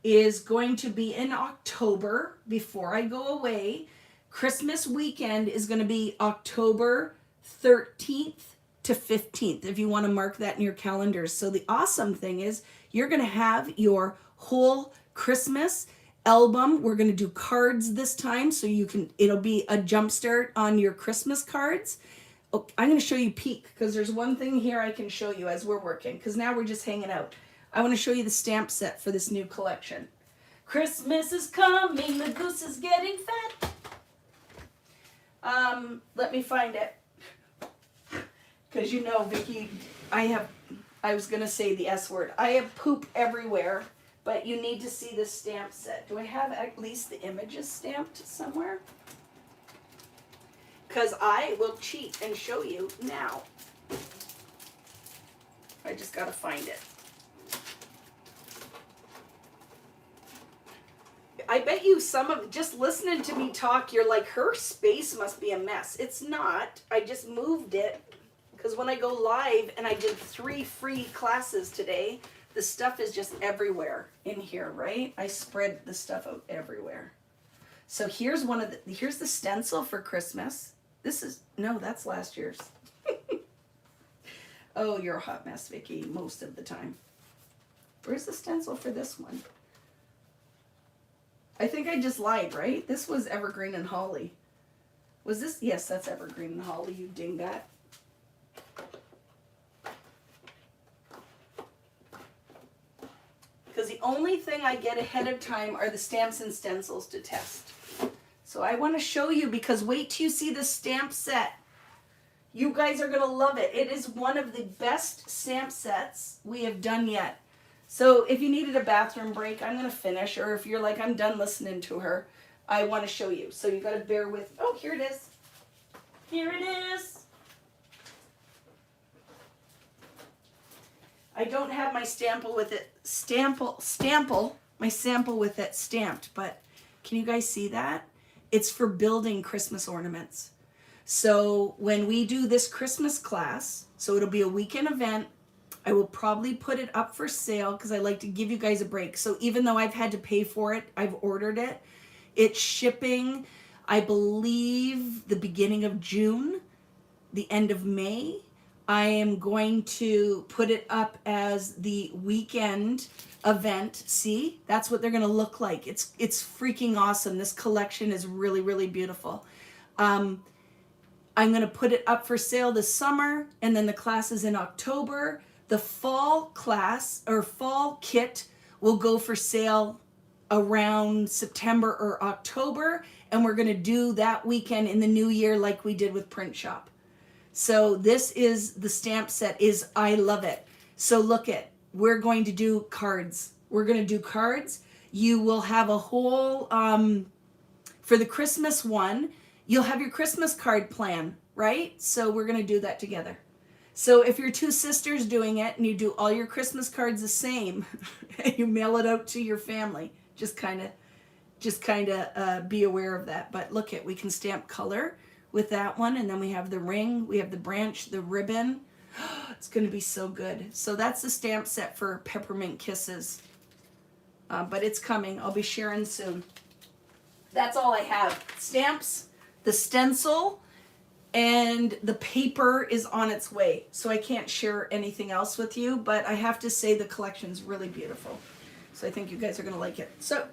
Is going to be in October before I go away. Christmas weekend is going to be October 13th to 15th, if you want to mark that in your calendars. So the awesome thing is you're going to have your whole Christmas album. We're going to do cards this time, so you can, it'll be a jump start on your Christmas cards. Oh, I'm going to show you peek, because there's one thing here I can show you as we're working, because now we're just hanging out. I want to show you the stamp set for this new collection. Christmas is coming, the goose is getting fat. Let me find it. Because you know, Vicki, I was going to say the S word. I have poop everywhere, but you need to see this stamp set. Do I have at least the images stamped somewhere? Because I will cheat and show you now. I just got to find it. I bet you some of, just listening to me talk, you're like, her space must be a mess. It's not. I just moved it. Because when I go live, and I did 3 free classes today, the stuff is just everywhere in here, right? I spread the stuff out everywhere. So here's here's the stencil for Christmas. This is, no, that's last year's. Oh, you're a hot mess, Vicki, most of the time. Where's the stencil for this one? I think I just lied, right? This was Evergreen and Holly. Was this? Yes, that's Evergreen and Holly, you dingbat. Because the only thing I get ahead of time are the stamps and stencils to test. So I want to show you, because wait till you see the stamp set. You guys are going to love it. It is one of the best stamp sets we have done yet. So if you needed a bathroom break, I'm going to finish. Or if you're like, I'm done listening to her, I want to show you. So you got to bear with. Oh, here it is. Here it is. I don't have my sample with it, my sample with it stamped, but can you guys see that? It's for building Christmas ornaments. So when we do this Christmas class, so it'll be a weekend event, I will probably put it up for sale because I like to give you guys a break. So even though I've had to pay for it, I've ordered it. It's shipping, I believe, the beginning of June, the end of May. I am going to put it up as the weekend event. See, that's what they're going to look like. It's freaking awesome. This collection is really, really beautiful. I'm going to put it up for sale this summer, and then the class is in October. The fall class or fall kit will go for sale around September or October, and we're going to do that weekend in the new year like we did with Print Shop. So this is the stamp set. I love it. So look it, we're going to do cards. We're going to do cards. You will have a whole, for the Christmas one, you'll have your Christmas card plan, right? So we're going to do that together. So if you're 2 sisters doing it and you do all your Christmas cards the same, and you mail it out to your family, just kind of be aware of that. But look it, we can stamp color with that one, and then we have the ring, we have the branch, the ribbon. It's going to be so good. So that's the stamp set for Peppermint Kisses. But it's coming. I'll be sharing soon. That's all I have. Stamps, the stencil, and the paper is on its way. So I can't share anything else with you, but I have to say the collection's really beautiful. So I think you guys are going to like it. So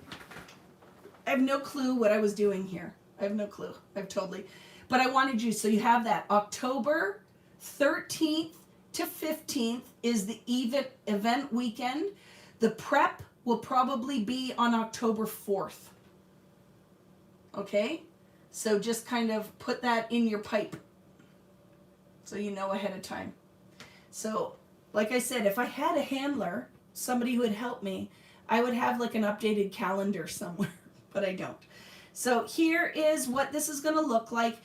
I have no clue what I was doing here. I have no clue. But I wanted you, so you have that. October 13th to 15th is the event weekend. The prep will probably be on October 4th. Okay? So just kind of put that in your pipe. so you know ahead of time. So, like I said, if I had a handler, somebody who would help me, I would have like an updated calendar somewhere, but I don't. So here is what this is going to look like.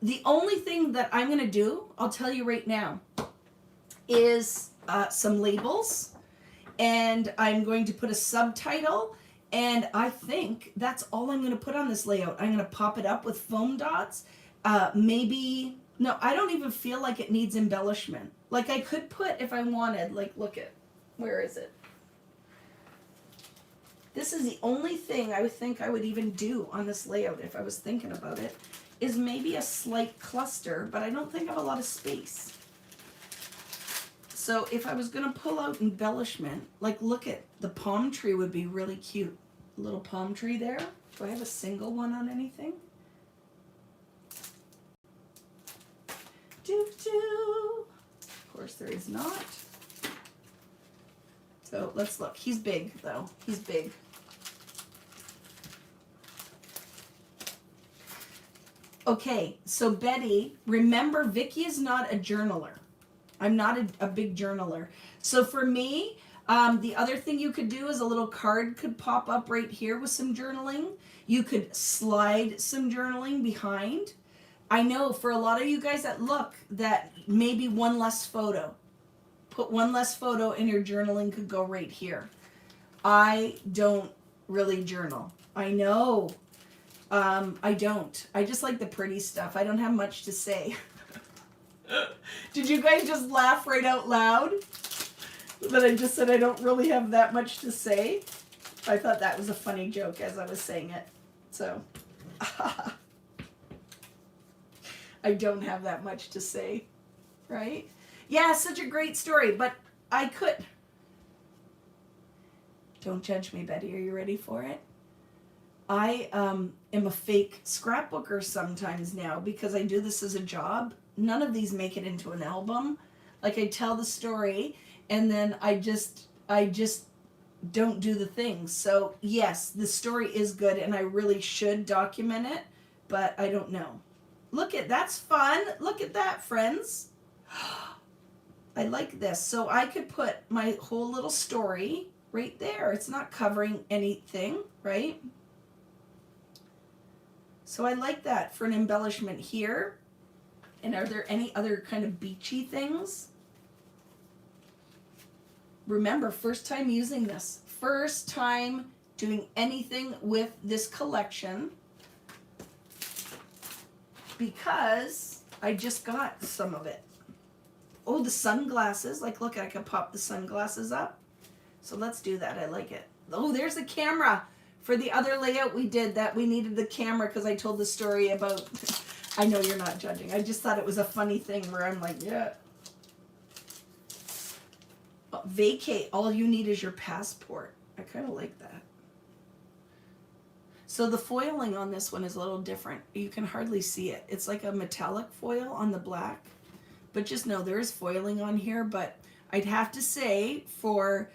The only thing that I'm going to do, I'll tell you right now, is some labels, and I'm going to put a subtitle, and I think that's all I'm going to put on this layout. I'm going to pop it up with foam dots. Maybe, no, I don't even feel like it needs embellishment. Like I could put, if I wanted, like look at, where is it? This is the only thing I would think I would even do on this layout if I was thinking about it, is maybe a slight cluster, but I don't think I have a lot of space. So if I was going to pull out embellishment, like look at the palm tree would be really cute. A little palm tree there. Do I have a single one on anything? Doo-doo. Of course there is not. So let's look. He's big though. He's big. Okay, so Betty, remember Vicki is not a journaler. I'm not a big journaler. So for me, the other thing you could do is a little card could pop up right here with some journaling. You could slide some journaling behind. I know for a lot of you guys that look, that maybe one less photo. Put one less photo and your journaling could go right here. I don't really journal. I know. I don't. I just like the pretty stuff. I don't have much to say. Did you guys just laugh right out loud? That I just said I don't really have that much to say? I thought that was a funny joke as I was saying it. So, I don't have that much to say, right? Yeah, such a great story, but I could. Don't judge me, Betty. Are you ready for it? I am a fake scrapbooker sometimes now because I do this as a job. None of these make it into an album. Like I tell the story and then I just don't do the things. So yes, the story is good and I really should document it, but I don't know. Look at, that's fun. Look at that, friends. I like this. So I could put my whole little story right there. It's not covering anything, right? So I like that for an embellishment here. And are there any other kind of beachy things? Remember, first time using this. First time doing anything with this collection. Because I just got some of it. Oh, the sunglasses. Like, look, I can pop the sunglasses up. So let's do that. I like it. Oh, there's a camera. For the other layout we did that we needed the camera because I told the story about, I know you're not judging. I just thought it was a funny thing where I'm like, yeah. Oh, vacate. All you need is your passport. I kind of like that. So the foiling on this one is a little different. You can hardly see it. It's like a metallic foil on the black. But just know there is foiling on here. But I'd have to say for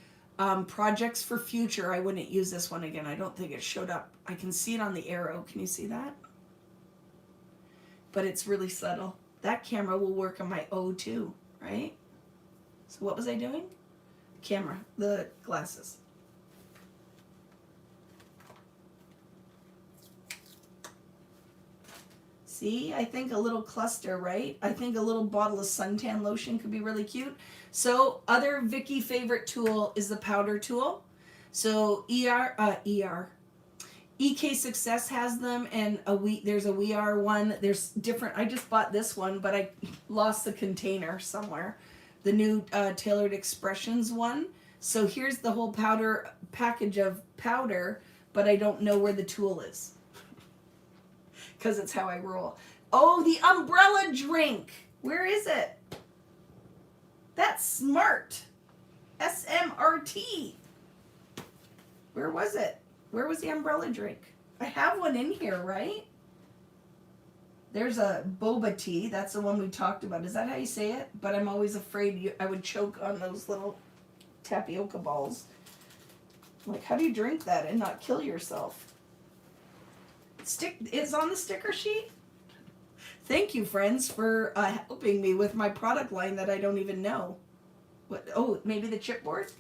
projects for future, I wouldn't use this one again. I don't think it showed up. I can see it on the arrow. Can you see that? But it's really subtle. That camera will work on my O too, right? So what was I doing? Camera, the glasses. See, I think a little cluster, right? I think a little bottle of suntan lotion could be really cute. So other Vicki favorite tool is the powder tool. So EK Success has them, and there's a We Are one. There's different. I just bought this one, but I lost the container somewhere. The new Tailored Expressions one. So here's the whole powder package of powder, but I don't know where the tool is. Because it's how I roll. Oh, the umbrella drink. Where is it? That's smart. SMRT. Where was it? Where was the umbrella drink? I have one in here, right? There's a boba tea. That's the one we talked about. Is that how you say it? But I'm always afraid I would choke on those little tapioca balls. Like, how do you drink that and not kill yourself? It's on the sticker sheet. Thank you, friends, for helping me with my product line that I don't even know. What? Oh, maybe the chipboard?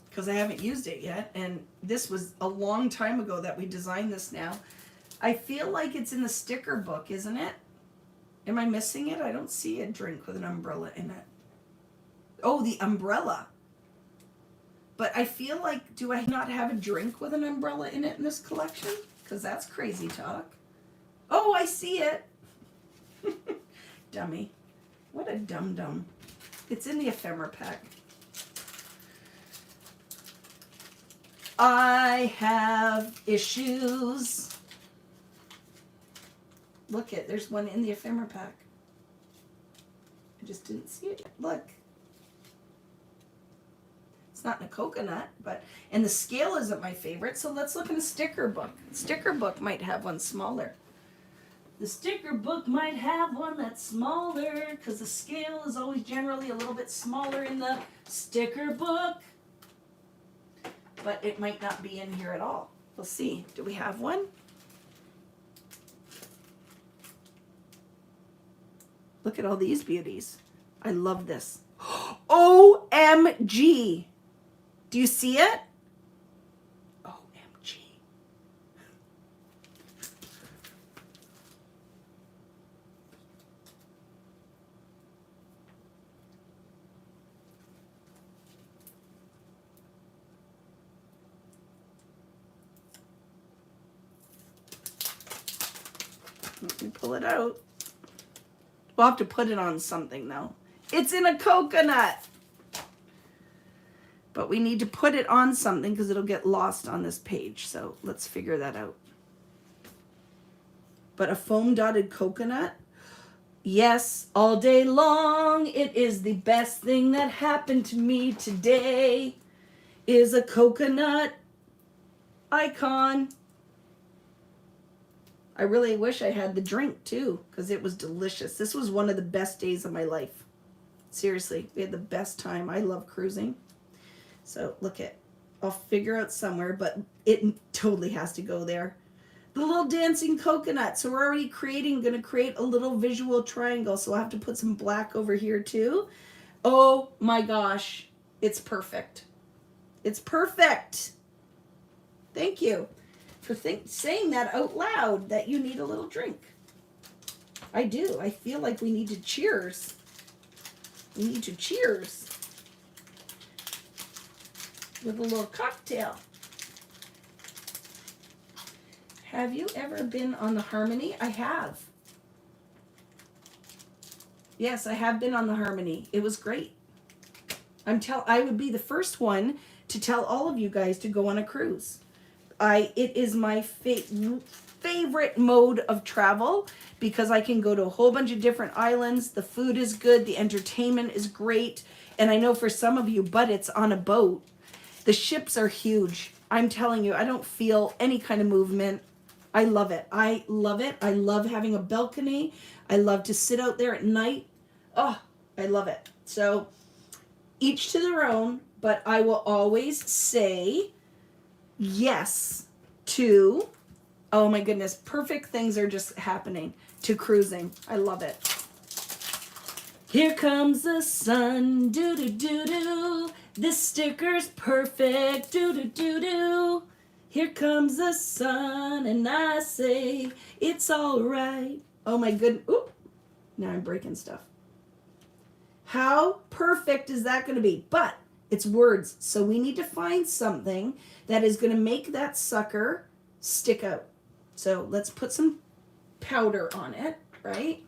Because I haven't used it yet, and this was a long time ago that we designed this now. I feel like it's in the sticker book, isn't it? Am I missing it? I don't see a drink with an umbrella in it. Oh, the umbrella. But I feel like, do I not have a drink with an umbrella in it in this collection? Because that's crazy talk. Oh, I see it. Dummy. What a dum-dum. It's in the ephemera pack. I have issues. Look it, there's one in the ephemera pack. I just didn't see it yet. Look. It's not in a coconut, but, and the scale isn't my favorite, so let's look in a sticker book. Sticker book might have one smaller. The sticker book might have one that's smaller, because the scale is always generally a little bit smaller in the sticker book. But it might not be in here at all. We'll see. Do we have one? Look at all these beauties. I love this. OMG! Do you see it? OMG. Let me pull it out. We'll have to put it on something though. It's in a coconut. But we need to put it on something because it'll get lost on this page. So let's figure that out. But a foam dotted coconut? Yes, all day long. It is the best thing that happened to me today. Is a coconut icon. I really wish I had the drink too, because it was delicious. This was one of the best days of my life. Seriously, we had the best time. I love cruising. So look at, I'll figure out somewhere, but it totally has to go there. The little dancing coconut. So we're already going to create a little visual triangle. So I'll have to put some black over here too. Oh my gosh, it's perfect. It's perfect. Thank you for saying that out loud, that you need a little drink. I do. I feel like we need to cheers. We need to cheers with a little cocktail. Have you ever been on the Harmony? I have. Yes, I have been on the Harmony. It was great. I would be the first one to tell all of you guys to go on a cruise. It is my favorite mode of travel because I can go to a whole bunch of different islands. The food is good. The entertainment is great. And I know for some of you, but it's on a boat. The ships are huge. I'm telling you, I don't feel any kind of movement. I love it. I love it. I love having a balcony. I love to sit out there at night. Oh, I love it. So each to their own, but I will always say yes to, oh my goodness, perfect things are just happening, to cruising. I love it. Here comes the sun, do-do-do-do. This sticker's perfect, do-do-do-do. Here comes the sun, and I say, it's all right. Oh my goodness, oop, now I'm breaking stuff. How perfect is that going to be? But it's words, so we need to find something that is going to make that sucker stick out. So let's put some powder on it, right?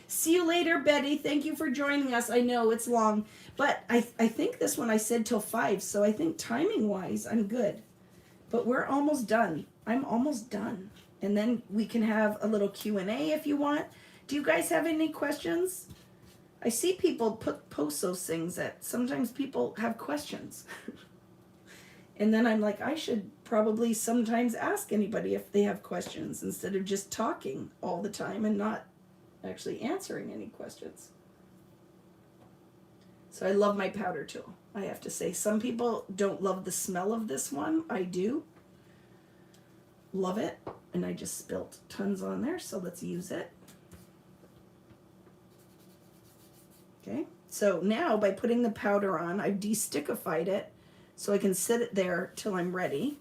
See you later, Betty. Thank you for joining us. I know it's long, but I think this one I said till 5, so I think timing-wise, I'm good. But we're almost done. I'm almost done. And then we can have a little Q&A if you want. Do you guys have any questions? I see people post those things that sometimes people have questions. And then I'm like, I should probably sometimes ask anybody if they have questions instead of just talking all the time and not actually answering any questions. So I love my powder tool, I have to say. Some people don't love the smell of this one. I do. love it. And I just spilt tons on there, so let's use it. Okay, so now by putting the powder on, I've destickified it so I can sit it there till I'm ready.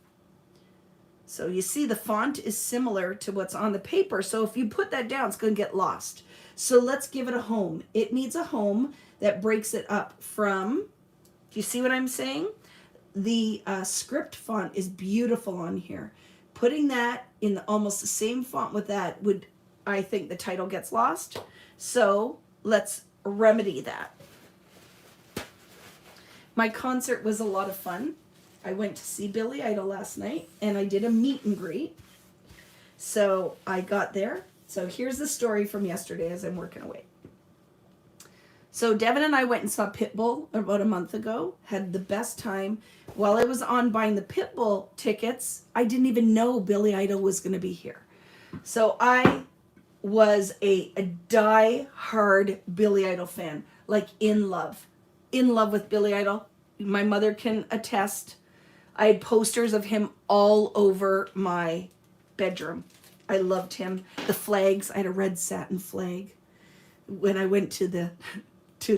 So you see the font is similar to what's on the paper, so if you put that down, it's going to get lost. So let's give it a home. It needs a home that breaks it up from, do you see what I'm saying? The script font is beautiful on here. Putting that in almost the same font with that would, I think the title gets lost. So let's remedy that. My concert was a lot of fun. I went to see Billy Idol last night and I did a meet and greet. So I got there. So here's the story from yesterday as I'm working away. So Devin and I went and saw Pitbull about a month ago, had the best time. While I was on buying the Pitbull tickets, I didn't even know Billy Idol was going to be here. So I was a die-hard Billy Idol fan, like in love with Billy Idol. My mother can attest. I had posters of him all over my bedroom. I loved him. The flags, I had a red satin flag. When I went to the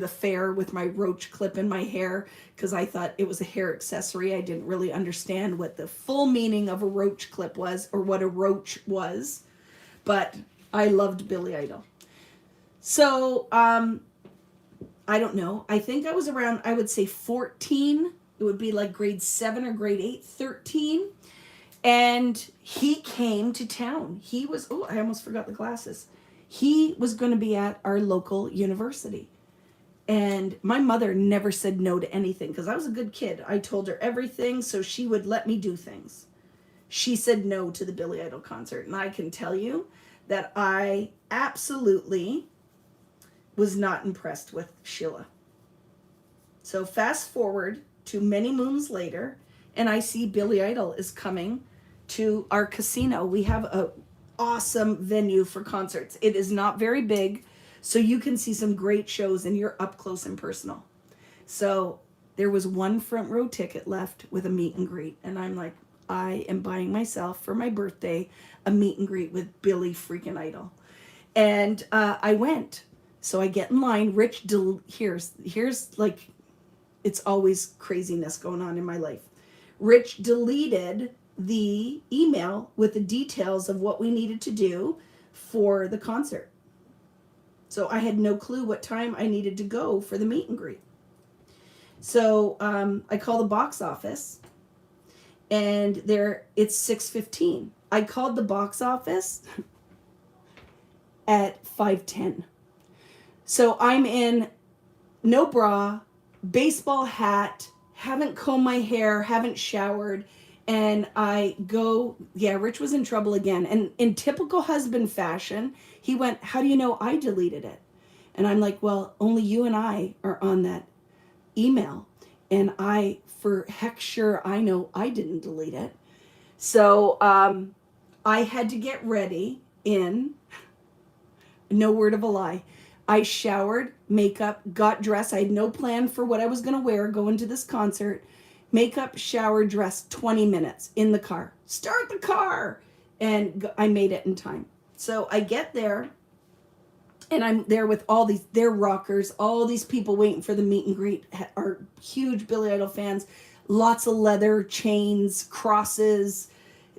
fair with my roach clip in my hair, because I thought it was a hair accessory. I didn't really understand what the full meaning of a roach clip was or what a roach was, but I loved Billy Idol. So I don't know, I think I was around, I would say 14. It would be like grade 7 or grade 8, 13. And he came to town. He was, oh, I almost forgot the glasses. He was going to be at our local university. And my mother never said no to anything because I was a good kid. I told her everything, so she would let me do things. She said no to the Billy Idol concert. And I can tell you that I absolutely was not impressed with Sheila. So fast forward to many moons later, and I see Billy Idol is coming to our casino. We have a awesome venue for concerts. It is not very big, so you can see some great shows and you're up close and personal. So there was one front row ticket left with a meet and greet, and I'm like, I am buying myself for my birthday a meet and greet with Billy freaking Idol. And I went. So I get in line. Here's like, it's always craziness going on in my life. Rich deleted the email with the details of what we needed to do for the concert. So I had no clue what time I needed to go for the meet and greet. So I call the box office, and it's 6:15. I called the box office at 5:10. So I'm in no bra, baseball hat, haven't combed my hair, haven't showered, and I go, Rich was in trouble again. And in typical husband fashion, he went, how do you know I deleted it? And I'm like, well, only you and I are on that email. And I, for heck sure, I know I didn't delete it. So I had to get ready in, no word of a lie, I showered, makeup, got dressed. I had no plan for what I was going to wear going to this concert. Makeup, shower, dress, 20 minutes in the car. Start the car! And I made it in time. So I get there, and I'm there with all these, they're rockers, all these people waiting for the meet and greet are huge Billy Idol fans. Lots of leather, chains, crosses.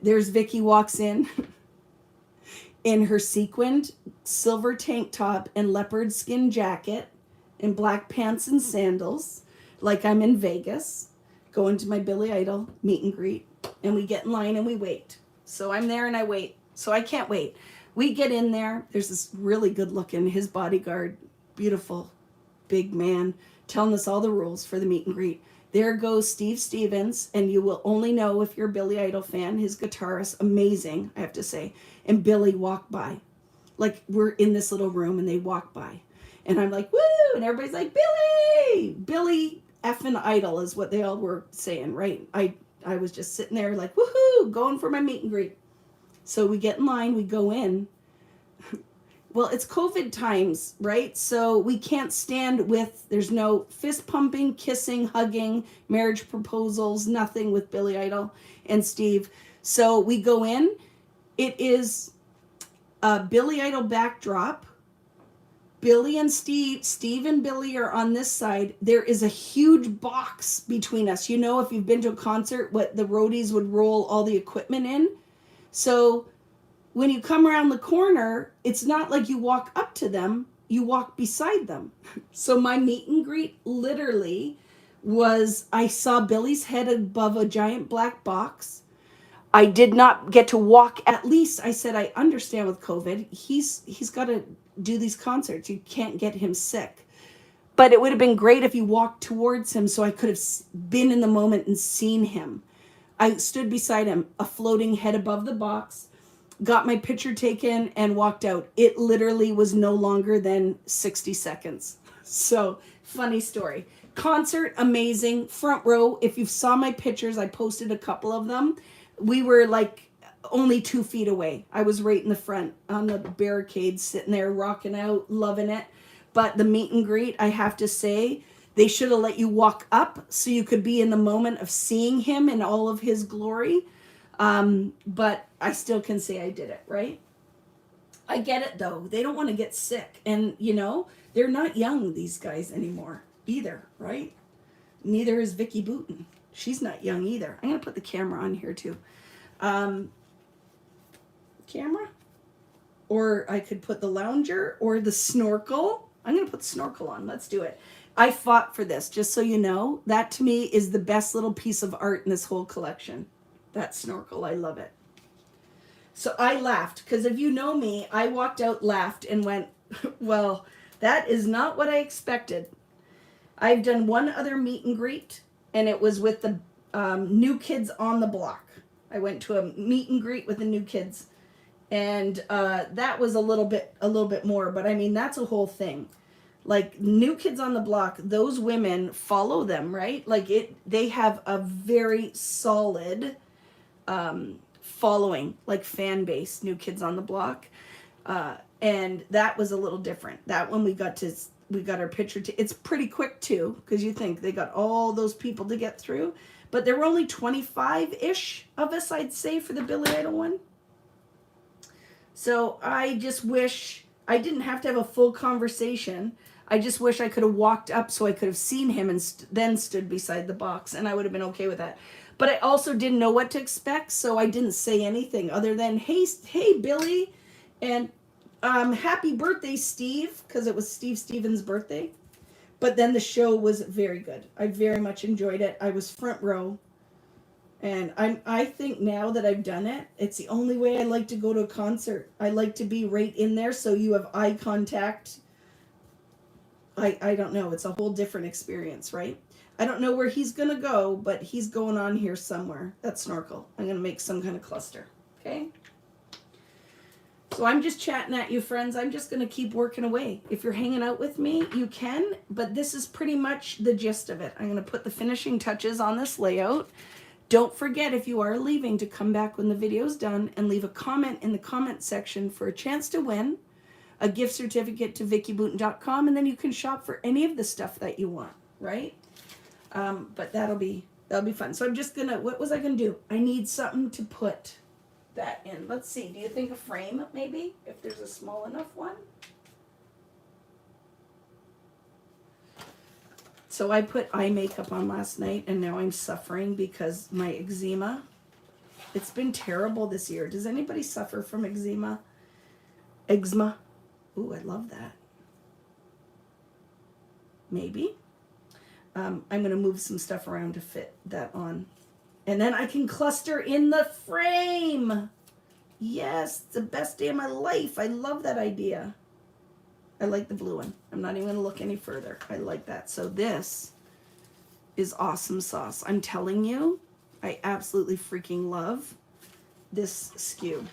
There's Vicki walks in her sequined silver tank top and leopard skin jacket and black pants and sandals, like I'm in Vegas, going to my Billy Idol meet and greet. And we get in line and we wait. So I'm there and I wait. So I can't wait. We get in there. There's this really good looking, his bodyguard, beautiful, big man, telling us all the rules for the meet and greet. There goes Steve Stevens, and you will only know if you're a Billy Idol fan. His guitarist, amazing, I have to say. And Billy walked by. Like, we're in this little room, and they walk by. And I'm like, woo! And everybody's like, Billy! Billy effing Idol is what they all were saying, right? I was just sitting there like, woohoo! Going for my meet and greet. So we get in line, we go in. well, it's COVID times, right? So we can't stand there's no fist pumping, kissing, hugging, marriage proposals, nothing with Billy Idol and Steve. So we go in. It is a Billy Idol backdrop. Billy and Steve and Billy are on this side. There is a huge box between us. You know, if you've been to a concert, what the roadies would roll all the equipment in. So when you come around the corner, it's not like you walk up to them, you walk beside them. So my meet and greet literally was, I saw Billy's head above a giant black box. I did not get to walk. At least I said, I understand with COVID, he's got to do these concerts. You can't get him sick. But it would have been great if you walked towards him so I could have been in the moment and seen him. I stood beside him, a floating head above the box, got my picture taken and walked out. It literally was no longer than 60 seconds. So funny story. Concert, amazing. Front row. If you saw my pictures, I posted a couple of them. We were like only 2 feet away. I was right in the front on the barricade, sitting there rocking out, loving it. But the meet and greet, I have to say, they should have let you walk up so you could be in the moment of seeing him in all of his glory. But I still can say I did it, right? I get it though. They don't want to get sick. And you know, they're not young, these guys anymore either, right? Neither is Vicki Booten. She's not young either. I'm going to put the camera on here too. Camera? Or I could put the lounger or the snorkel. I'm going to put the snorkel on. Let's do it. I fought for this, just so you know. That to me is the best little piece of art in this whole collection. That snorkel. I love it. So I laughed because if you know me, I walked out, laughed, and went, well, that is not what I expected. I've done one other meet and greet, and it was with the New Kids on the Block. I went to a meet and greet with the New Kids, and that was a little bit more. But I mean, that's a whole thing. Like New Kids on the Block, those women follow them, right? Like they have a very solid following, like fan base. New Kids on the Block, and that was a little different. That one we got our picture. It's pretty quick too, because you think they got all those people to get through, but there were only 25-ish of us, I'd say, for the Billy Idol one. So I just wish I didn't have to have a full conversation. I just wish I could have walked up so I could have seen him and then stood beside the box, and I would have been okay with that. But I also didn't know what to expect, so I didn't say anything other than, hey Billy, and happy birthday, Steve, because it was Steve Stevens' birthday. But then the show was very good. I very much enjoyed it. I was front row. And I think now that I've done it, it's the only way I like to go to a concert. I like to be right in there so you have eye contact. I don't know. It's a whole different experience, right? I don't know where he's going to go, but he's going on here somewhere. That snorkel. I'm going to make some kind of cluster. Okay? So I'm just chatting at you, friends. I'm just going to keep working away. If you're hanging out with me, you can. But this is pretty much the gist of it. I'm going to put the finishing touches on this layout. Don't forget, if you are leaving, to come back when the video's done and leave a comment in the comment section for a chance to win a gift certificate to VickiBooten.com, and then you can shop for any of the stuff that you want, right? But that'll be fun. So I'm just gonna, what was I gonna do? I need something to put that in. Let's see. Do you think a frame, maybe, if there's a small enough one? So I put eye makeup on last night, and now I'm suffering because my eczema. It's been terrible this year. Does anybody suffer from eczema? Eczema. Ooh, I love that. Maybe. I'm going to move some stuff around to fit that on. And then I can cluster in the frame. Yes, it's the best day of my life. I love that idea. I like the blue one. I'm not even going to look any further. I like that. So this is awesome sauce. I'm telling you, I absolutely freaking love this SKU.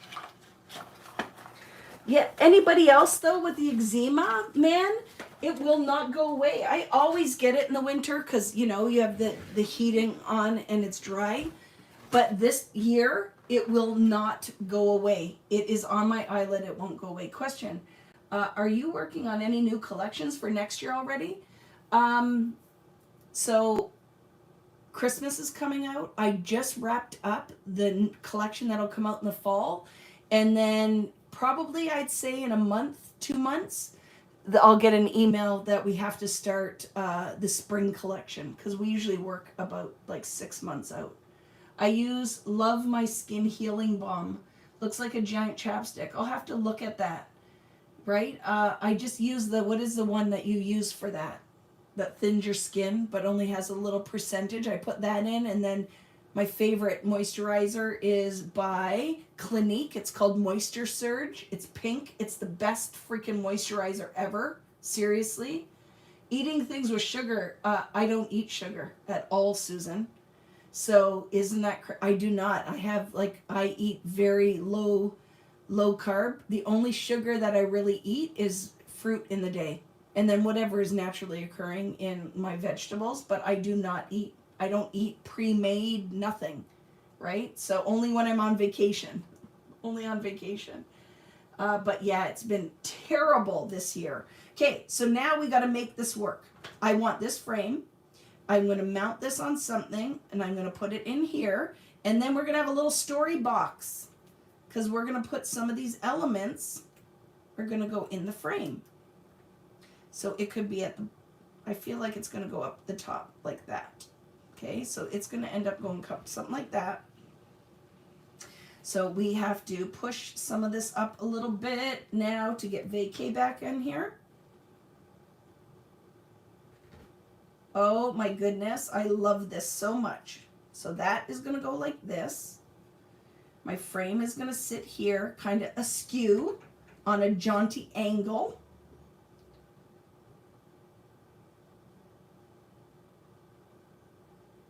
Yeah, anybody else though with the eczema, man, it will not go away. I always get it in the winter because, you know, you have the heating on and it's dry. But this year, it will not go away. It is on my eyelid. It won't go away. Question. Are you working on any new collections for next year already? So Christmas is coming out. I just wrapped up the collection that'll come out in the fall. And then probably I'd say in a month, 2 months, I'll get an email that we have to start the spring collection because we usually work about like 6 months out. I use Love My Skin Healing Balm. Looks like a giant chapstick. I'll have to look at that. Right? I just use what is the one that you use for that? That thins your skin but only has a little percentage. I put that in, and then my favorite moisturizer is by Clinique. It's called Moisture Surge. It's pink. It's the best freaking moisturizer ever. Seriously. Eating things with sugar. I don't eat sugar at all, Susan. So isn't that I do not. I eat very low carb. The only sugar that I really eat is fruit in the day. And then whatever is naturally occurring in my vegetables, but I don't eat pre-made nothing, right? So only when I'm on vacation, But yeah, it's been terrible this year. Okay, so now we got to make this work. I want this frame. I'm going to mount this on something, and I'm going to put it in here. And then we're going to have a little story box because we're going to put some of these elements are going to go in the frame. So it could be I feel like it's going to go up the top like that. Okay, so it's going to end up going something like that. So we have to push some of this up a little bit now to get Vicki back in here. Oh my goodness, I love this so much. So that is going to go like this. My frame is going to sit here kind of askew on a jaunty angle.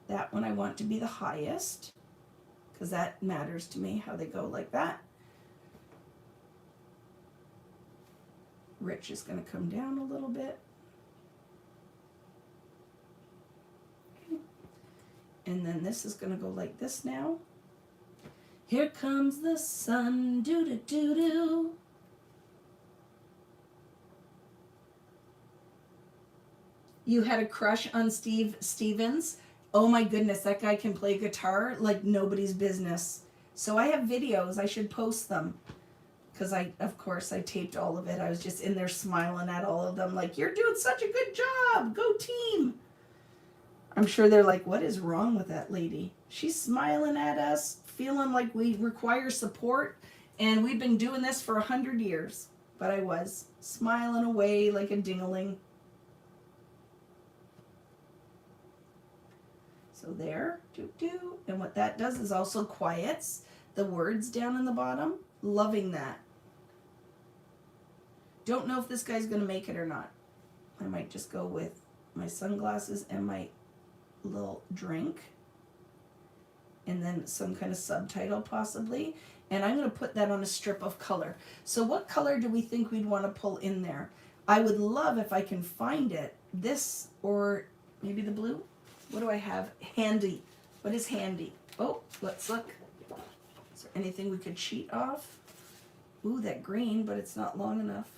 That one I want to be the highest because that matters to me how they go like that. Rich is going to come down a little bit. Okay. And then this is going to go like this now. Here comes the sun, doo-doo-doo-doo. You had a crush on Steve Stevens? Oh my goodness, that guy can play guitar like nobody's business. So I have videos, I should post them. Because of course, I taped all of it. I was just in there smiling at all of them like, you're doing such a good job, go team. I'm sure they're like, what is wrong with that lady? She's smiling at us, feeling like we require support. And we've been doing this for 100 years. But I was smiling away like a ding-a-ling. So there, doo-doo. And what that does is also quiets the words down in the bottom. Loving that. Don't know if this guy's going to make it or not. I might just go with my sunglasses and my little drink. And then some kind of subtitle possibly. And I'm going to put that on a strip of color. So what color do we think we'd want to pull in there? I would love if I can find it. This or maybe the blue. What do I have handy? What is handy? Oh, let's look. Is there anything we could cheat off? Ooh, that green, but it's not long enough.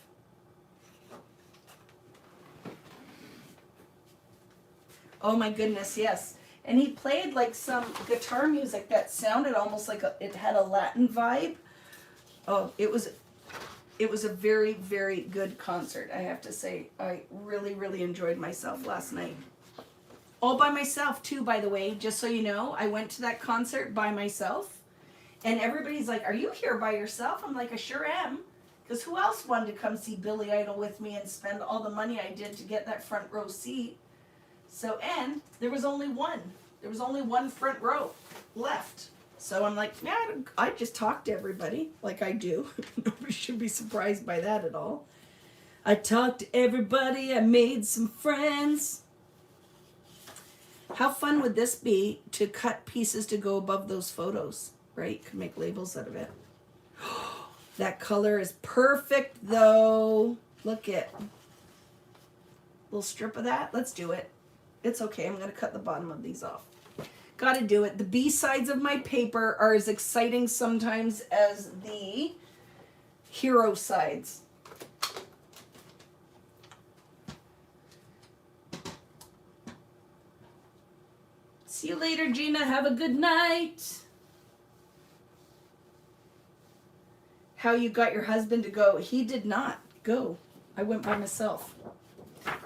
Oh my goodness, yes. And he played like some guitar music that sounded almost like it had a Latin vibe. Oh, it was a very, very good concert, I have to say. I really, really enjoyed myself last night. All by myself too, by the way, just so you know. I went to that concert by myself. And everybody's like, are you here by yourself? I'm like, I sure am. Because who else wanted to come see Billy Idol with me and spend all the money I did to get that front row seat? So, and there was only one. There was only one front row left. So I'm like, yeah, I just talk to everybody like I do. Nobody should be surprised by that at all. I talked to everybody. I made some friends. How fun would this be to cut pieces to go above those photos, right? Could make labels out of it. That color is perfect though. Look at little strip of that. Let's do it. It's okay. I'm going to cut the bottom of these off. Got to do it. The B sides of my paper are as exciting sometimes as the hero sides. See you later, Gina. Have a good night. How you got your husband to go? He did not go. I went by myself.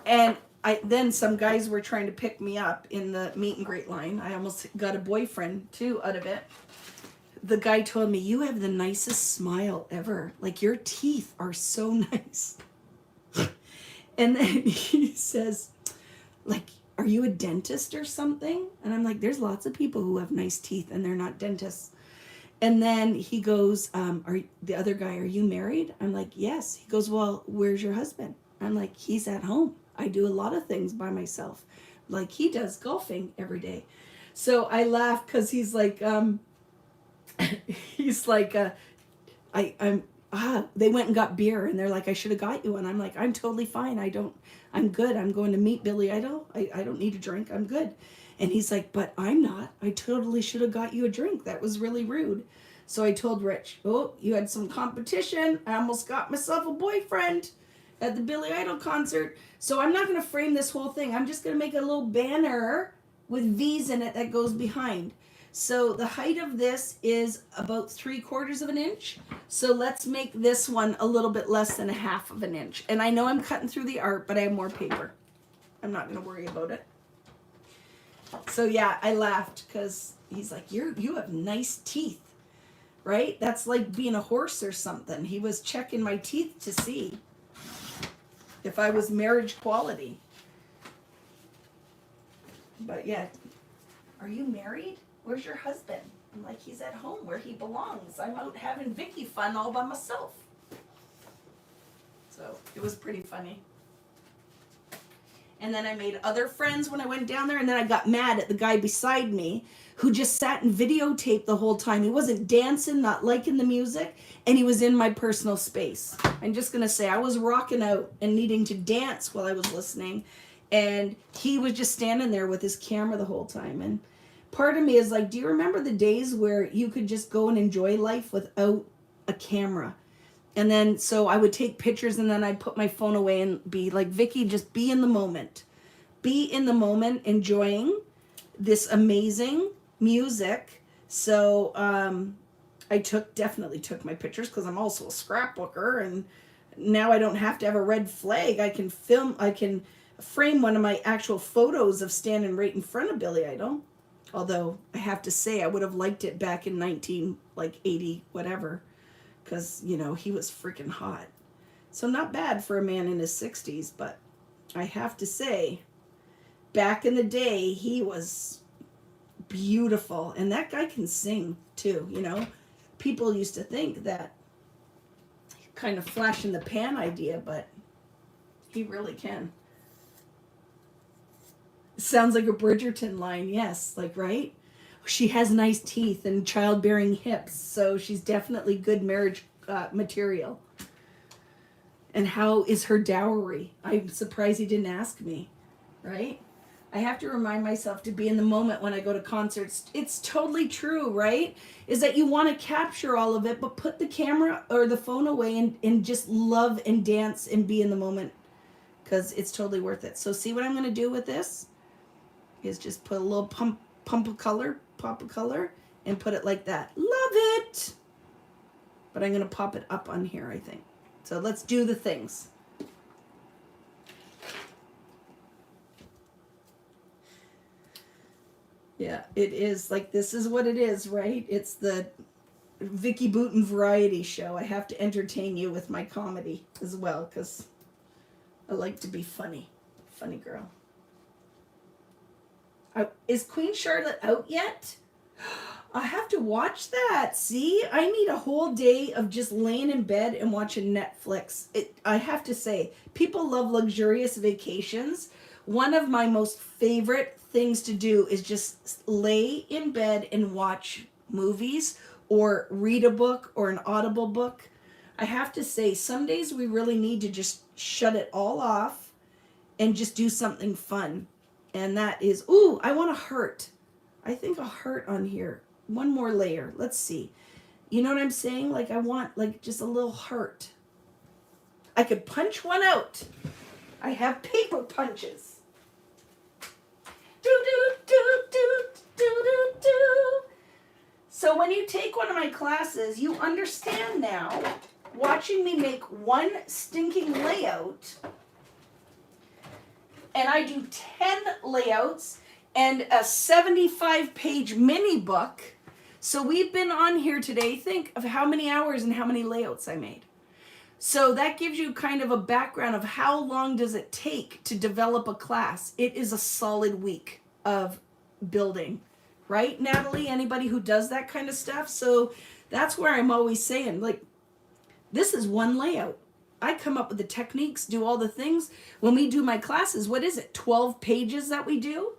And then some guys were trying to pick me up in the meet and greet line. I almost got a boyfriend too out of it. The guy told me, "You have the nicest smile ever. Like, your teeth are so nice." And then he says, like, "Are you a dentist or something?" And I'm like, "There's lots of people who have nice teeth and they're not dentists." And then he goes, the other guy, "Are you married?" I'm like, "Yes." He goes, "Well, where's your husband?" I'm like, "He's at home. I do a lot of things by myself." Like, he does golfing every day. So I laugh because he's like, he's like, they went and got beer and they're like, "I should have got you one." I'm like, "I'm totally fine. I'm good. I'm going to meet Billy Idol. I don't need a drink. I'm good." And he's like, "But I'm not. I totally should have got you a drink. That was really rude." So I told Rich, "Oh, you had some competition. I almost got myself a boyfriend at the Billy Idol concert." So I'm not going to frame this whole thing. I'm just going to make a little banner with V's in it that goes behind. So the height of this is about 3/4 of an inch. So let's make this one a little bit less than 1/2 of an inch. And I know I'm cutting through the art, but I have more paper. I'm not going to worry about it. So yeah, I laughed because he's like, you have nice teeth, right? That's like being a horse or something. He was checking my teeth to see if I was marriage quality. But yeah, "Are you married? Where's your husband?" I'm like, "He's at home where he belongs. I'm out having Vicki fun all by myself." So it was pretty funny. And then I made other friends when I went down there, and then I got mad at the guy beside me who just sat and videotaped the whole time. He wasn't dancing, not liking the music, and he was in my personal space. I'm just going to say I was rocking out and needing to dance while I was listening, and he was just standing there with his camera the whole time. And part of me is like, do you remember the days where you could just go and enjoy life without a camera? And then, so I would take pictures and then I'd put my phone away and be like, "Vicki, just be in the moment. Be in the moment, enjoying this amazing music." So I definitely took my pictures because I'm also a scrapbooker. And now I don't have to have a red flag. I can frame one of my actual photos of standing right in front of Billy Idol. Although I have to say I would have liked it back in 1980, whatever. Because, he was freaking hot. So not bad for a man in his 60s, but I have to say, back in the day, he was beautiful. And that guy can sing, too, People used to think that kind of flash in the pan idea, but he really can. Sounds like a Bridgerton line, yes, like, right? She has nice teeth and childbearing hips, so she's definitely good marriage material. And how is her dowry? I'm surprised he didn't ask me, right? I have to remind myself to be in the moment when I go to concerts. It's totally true, right? Is that you want to capture all of it, but put the camera or the phone away and just love and dance and be in the moment, because it's totally worth it. So see what I'm going to do with this is just put a little pop of color, and put it like that. Love it! But I'm going to pop it up on here, I think. So let's do the things. Yeah, it is like, this is what it is, right? It's the Vicki Booten variety show. I have to entertain you with my comedy as well, because I like to be funny. Funny girl. Is Queen Charlotte out yet? I have to watch that. See, I need a whole day of just laying in bed and watching Netflix. I have to say, people love luxurious vacations. One of my most favorite things to do is just lay in bed and watch movies or read a book or an audible book. I have to say, some days we really need to just shut it all off and just do something fun. And that is, ooh, I want a heart. I think a heart on here. One more layer. Let's see. You know what I'm saying? Like, I want like just a little heart. I could punch one out. I have paper punches. Do, do, do, do. So when you take one of my classes, you understand now, watching me make one stinking layout, and I do 10 layouts and a 75-page mini book. So we've been on here today. Think of how many hours and how many layouts I made. So that gives you kind of a background of how long does it take to develop a class. It is a solid week of building. Right, Natalie? Anybody who does that kind of stuff? So that's where I'm always saying, like, this is one layout. I come up with the techniques, do all the things. When we do my classes, what is it? 12 pages that we do?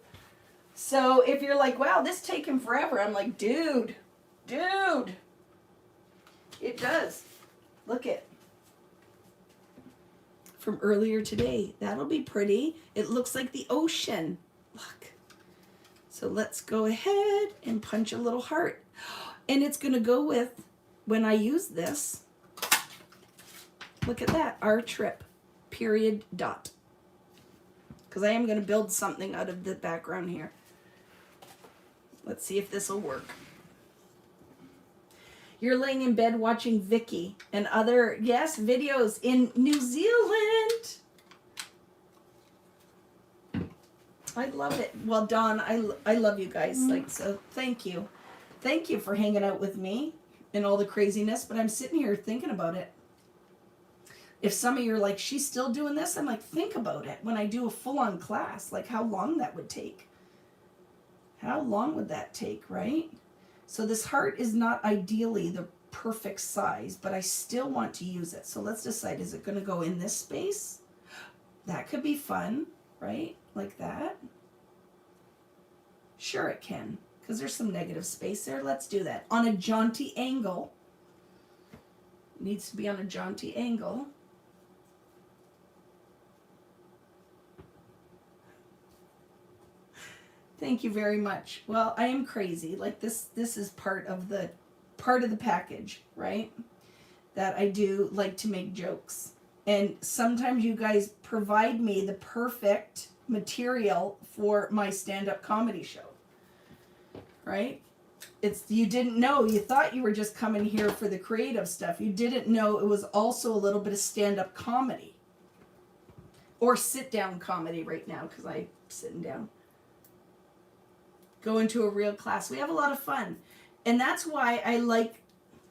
So if you're like, wow, this taking forever, I'm like, dude, it does. Look it. From earlier today. That'll be pretty. It looks like the ocean. Look. So let's go ahead and punch a little heart. And it's going to go with, when I use this, look at that, our trip, period, dot. Because I am going to build something out of the background here. Let's see if this will work. You're laying in bed watching Vicki and other, yes, videos in New Zealand. I love it. Well, Dawn, I love you guys. Like, so thank you. Thank you for hanging out with me and all the craziness, but I'm sitting here thinking about it. If some of you are like, she's still doing this, I'm like, think about it. When I do a full-on class, like how long that would take. How long would that take, right? So this heart is not ideally the perfect size, but I still want to use it. So let's decide, is it going to go in this space? That could be fun, right? Like that. Sure it can, because there's some negative space there. Let's do that. On a jaunty angle. It needs to be on a jaunty angle. Thank you very much. Well, I am crazy. Like this is part of the package, right? That I do like to make jokes. And sometimes you guys provide me the perfect material for my stand-up comedy show. Right? It's, you didn't know, you thought you were just coming here for the creative stuff. You didn't know it was also a little bit of stand-up comedy. Or sit-down comedy right now, because I'm sitting down. Go into a real class. We have a lot of fun. And that's why I like,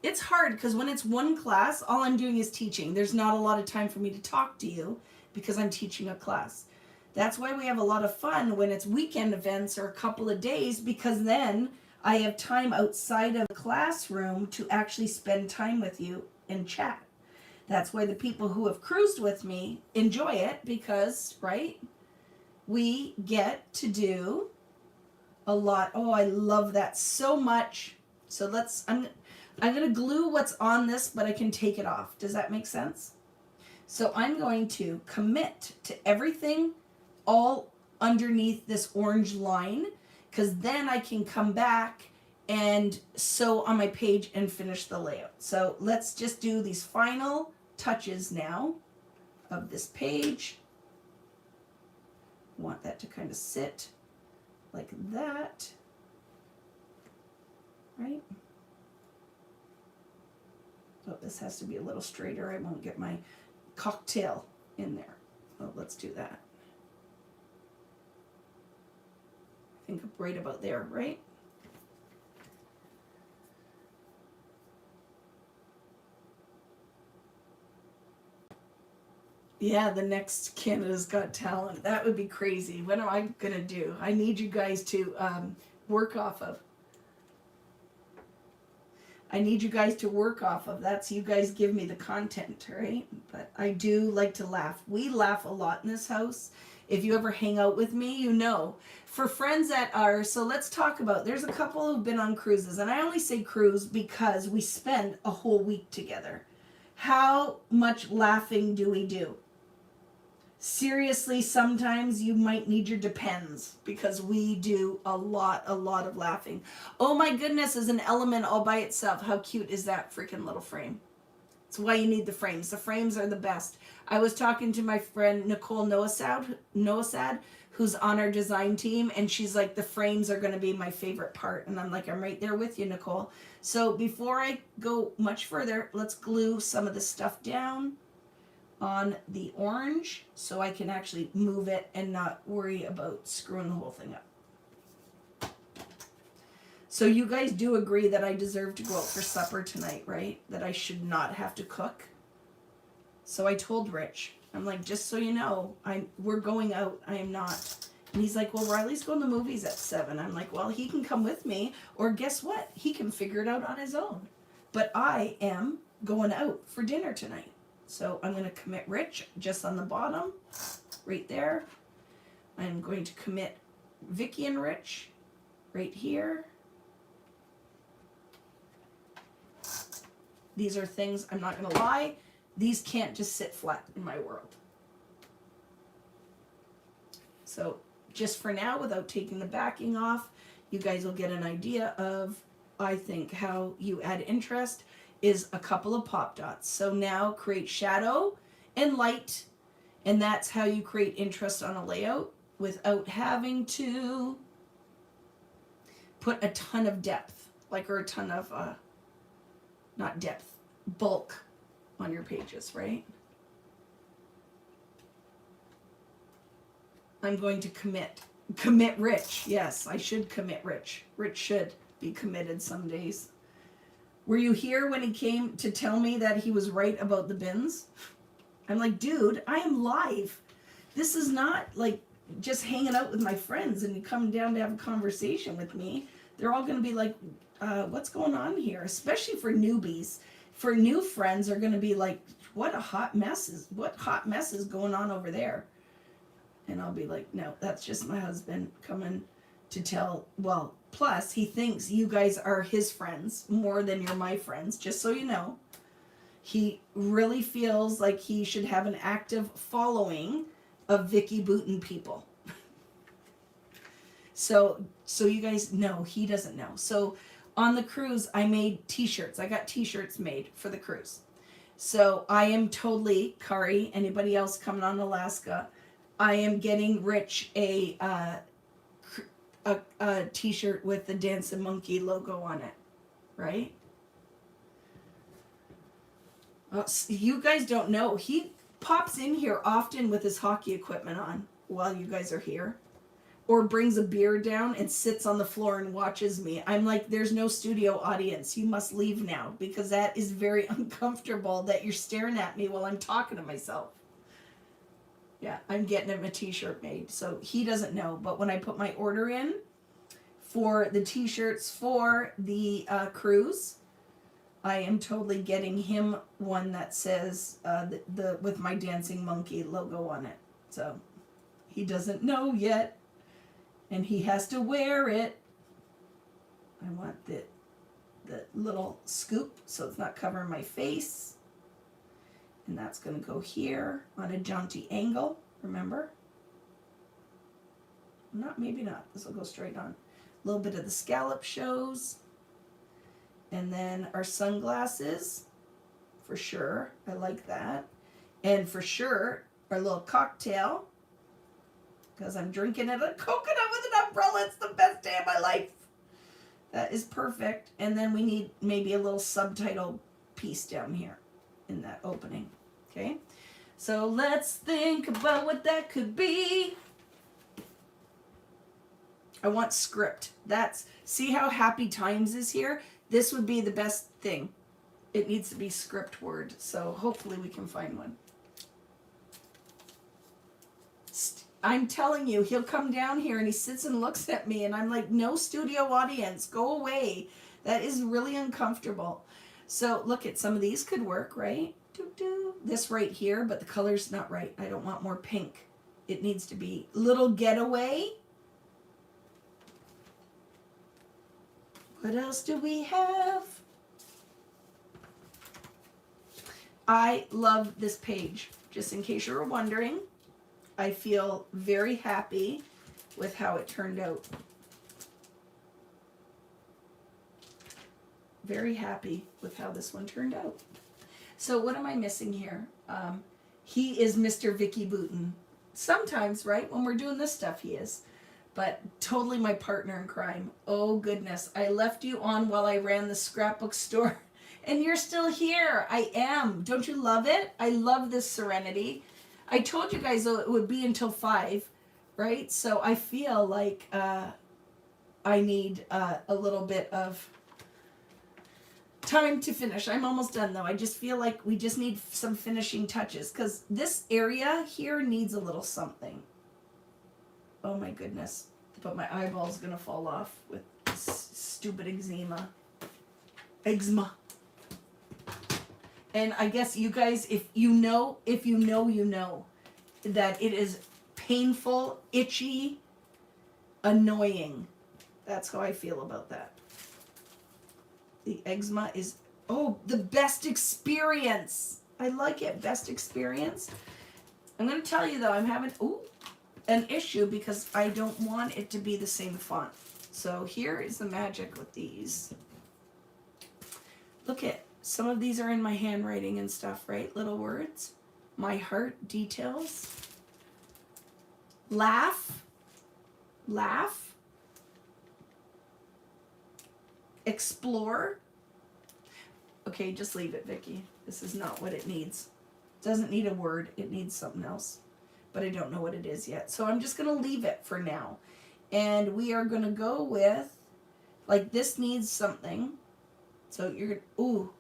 it's hard because when it's one class, all I'm doing is teaching. There's not a lot of time for me to talk to you because I'm teaching a class. That's why we have a lot of fun when it's weekend events or a couple of days, because then I have time outside of the classroom to actually spend time with you and chat. That's why the people who have cruised with me enjoy it because, right, we get to do a lot. Oh, I love that so much. So let's, I'm going to glue what's on this, but I can take it off. Does that make sense? So I'm going to commit to everything all underneath this orange line, because then I can come back and sew on my page and finish the layout. So let's just do these final touches now of this page. I want that to kind of sit like that, right? Oh, this has to be a little straighter. I won't get my cocktail in there. Oh, let's do that. I think right about there, right? Yeah, the next Canada's Got Talent. That would be crazy. What am I going to do? I need you guys to work off of. I need you guys to work off of. That's, you guys give me the content, right? But I do like to laugh. We laugh a lot in this house. If you ever hang out with me, you know. For friends that are, so let's talk about, there's a couple who've been on cruises. And I only say cruise because we spend a whole week together. How much laughing do we do? Seriously, sometimes you might need your Depends, because we do a lot of laughing. Oh my goodness, is an element all by itself. How cute is that freaking little frame? That's why you need the frames. The frames are the best. I was talking to my friend Nicole Noasad, who's on our design team, and she's like, the frames are going to be my favorite part. And I'm like, I'm right there with you, Nicole. So before I go much further, let's glue some of the stuff down on the orange so I can actually move it and not worry about screwing the whole thing up. So you guys do agree that I deserve to go out for supper tonight, right? That I should not have to cook? So I told Rich, I'm like, just so you know, we're going out. I am not. And he's like, well, Riley's going to the movies at 7. I'm like, well, he can come with me, or guess what? He can figure it out on his own. But I am going out for dinner tonight. So I'm going to commit Rich just on the bottom, right there. I'm going to commit Vicki and Rich right here. These are things, I'm not going to lie, these can't just sit flat in my world. So just for now, without taking the backing off, you guys will get an idea of, I think, how you add interest is a couple of pop dots. So now create shadow and light, and that's how you create interest on a layout without having to put a ton of depth, or a ton of, not depth, bulk on your pages, right? I'm going to commit Rich. Yes, I should commit Rich. Rich should be committed some days. Were you here when he came to tell me that he was right about the bins? I'm like, dude, I am live. This is not like just hanging out with my friends and you come down to have a conversation with me. They're all going to be like, what's going on here? Especially for newbies. For new friends are going to be like, what hot mess is going on over there? And I'll be like, no, that's just my husband coming to tell. Well, plus he thinks you guys are his friends more than you're my friends, just so you know. He really feels like he should have an active following of Vicki Booten people. So you guys know, he doesn't know. So on the cruise, I made t-shirts. I got t-shirts made for the cruise. So I am totally, Kari, anybody else coming on Alaska, I am getting Rich a t-shirt with the Dancing Monkey logo on it, right? You guys don't know. He pops in here often with his hockey equipment on while you guys are here. Or brings a beer down and sits on the floor and watches me. I'm like, there's no studio audience. You must leave now because that is very uncomfortable that you're staring at me while I'm talking to myself. Yeah, I'm getting him a t-shirt made. So he doesn't know. But when I put my order in for the t-shirts for the cruise, I am totally getting him one that says the with my Dancing Monkey logo on it. So he doesn't know yet. And he has to wear it. I want the little scoop so it's not covering my face. And that's going to go here on a jaunty angle, remember? Maybe not. This will go straight on. A little bit of the scallop shows. And then our sunglasses, for sure. I like that. And for sure, our little cocktail. Because I'm drinking it a coconut with an umbrella. It's the best day of my life. That is perfect. And then we need maybe a little subtitle piece down here in that opening. Okay? So let's think about what that could be. I want script. See how Happy Times is here? This would be the best thing. It needs to be script word. So hopefully we can find one. I'm telling you, he'll come down here and he sits and looks at me and I'm like, no studio audience, go away. That is really uncomfortable. So look at some of these could work, right? This right here, but the color's not right. I don't want more pink. It needs to be little getaway. What else do we have? I love this page, just in case you were wondering. I feel very happy with how it turned out. Very happy with how this one turned out. So what am I missing here? He is Mr. Vicki Booten. Sometimes, right? When we're doing this stuff, he is. But totally my partner in crime. Oh, goodness. I left you on while I ran the scrapbook store. And you're still here. I am. Don't you love it? I love this serenity. I told you guys, though, it would be until 5, right? So I feel like I need a little bit of time to finish. I'm almost done, though. I just feel like we just need some finishing touches because this area here needs a little something. Oh, my goodness. But my eyeball's going to fall off with stupid eczema. Eczema. And I guess you guys, if you know, you know that it is painful, itchy, annoying. That's how I feel about that. The eczema is, oh, the best experience. I like it, best experience. I'm going to tell you though, I'm having an issue because I don't want it to be the same font. So here is the magic with these. Look at, some of these are in my handwriting and stuff, right? Little words. My heart details. Laugh. Laugh. Explore. Okay, just leave it, Vicki. This is not what it needs. It doesn't need a word. It needs something else. But I don't know what it is yet. So I'm just going to leave it for now. And we are going to go with, like, this needs something. So you're going to, ooh.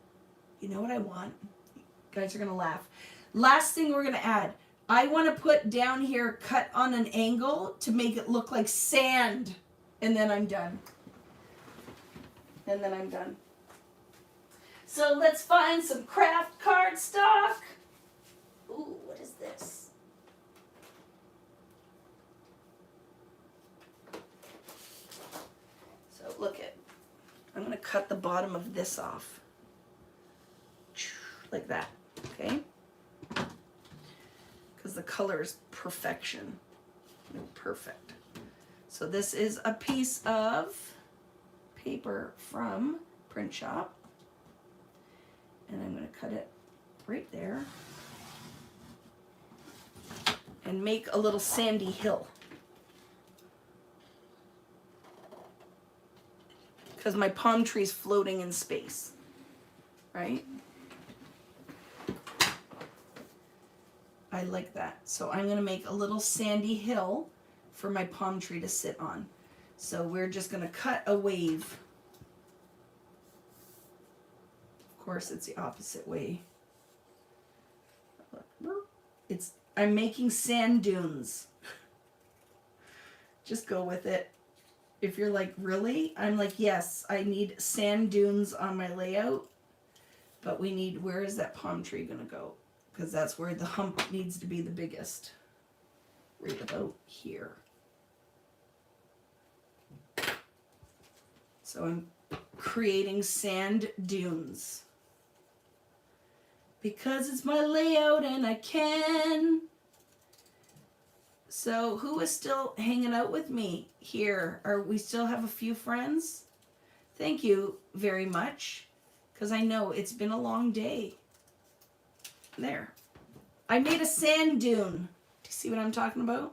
You know what I want? You guys are going to laugh. Last thing we're going to add. I want to put down here, cut on an angle to make it look like sand. And then I'm done. And then I'm done. So let's find some craft cardstock. Ooh, what is this? So look at, I'm going to cut the bottom of this off. Like that, okay? Because the color is perfection. Perfect. So this is a piece of paper from Print Shop. And I'm going to cut it right there. And make a little sandy hill. Because my palm tree is floating in space. Right? I like that. So I'm going to make a little sandy hill for my palm tree to sit on. So we're just going to cut a wave. Of course, it's the opposite way. I'm making sand dunes. Just go with it. If you're like, really? I'm like, yes, I need sand dunes on my layout. But we need, where is that palm tree going to go? Because that's where the hump needs to be the biggest. Right about here. So I'm creating sand dunes. Because it's my layout and I can. So who is still hanging out with me here? We still have a few friends? Thank you very much. Because I know it's been a long day. There. I made a sand dune. Do you see what I'm talking about?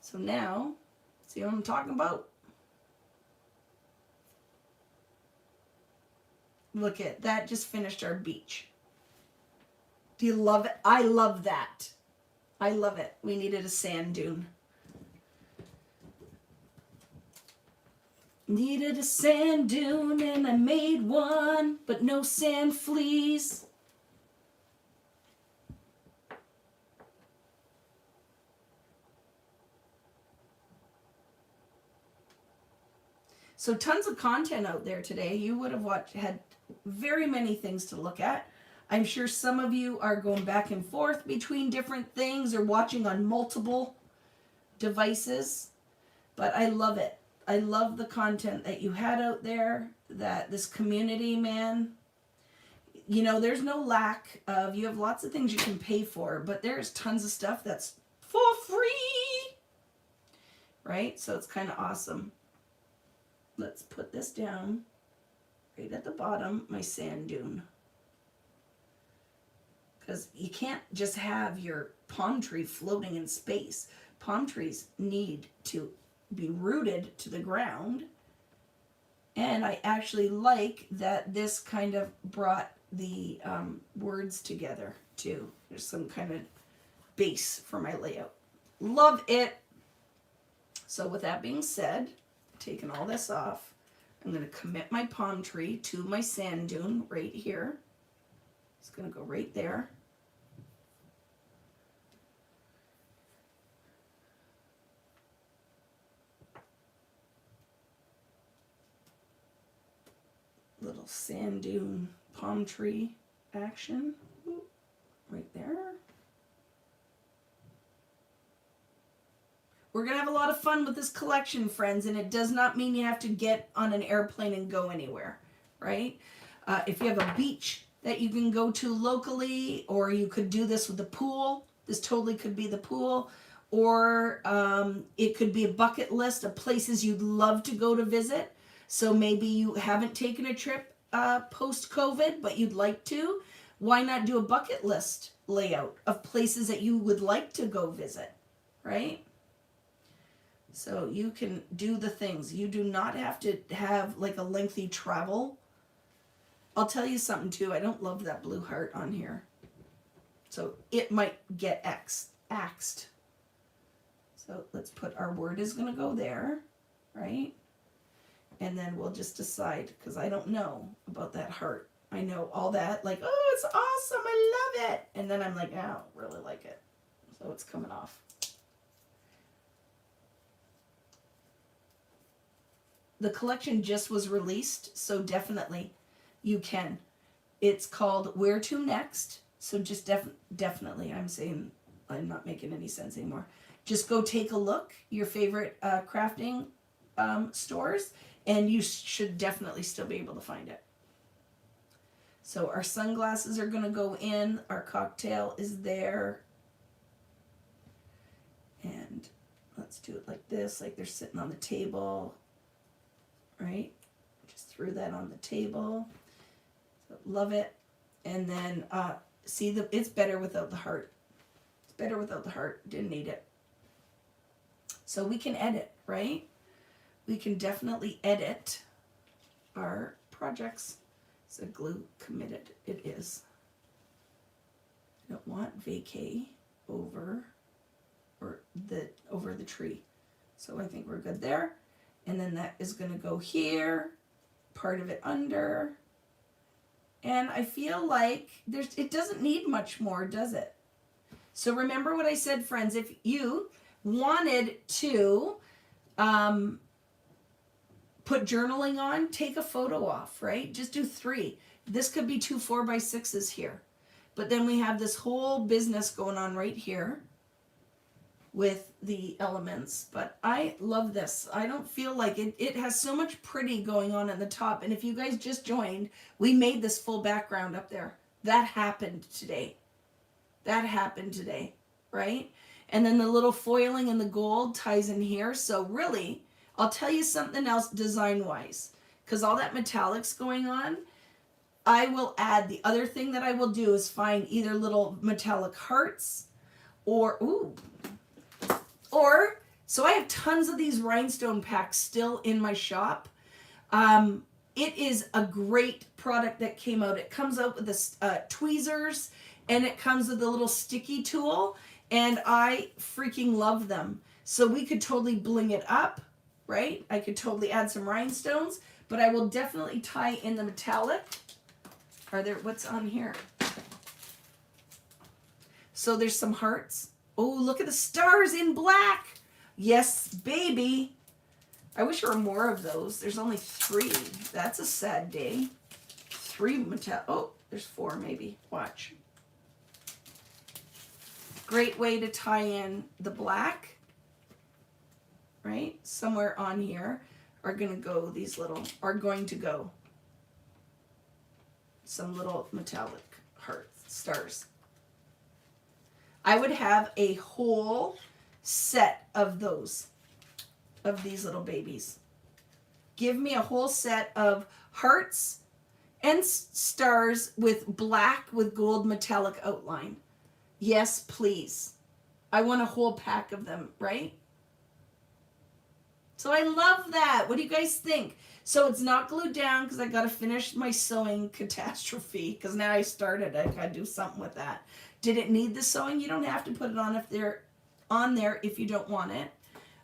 So now, see what I'm talking about? Look at that, just finished our beach. Do you love it? I love that. I love it. We needed a sand dune. Needed a sand dune and I made one, but no sand fleas. So tons of content out there today. You would have had very many things to look at. I'm sure some of you are going back and forth between different things or watching on multiple devices. But I love it. I love the content that you had out there, that this community, man. You know, there's no lack of, you have lots of things you can pay for, but there's tons of stuff that's for free. Right? So it's kind of awesome. Let's put this down right at the bottom, my sand dune. because you can't just have your palm tree floating in space. Palm trees need to be rooted to the ground. And I actually like that this kind of brought the words together too. There's some kind of base for my layout. Love it. So with that being said, taking all this off, I'm going to commit my palm tree to my sand dune right here. It's going to go right there. Little sand dune palm tree action right there. We're going to have a lot of fun with this collection, friends, and it does not mean you have to get on an airplane and go anywhere, right? If you have a beach that you can go to locally, or you could do this with the pool, this totally could be the pool, or it could be a bucket list of places you'd love to go to visit. So maybe you haven't taken a trip post-COVID, but you'd like to. Why not do a bucket list layout of places that you would like to go visit, right? So you can do the things. You do not have to have like a lengthy travel. I'll tell you something too. I don't love that blue heart on here. So it might get axed. So let's put our word is going to go there, right? And then we'll just decide, because I don't know about that heart. I know all that, like, oh, it's awesome, I love it. And then I'm like, I don't really like it. So it's coming off. The collection just was released, so definitely you can. It's called Where to Next. So just definitely, I'm not making any sense anymore. Just go take a look, your favorite crafting stores, and you should definitely still be able to find it. So our sunglasses are going to go in. Our cocktail is there. And let's do it like this, like they're sitting on the table. Right? Just threw that on the table. So love it. And then see, it's better without the heart. It's better without the heart. Didn't need it. So we can edit, right? We can definitely edit our projects. So glue committed, it is. I don't want vacay over the tree. So I think we're good there. And then that is going to go here, part of it under. And I feel like it doesn't need much more, does it? So remember what I said, friends. If you wanted to put journaling on, take a photo off, right? Just do 3. This could be 2 4x6s here. But then we have this whole business going on right here with the elements. But I love this. I don't feel like it has so much pretty going on at the top. And if you guys just joined, we made this full background up there. That happened today. That happened today, right? And then the little foiling and the gold ties in here. So really, I'll tell you something else design-wise, because all that metallics going on, I will add, the other thing that I will do is find either little metallic hearts or, so I have tons of these rhinestone packs still in my shop. It is a great product that came out. It comes out with the tweezers, and it comes with a little sticky tool, and I freaking love them. So we could totally bling it up, right? I could totally add some rhinestones, but I will definitely tie in the metallic. What's on here? So there's some hearts. Oh, look at the stars in black. Yes, baby. I wish there were more of those. There's only 3. That's a sad day. 3 metallic. Oh, there's 4 maybe. Watch. Great way to tie in the black. Right? Somewhere on here are going to go some little metallic hearts, stars. I would have a whole set of these little babies. Give me a whole set of hearts and stars with black with gold metallic outline. Yes, please. I want a whole pack of them, right? So I love that. What do you guys think? So it's not glued down because I got to finish my sewing catastrophe because now I started. I got to do something with that. Did it need the sewing? You don't have to put it on if they're on there if you don't want it.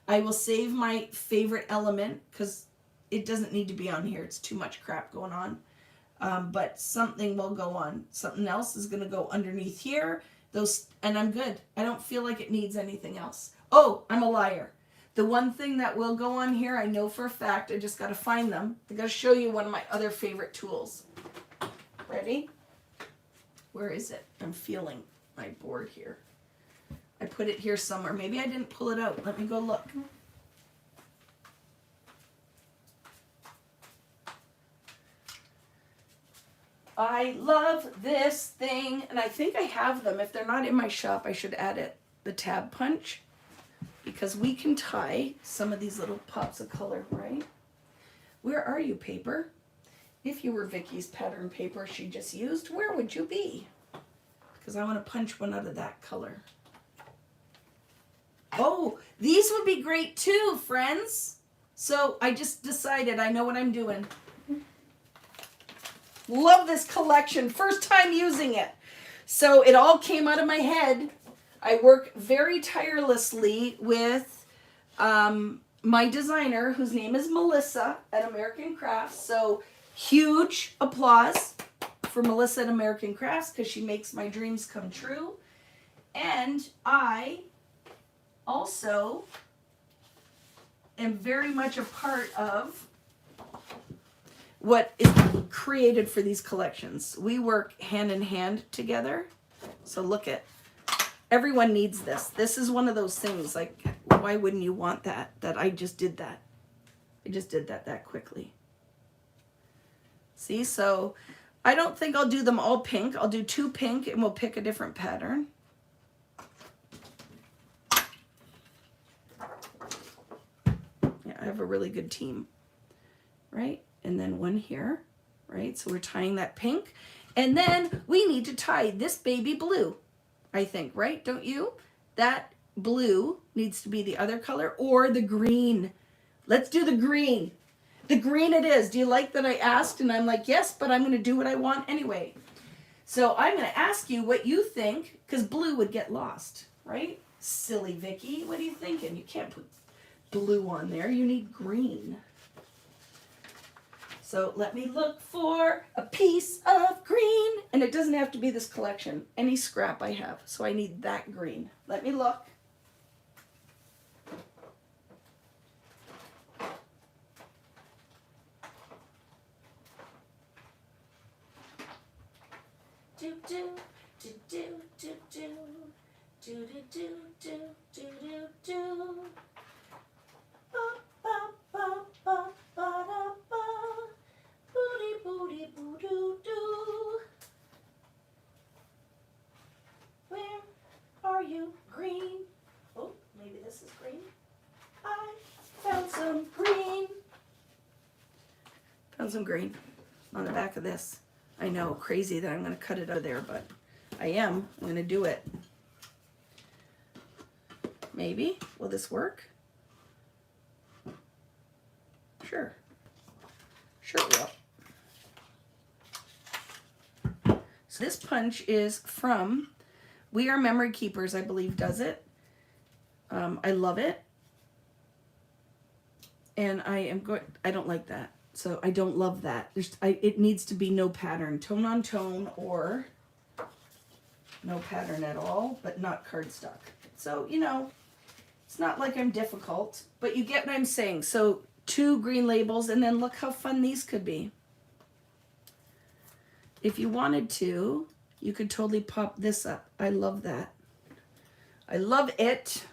I will save my favorite element because it doesn't need to be on here. It's too much crap going on. But something will go on. Something else is going to go underneath here. And I'm good. I don't feel like it needs anything else. Oh, I'm a liar. The one thing that will go on here, I know for a fact, I just got to find them. I got to show you one of my other favorite tools. Ready? Where is it? I'm feeling my board here. I put it here somewhere. Maybe I didn't pull it out. Let me go look. I love this thing, and I think I have them. If they're not in my shop, I should add it. The tab punch. Because we can tie some of these little pops of color, right? Where are you, paper? If you were Vicki's pattern paper she just used, where would you be? Because I want to punch one out of that color. Oh, these would be great too, friends. So I just decided I know what I'm doing. Love this collection. First time using it. So it all came out of my head. I work very tirelessly with my designer, whose name is Melissa at American Crafts. So huge applause for Melissa at American Crafts because she makes my dreams come true. And I also am very much a part of what is created for these collections. We work hand in hand together. So look at, everyone needs this. This is one of those things, like, why wouldn't you want that? That I just did that. I just did that quickly. See, so I don't think I'll do them all pink. I'll do 2 pink and we'll pick a different pattern. Yeah, I have a really good team, right? And then one here, right? So we're tying that pink. And then we need to tie this baby blue, I think, right? Don't you? That blue needs to be the other color or the green. Let's do the green. The green it is. Do you like that I asked? And I'm like, yes, but I'm going to do what I want anyway. So I'm going to ask you what you think, because blue would get lost, right? Silly Vicki. What are you thinking? You can't put blue on there. You need green. So let me look for a piece of green. And it doesn't have to be this collection. Any scrap I have. So I need that green. Let me look. Do do do do do do do do do do do do do. Ba ba ba ba ba da ba. Booty booty boo doo doo. Where are you, green? Oh, maybe this is green. I found some green. Found some green on the back of this. I know, crazy that I'm going to cut it out of there, but I am. I'm going to do it. Maybe. Will this work? Sure. Sure it will. So this punch is from We Are Memory Keepers, I believe, does it. I love it. And I don't like that. So I don't love that. It needs to be no pattern. Tone on tone or no pattern at all, but not cardstock. So, you know, it's not like I'm difficult, but you get what I'm saying. So 2 green labels, and then look how fun these could be. If you wanted to, you could totally pop this up. I love that. I love it.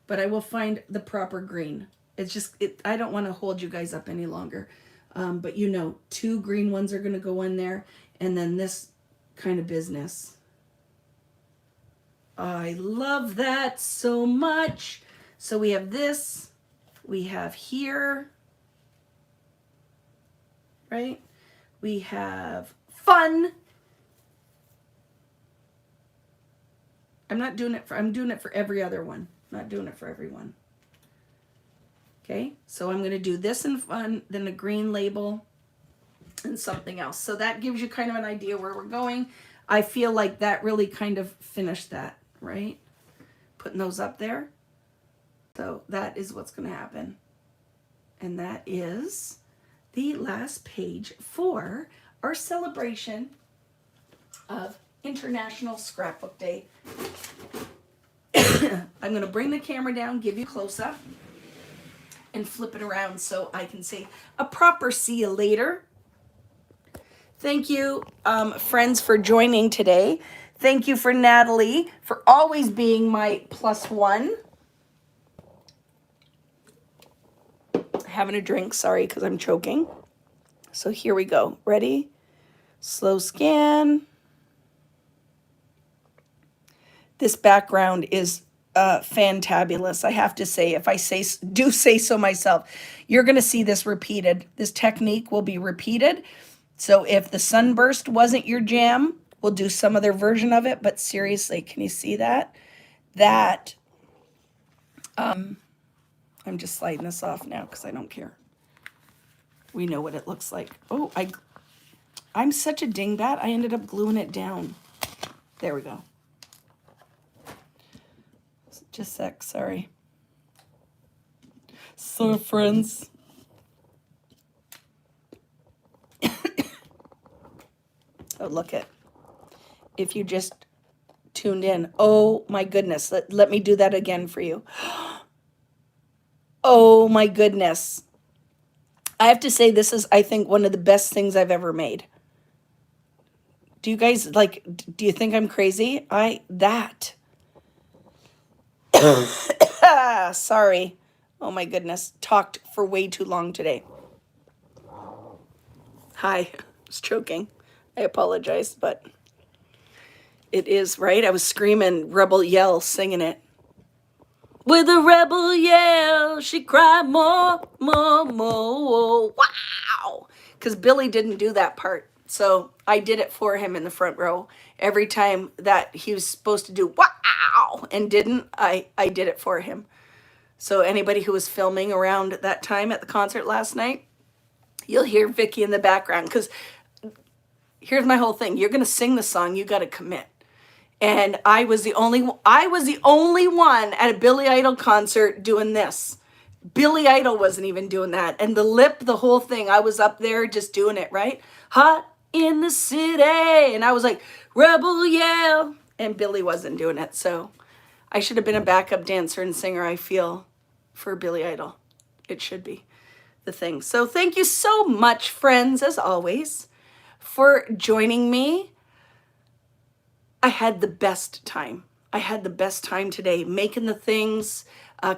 But I will find the proper green. It's just, I don't want to hold you guys up any longer. But you know, 2 green ones are going to go in there. And then this kind of business. I love that so much. So we have this. We have here. right? We have fun. I'm doing it for every other one. I'm not doing it for everyone. Okay, so I'm going to do this in fun, then a green label, and something else. So that gives you kind of an idea where we're going. I feel like that really kind of finished that, right? Putting those up there. So that is what's going to happen. And that is the last page for our celebration of International Scrapbook Day. I'm going to bring the camera down, give you a close-up, and flip it around so I can say a proper see you later. Thank you, friends, for joining today. Thank you for Natalie for always being my +1. Having a drink, sorry, because I'm choking. So here we go. Ready? Slow scan. This background is fantabulous. I have to say, if I do say so myself, you're going to see this repeated. This technique will be repeated. So if the sunburst wasn't your jam, we'll do some other version of it. But seriously, can you see that? I'm just sliding this off now because I don't care. We know what it looks like. Oh, I'm such a dingbat. I ended up gluing it down. There we go. Just a sec, sorry. So, friends. Oh, look it. If you just tuned in. Oh, my goodness. Let me do that again for you. Oh, my goodness. I have to say, this is, I think, one of the best things I've ever made. Do you guys, do you think I'm crazy? Sorry. Oh, my goodness. Talked for way too long today. Hi. I was choking. I apologize, but it is, right? I was screaming rebel yell, singing it. With a rebel yell, she cried more. Wow! Because Billy didn't do that part. So I did it for him in the front row. Every time that he was supposed to do wow and didn't, I did it for him. So anybody who was filming around that time at the concert last night, you'll hear Vicki in the background. Because here's my whole thing. You're going to sing the song. You got to commit. And I was the only one at a Billy Idol concert doing this. Billy Idol wasn't even doing that. And the whole thing, I was up there just doing it, right? Hot in the city. And I was like, rebel yell. And Billy wasn't doing it. So I should have been a backup dancer and singer, I feel, for Billy Idol. It should be the thing. So thank you so much, friends, as always, for joining me. I had the best time. I had the best time today making the things,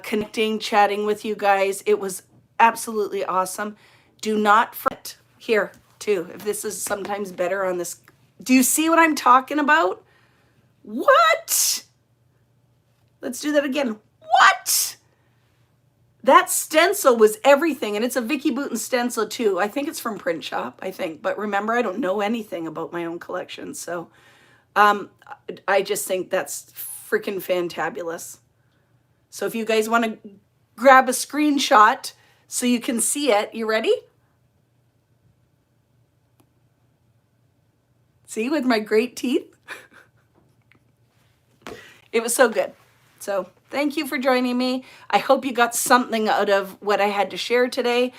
connecting, chatting with you guys. It was absolutely awesome. Do not forget, here too, if this is sometimes better on this. Do you see what I'm talking about? What? Let's do that again. What? That stencil was everything. And it's a Vicki Boutin stencil too. I think it's from Print Shop, I think. But remember, I don't know anything about my own collection. So I just think that's freaking fantabulous. So if you guys want to grab a screenshot so you can see it, you ready? See, with my great teeth? It was so good. So thank you for joining me. I hope you got something out of what I had to share today.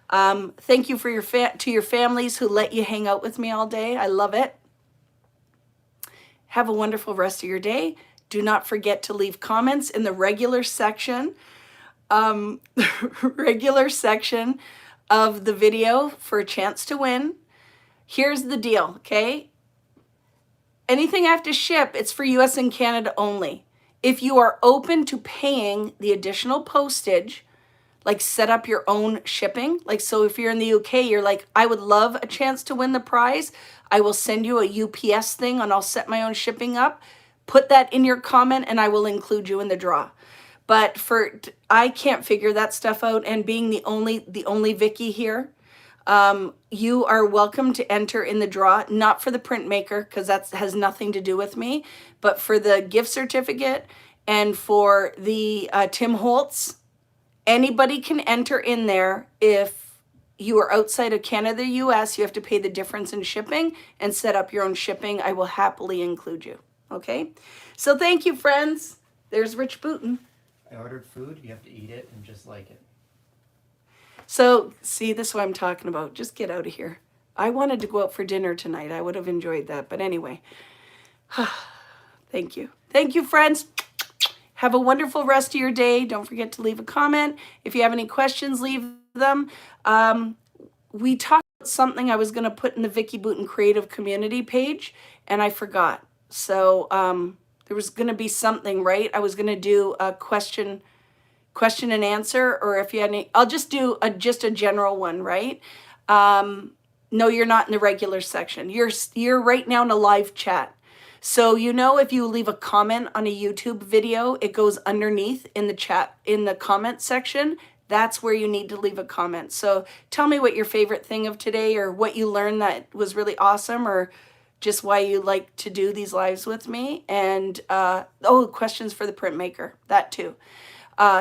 Thank you for to your families who let you hang out with me all day. I love it. Have a wonderful rest of your day. Do not forget to leave comments in the regular section of the video for a chance to win. Here's the deal, okay? Anything I have to ship, it's for US and Canada only. If you are open to paying the additional postage, like set up your own shipping. Like, so if you're in the UK, you're like, I would love a chance to win the prize. I will send you a UPS thing and I'll set my own shipping up. Put that in your comment and I will include you in the draw. But I can't figure that stuff out. And being the only Vicki here, You are welcome to enter in the draw, not for the printmaker, because that has nothing to do with me, but for the gift certificate and for the Tim Holtz. Anybody can enter in there. If you are outside of Canada, US, you have to pay the difference in shipping and set up your own shipping. I will happily include you. Okay? So thank you, friends. There's Rich Booten. I ordered food. You have to eat it and just like it. So, see, this is what I'm talking about. Just get out of here. I wanted to go out for dinner tonight. I would have enjoyed that. But anyway, thank you. Thank you, friends. Have a wonderful rest of your day. Don't forget to leave a comment. If you have any questions, leave them. We talked about something I was going to put in the Vicki Booten Creative Community page, and I forgot. So there was going to be something, right? I was going to do a question and answer, or if you had any, I'll just do just a general one, right? No, you're not in the regular section. You're right now in a live chat. So, you know, if you leave a comment on a YouTube video, it goes underneath in the chat, in the comment section. That's where you need to leave a comment. So tell me what your favorite thing of today, or what you learned that was really awesome, or just why you like to do these lives with me. And, questions for the printmaker, that too.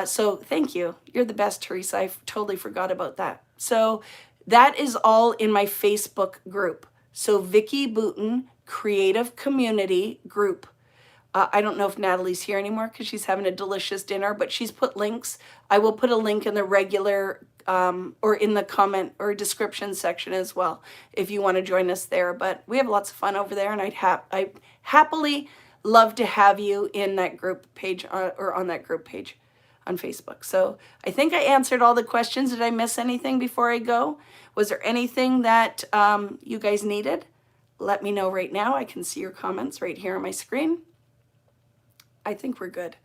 So thank you. You're the best, Teresa. I totally forgot about that. So that is all in my Facebook group. So Vicki Booten Creative Community Group. I don't know if Natalie's here anymore because she's having a delicious dinner, but she's put links. I will put a link in the regular or in the comment or description section as well if you want to join us there. But we have lots of fun over there, and I happily love to have you in that group page or on that group page on Facebook. So I think I answered all the questions. Did I miss anything before I go? Was there anything that you guys needed? Let me know right now. I can see your comments right here on my screen. I think we're good.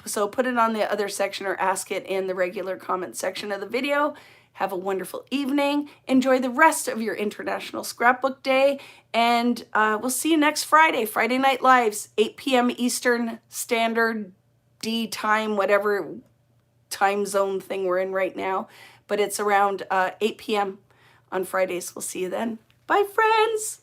So put it on the other section or ask it in the regular comment section of the video. Have a wonderful evening. Enjoy the rest of your International Scrapbook Day. And we'll see you next Friday, Friday Night Lives, 8 p.m. Eastern Standard D time, whatever time zone thing we're in right now. But it's around 8 p.m. on Fridays. We'll see you then. Bye, friends.